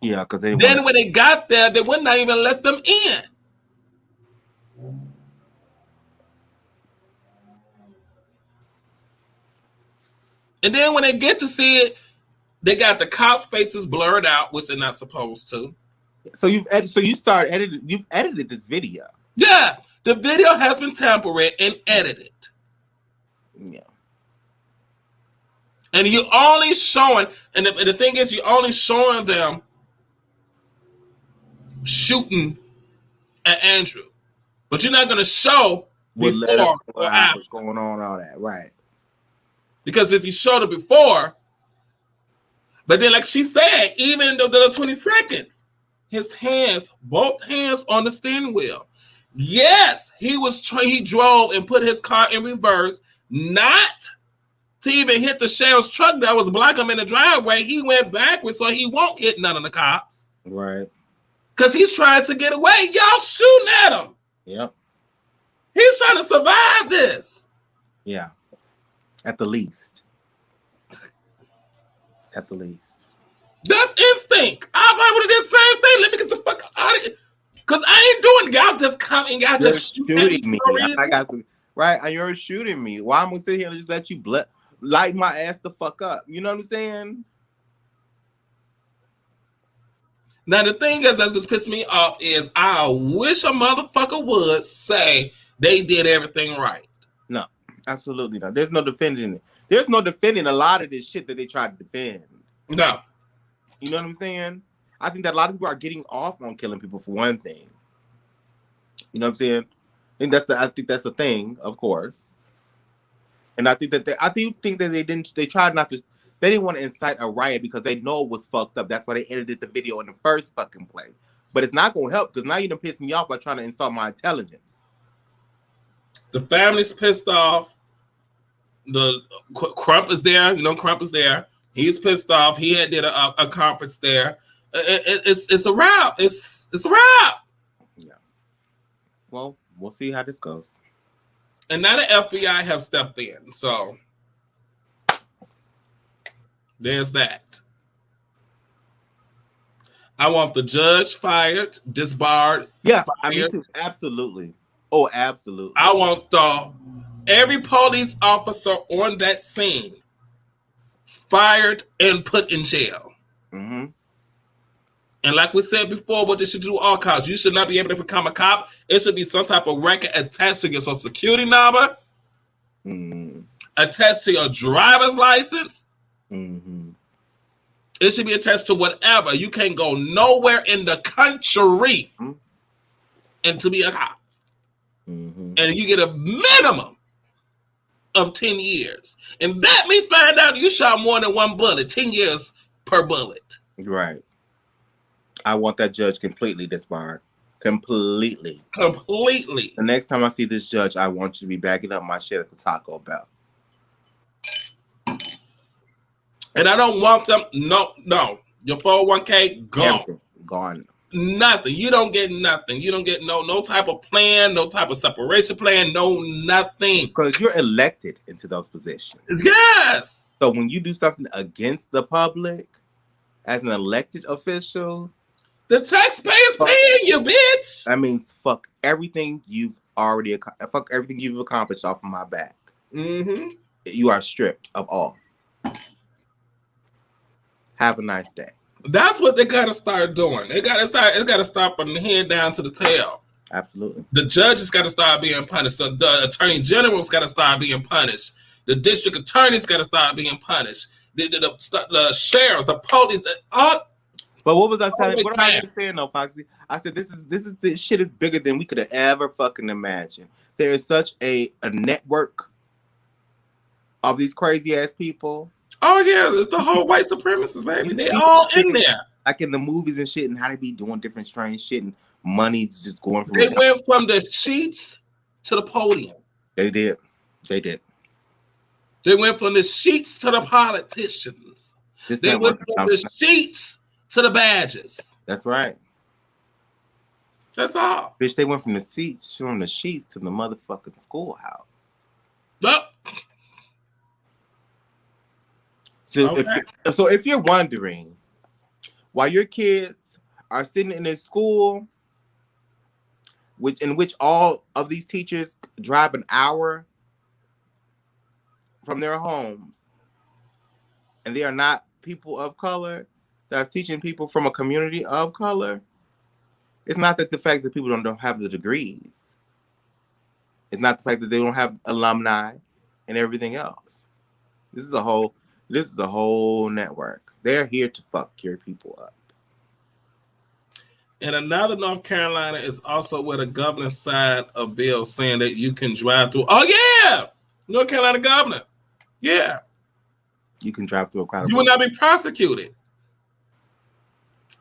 Yeah, because
when they got there, they would not even let them in. And then when they get to see it, they got the cops' faces blurred out, which they're not supposed to.
So you've edited this video.
Yeah, the video has been tampered and edited.
Yeah.
And you're only showing, and the thing is, you're only showing them shooting at Andrew, but you're not going to show before or after
what's going on, all that, right?
Because if you showed it before, but then like she said, even in the 20 seconds, his hands, both hands on the steering wheel. Yes, he drove and put his car in reverse, not to even hit the sheriff's truck that was blocking him in the driveway. He went backwards so he won't hit none of the cops.
Right.
Because he's trying to get away. Y'all shooting at him.
Yep.
He's trying to survive this.
Yeah. At the least. At the least.
That's instinct. I would have did the same thing. Let me get the fuck out of here. Because I ain't doing, y'all just come and y'all just
shooting me. I got to, right? You're shooting me. Why am I going to sit here and just let you light my ass the fuck up? You know what I'm saying?
Now, the thing is, that's pissing me off is I wish a motherfucker would say they did everything right.
No, absolutely not. There's no defending it. There's no defending a lot of this shit that they tried to defend.
No.
You know what I'm saying? I think that a lot of people are getting off on killing people for one thing. You know what I'm saying? And I think that's the thing, of course. And I think that they tried not to. They didn't want to incite a riot because they know it was fucked up. That's why they edited the video in the first fucking place. But it's not going to help because now you done pissed me off by trying to insult my intelligence.
The family's pissed off. The Crump is there. You know, Crump is there. He's pissed off. He had did a conference there. It's a wrap. It's a wrap.
Yeah. Well, we'll see how this goes.
And now the FBI have stepped in. So there's that. I want the judge fired, disbarred.
Yeah,
fired.
I mean, too. Absolutely. Oh, absolutely.
I want every police officer on that scene fired and put in jail.
Mm-hmm.
And like we said before, what they should do all cops. You should not be able to become a cop. It should be some type of record attached to your social security number, attached to your driver's license.
Mm-hmm.
It should be attached to whatever. You can't go nowhere in the country and to be a cop.
Mm-hmm.
And you get a minimum of 10 years. And that may find out you shot more than one bullet, 10 years per bullet.
Right. I want that judge completely disbarred. Completely.
Completely.
The next time I see this judge, I want you to be backing up my shit at the Taco Bell.
And I don't want them. No. Your 401k, gone.
Gone.
nothing. You don't get nothing. You don't get no type of plan, no type of separation plan, no nothing.
Because you're elected into those positions.
Yes.
So when you do something against the public as an elected official,
the taxpayers paying you, bitch.
That means fuck everything you've accomplished off of my back.
Mm-hmm.
You are stripped of all. Have a nice day.
That's what they gotta start doing. It's gotta start from the head down to the tail.
Absolutely.
The judges gotta start being punished. The attorney general's gotta start being punished. The district attorneys gotta start being punished. The sheriffs, the police, all.
But what was I saying? What am I saying though, Foxxie? I said this shit is bigger than we could have ever fucking imagined. There is such a network of these crazy ass people.
Oh yeah, it's the whole white supremacists, baby. They all in there.
Like in the movies and shit, and how they be doing different strange shit, and money's just going from.
They went from the sheets to the podium.
They did. They did.
They went from the sheets to the politicians. They went from the sheets to the badges.
That's right.
That's all.
Bitch, they went from the sheets to the motherfucking schoolhouse.
Yep.
So if you're wondering why your kids are sitting in a school in which all of these teachers drive an hour from their homes, and they are not people of color that's teaching people from a community of color, it's not that the fact that people don't have the degrees. It's not the fact that they don't have alumni and everything else. This is a whole network. They're here to fuck your people up.
And another North Carolina is also where the governor signed a bill saying that you can drive through. Oh yeah, North Carolina governor. Yeah,
you can drive through a crowd.
You will not be prosecuted.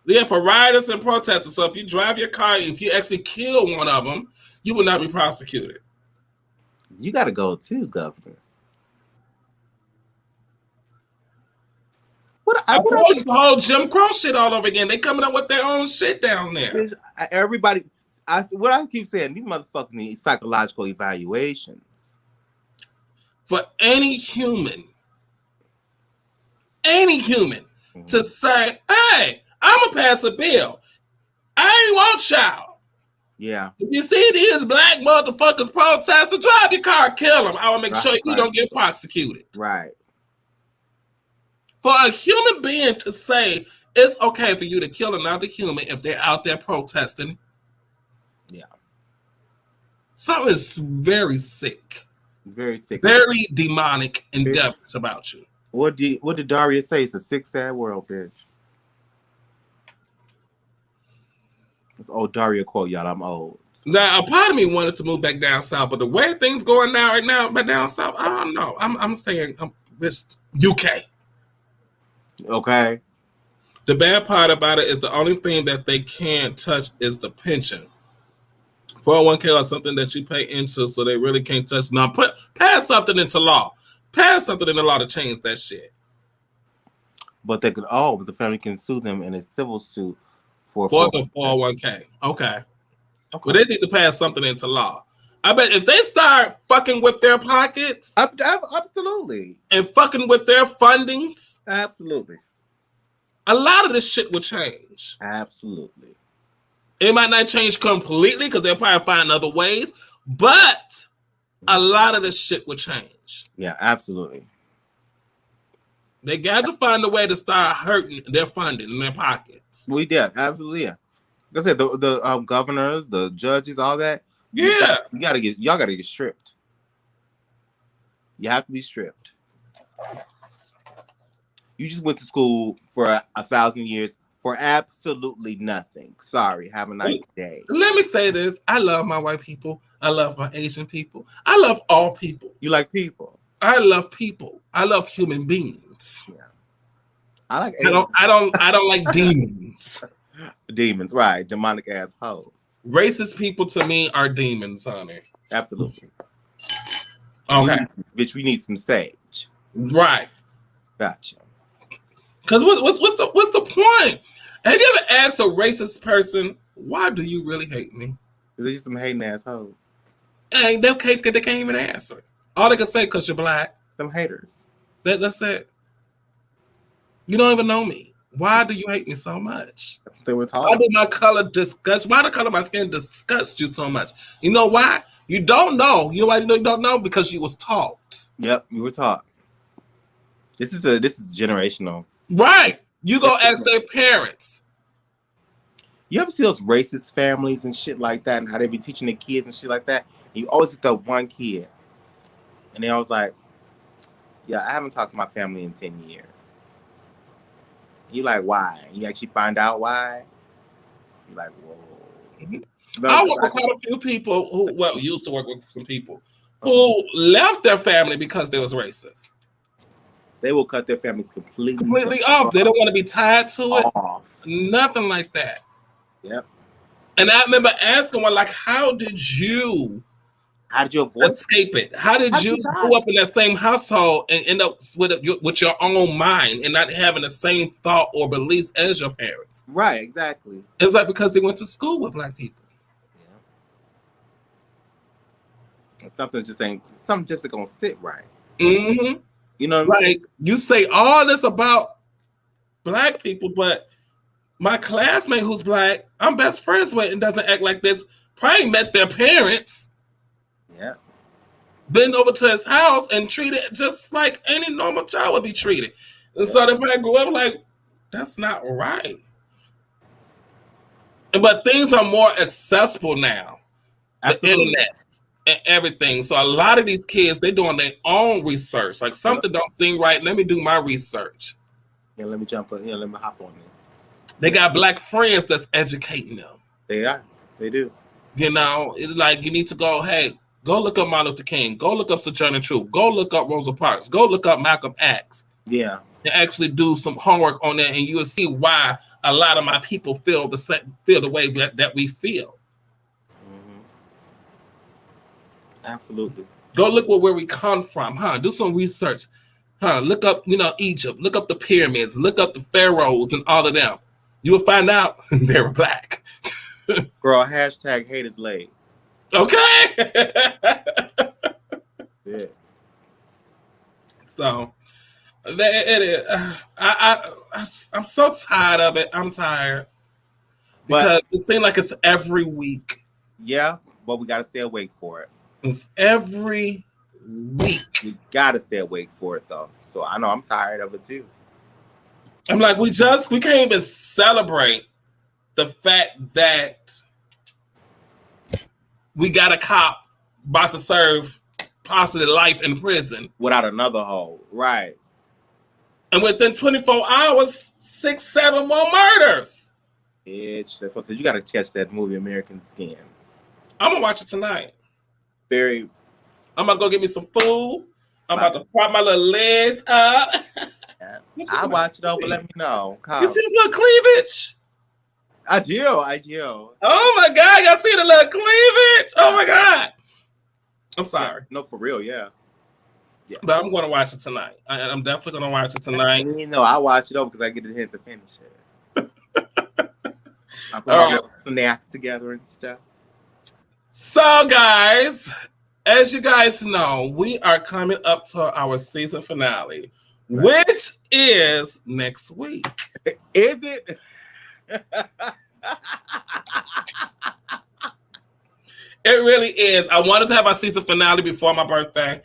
Yeah, for rioters and protesters. So if you drive your car, if you actually kill one of them, you will not be prosecuted.
You got to go too, governor.
It's the whole Jim Crow shit all over again. They coming up with their own shit down there.
Everybody, what I keep saying, these motherfuckers need psychological evaluations.
For any human to say, hey, I'm going to pass a bill. I ain't want y'all.
Yeah.
If you see these black motherfuckers protesting, drive your car, kill them. I will make sure you don't get prosecuted.
Right.
For a human being to say it's okay for you to kill another human if they're out there protesting.
Yeah.
Something is very sick.
Very sick.
Very demonic and devilish about you.
What did Daria say? It's a sick, sad world, bitch. It's old Daria quote, y'all. I'm old.
Now, a part of me wanted to move back down south, but the way things going now, right now, back down south, I don't know. I'm staying. This UK.
Okay.
The bad part about it is the only thing that they can't touch is the pension. 401k or something that you pay into, so they really can't touch. Now, pass something into law. Pass something into law to change that shit.
But they could. But the family can sue them in a civil suit for
the 401k. Okay. Well, they need to pass something into law. I bet if they start fucking with their pockets,
absolutely,
and fucking with their fundings,
absolutely,
a lot of this shit will change.
Absolutely,
it might not change completely because they'll probably find other ways, but a lot of this shit will change.
Yeah, absolutely.
They got to find a way to start hurting their funding in their pockets.
We did, absolutely. Yeah, like I said, the governors, the judges, all that.
Yeah,
y'all gotta get stripped. You have to be stripped. You just went to school for 1,000 years for absolutely nothing. Sorry. Have a nice day.
Let me say this: I love my white people. I love my Asian people. I love all people.
You like people?
I love people. I love human beings.
Yeah. I don't like demons. Demons, right? Demonic ass hoes.
Racist people to me are demons, honey.
Absolutely.
Okay.
Bitch, we need some sage.
Right.
Gotcha.
Because what's the point? Have you ever asked a racist person, why do you really hate me?
Because they're just some hating assholes.
And they can't even answer. All they can say, because you're black.
Some haters.
That's it. You don't even know me. Why do you hate me so much?
That's what they were taught.
Why do my color disgust? Why the color of my skin disgusts you so much? You know why? You don't know. You know why you don't know? Because you was taught.
Yep, you were taught. This is generational.
Right. You go ask their parents.
You ever see those racist families and shit like that, and how they be teaching their kids and shit like that? And you always get that one kid, and they always like, "Yeah, I haven't talked to my family in 10 years." You like, why? You actually find out why? You're like, whoa.
I work with quite a few people who, used to work with some people who left their family because they was racist.
They will cut their families completely
off. They don't want to be tied to it. Nothing like that.
Yep.
And I remember asking one, like, how did you
avoid
escape it? How did you grow up in that same household and end up with your own mind and not having the same thought or beliefs as your parents?
Right, exactly.
It's like because they went to school with black people.
Yeah. Something just gonna sit right.
Mm-hmm.
You know what I'm saying?
You say all this about black people, but my classmate who's black, I'm best friends with and doesn't act like this, probably met their parents.
Yeah.
Been over to his house and treated just like any normal child would be treated. And so they probably grew up like, that's not right. But things are more accessible now.
Absolutely.
The internet and everything. So a lot of these kids, they're doing their own research. Like something don't seem right. Let me do my research.
Yeah, let me jump on. Yeah, let me hop on this.
They got black friends that's educating them.
They are. They do.
You know, it's like you need to go, hey, go look up Martin Luther King. Go look up Sojourner Truth. Go look up Rosa Parks. Go look up Malcolm X.
Yeah.
And actually do some homework on that, and you will see why a lot of my people feel the way that we feel.
Mm-hmm. Absolutely.
Go look where we come from, huh? Do some research, huh? Look up, Egypt. Look up the pyramids. Look up the pharaohs and all of them. You will find out they were black.
Girl, hashtag hate is laid.
Okay.
Yeah.
So it is. I'm so tired of it. I'm tired because it seems like it's every week.
Yeah, but we gotta stay awake for it.
It's every week.
We gotta stay awake for it though. So I know I'm tired of it too.
I'm like, we can't even celebrate the fact that we got a cop about to serve possibly life in prison.
Without another hole. Right.
And within 24 hours, 6-7 more murders.
Bitch, that's what I said. You gotta catch that movie American Skin.
I'm gonna watch it tonight.
I'm
gonna go get me some food. I'm about to prop my little legs up.
I watch it over. Let me know.
You see this little cleavage?
I do.
Oh my God, y'all see the little cleavage? Oh my God. I'm sorry.
No, for real, yeah.
But I'm going to watch it tonight. I'm definitely going to watch it tonight.
I watch it over because I get a chance to finish it. I put all snacks together and stuff.
So, guys, as you guys know, we are coming up to our season finale, which is next week.
Is it?
It really is. I wanted to have our season finale before my birthday.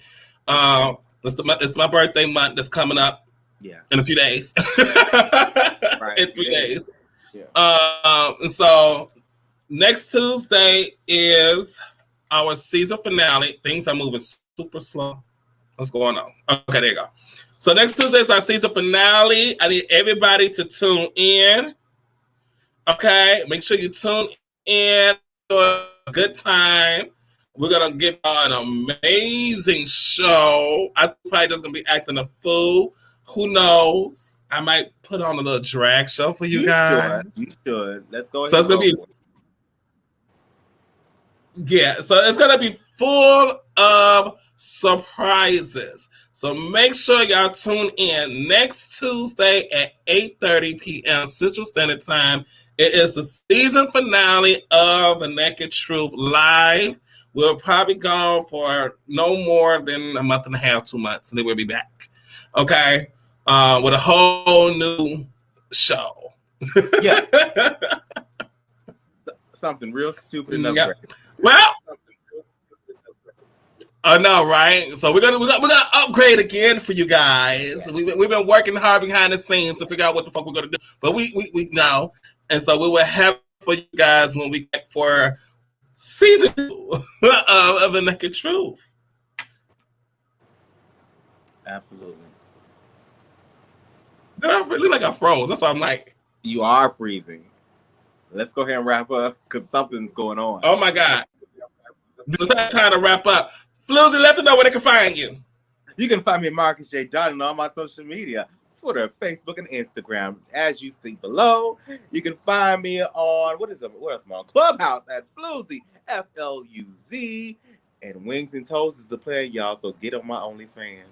It's my birthday month that's coming up.
Yeah.
In a few days.
Right.
In 3 days.
Yeah.
So next Tuesday is our season finale. Things are moving super slow. What's going on? Okay, there you go. So next Tuesday is our season finale. I need everybody to tune in. Okay, make sure you tune in for a good time. We're gonna give an amazing show. I'm probably just gonna be acting a fool. Who knows? I might put on a little drag show for you guys.
You should. Let's go.
So it's gonna be, so it's gonna be full of surprises. So make sure y'all tune in next Tuesday at 8:30 p.m. Central Standard Time. It is the season finale of The Naked Truth Live. We'll probably go for no more than a month and a half, 2 months, and then we'll be back. Okay? With a whole new show.
Yeah. Something real stupid enough.
Yeah. Well, I know, right? So we're gonna upgrade again for you guys. We've been working hard behind the scenes to figure out what the fuck we're gonna do, but we know, and so we will have for you guys when we get for season 2 of The Naked Truth.
Absolutely.
I really like I froze. That's all I'm like.
You are freezing. Let's go ahead and wrap up because something's going on.
Oh my God. This is time to wrap up. FluZ, let them know where they can find you.
You can find me at MarcusJDahling on all my social media, Twitter, Facebook, and Instagram. As you see below, you can find me on, where else am I on? Clubhouse at FluZ, FLUZ. And Wings and Toes is the plan, y'all, so get on my OnlyFans.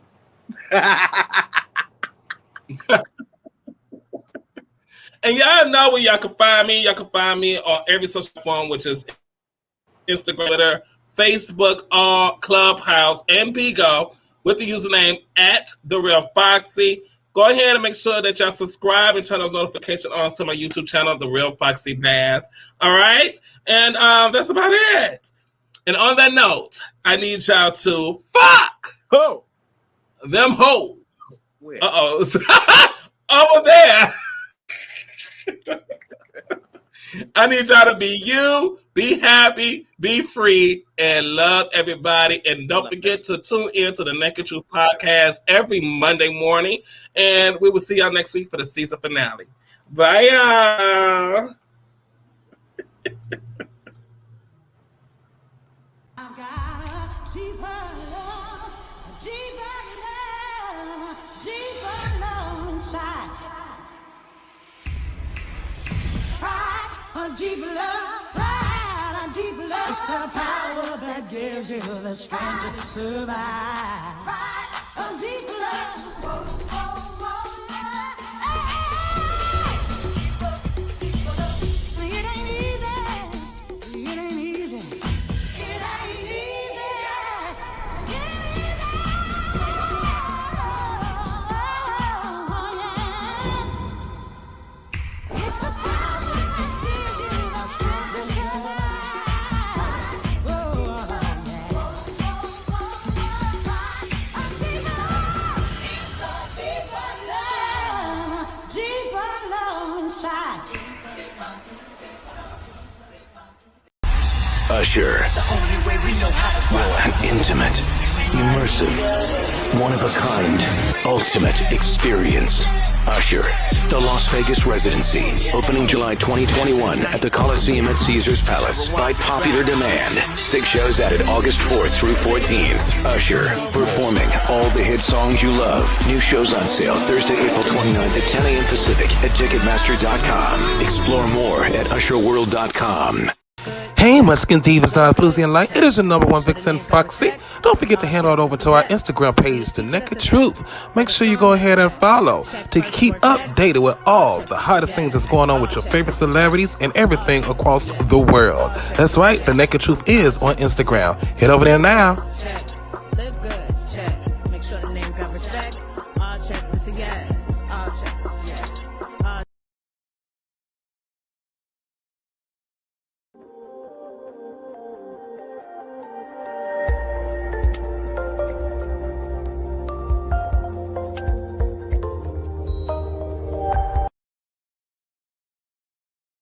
And y'all know where y'all can find me. Y'all can find me on every social platform, which is Instagram, Twitter, Facebook, Clubhouse, and Bigo with the username at TheRealFoxxie. Go ahead and make sure that y'all subscribe and turn those notification on to my YouTube channel, TheRealFoxxiebass. All right? And that's about it. And on that note, I need y'all to fuck them hoes. Uh-oh. Over there. I need y'all to be you, be happy, be free, and love everybody. And don't forget to tune in to the Naked Truth podcast every Monday morning. And we will see y'all next week for the season finale. Bye, y'all.
I've got a deeper love, deeper love inside. A deep love, pride, a deep love. It's the power that gives you the strength to survive. A deep love. It ain't easy. It ain't easy. It ain't easy. It's the power.
Usher. An intimate, immersive, one-of-a-kind, ultimate experience. Usher, the Las Vegas residency, opening July 2021 at the Coliseum at Caesars Palace. By popular demand, 6 shows added August 4th through 14th. Usher, performing all the hit songs you love. New shows on sale Thursday, April 29th at 10 a.m. Pacific at Ticketmaster.com. Explore more at usherworld.com.
Hey, Muskin Divas, FluZ and Light. It is your number one Vixen, Foxxie. Don't forget to hand it over to our Instagram page, The Naked Truth. Make sure you go ahead and follow to keep updated with all the hottest things that's going on with your favorite celebrities and everything across the world. That's right, The Naked Truth is on Instagram. Head over there now.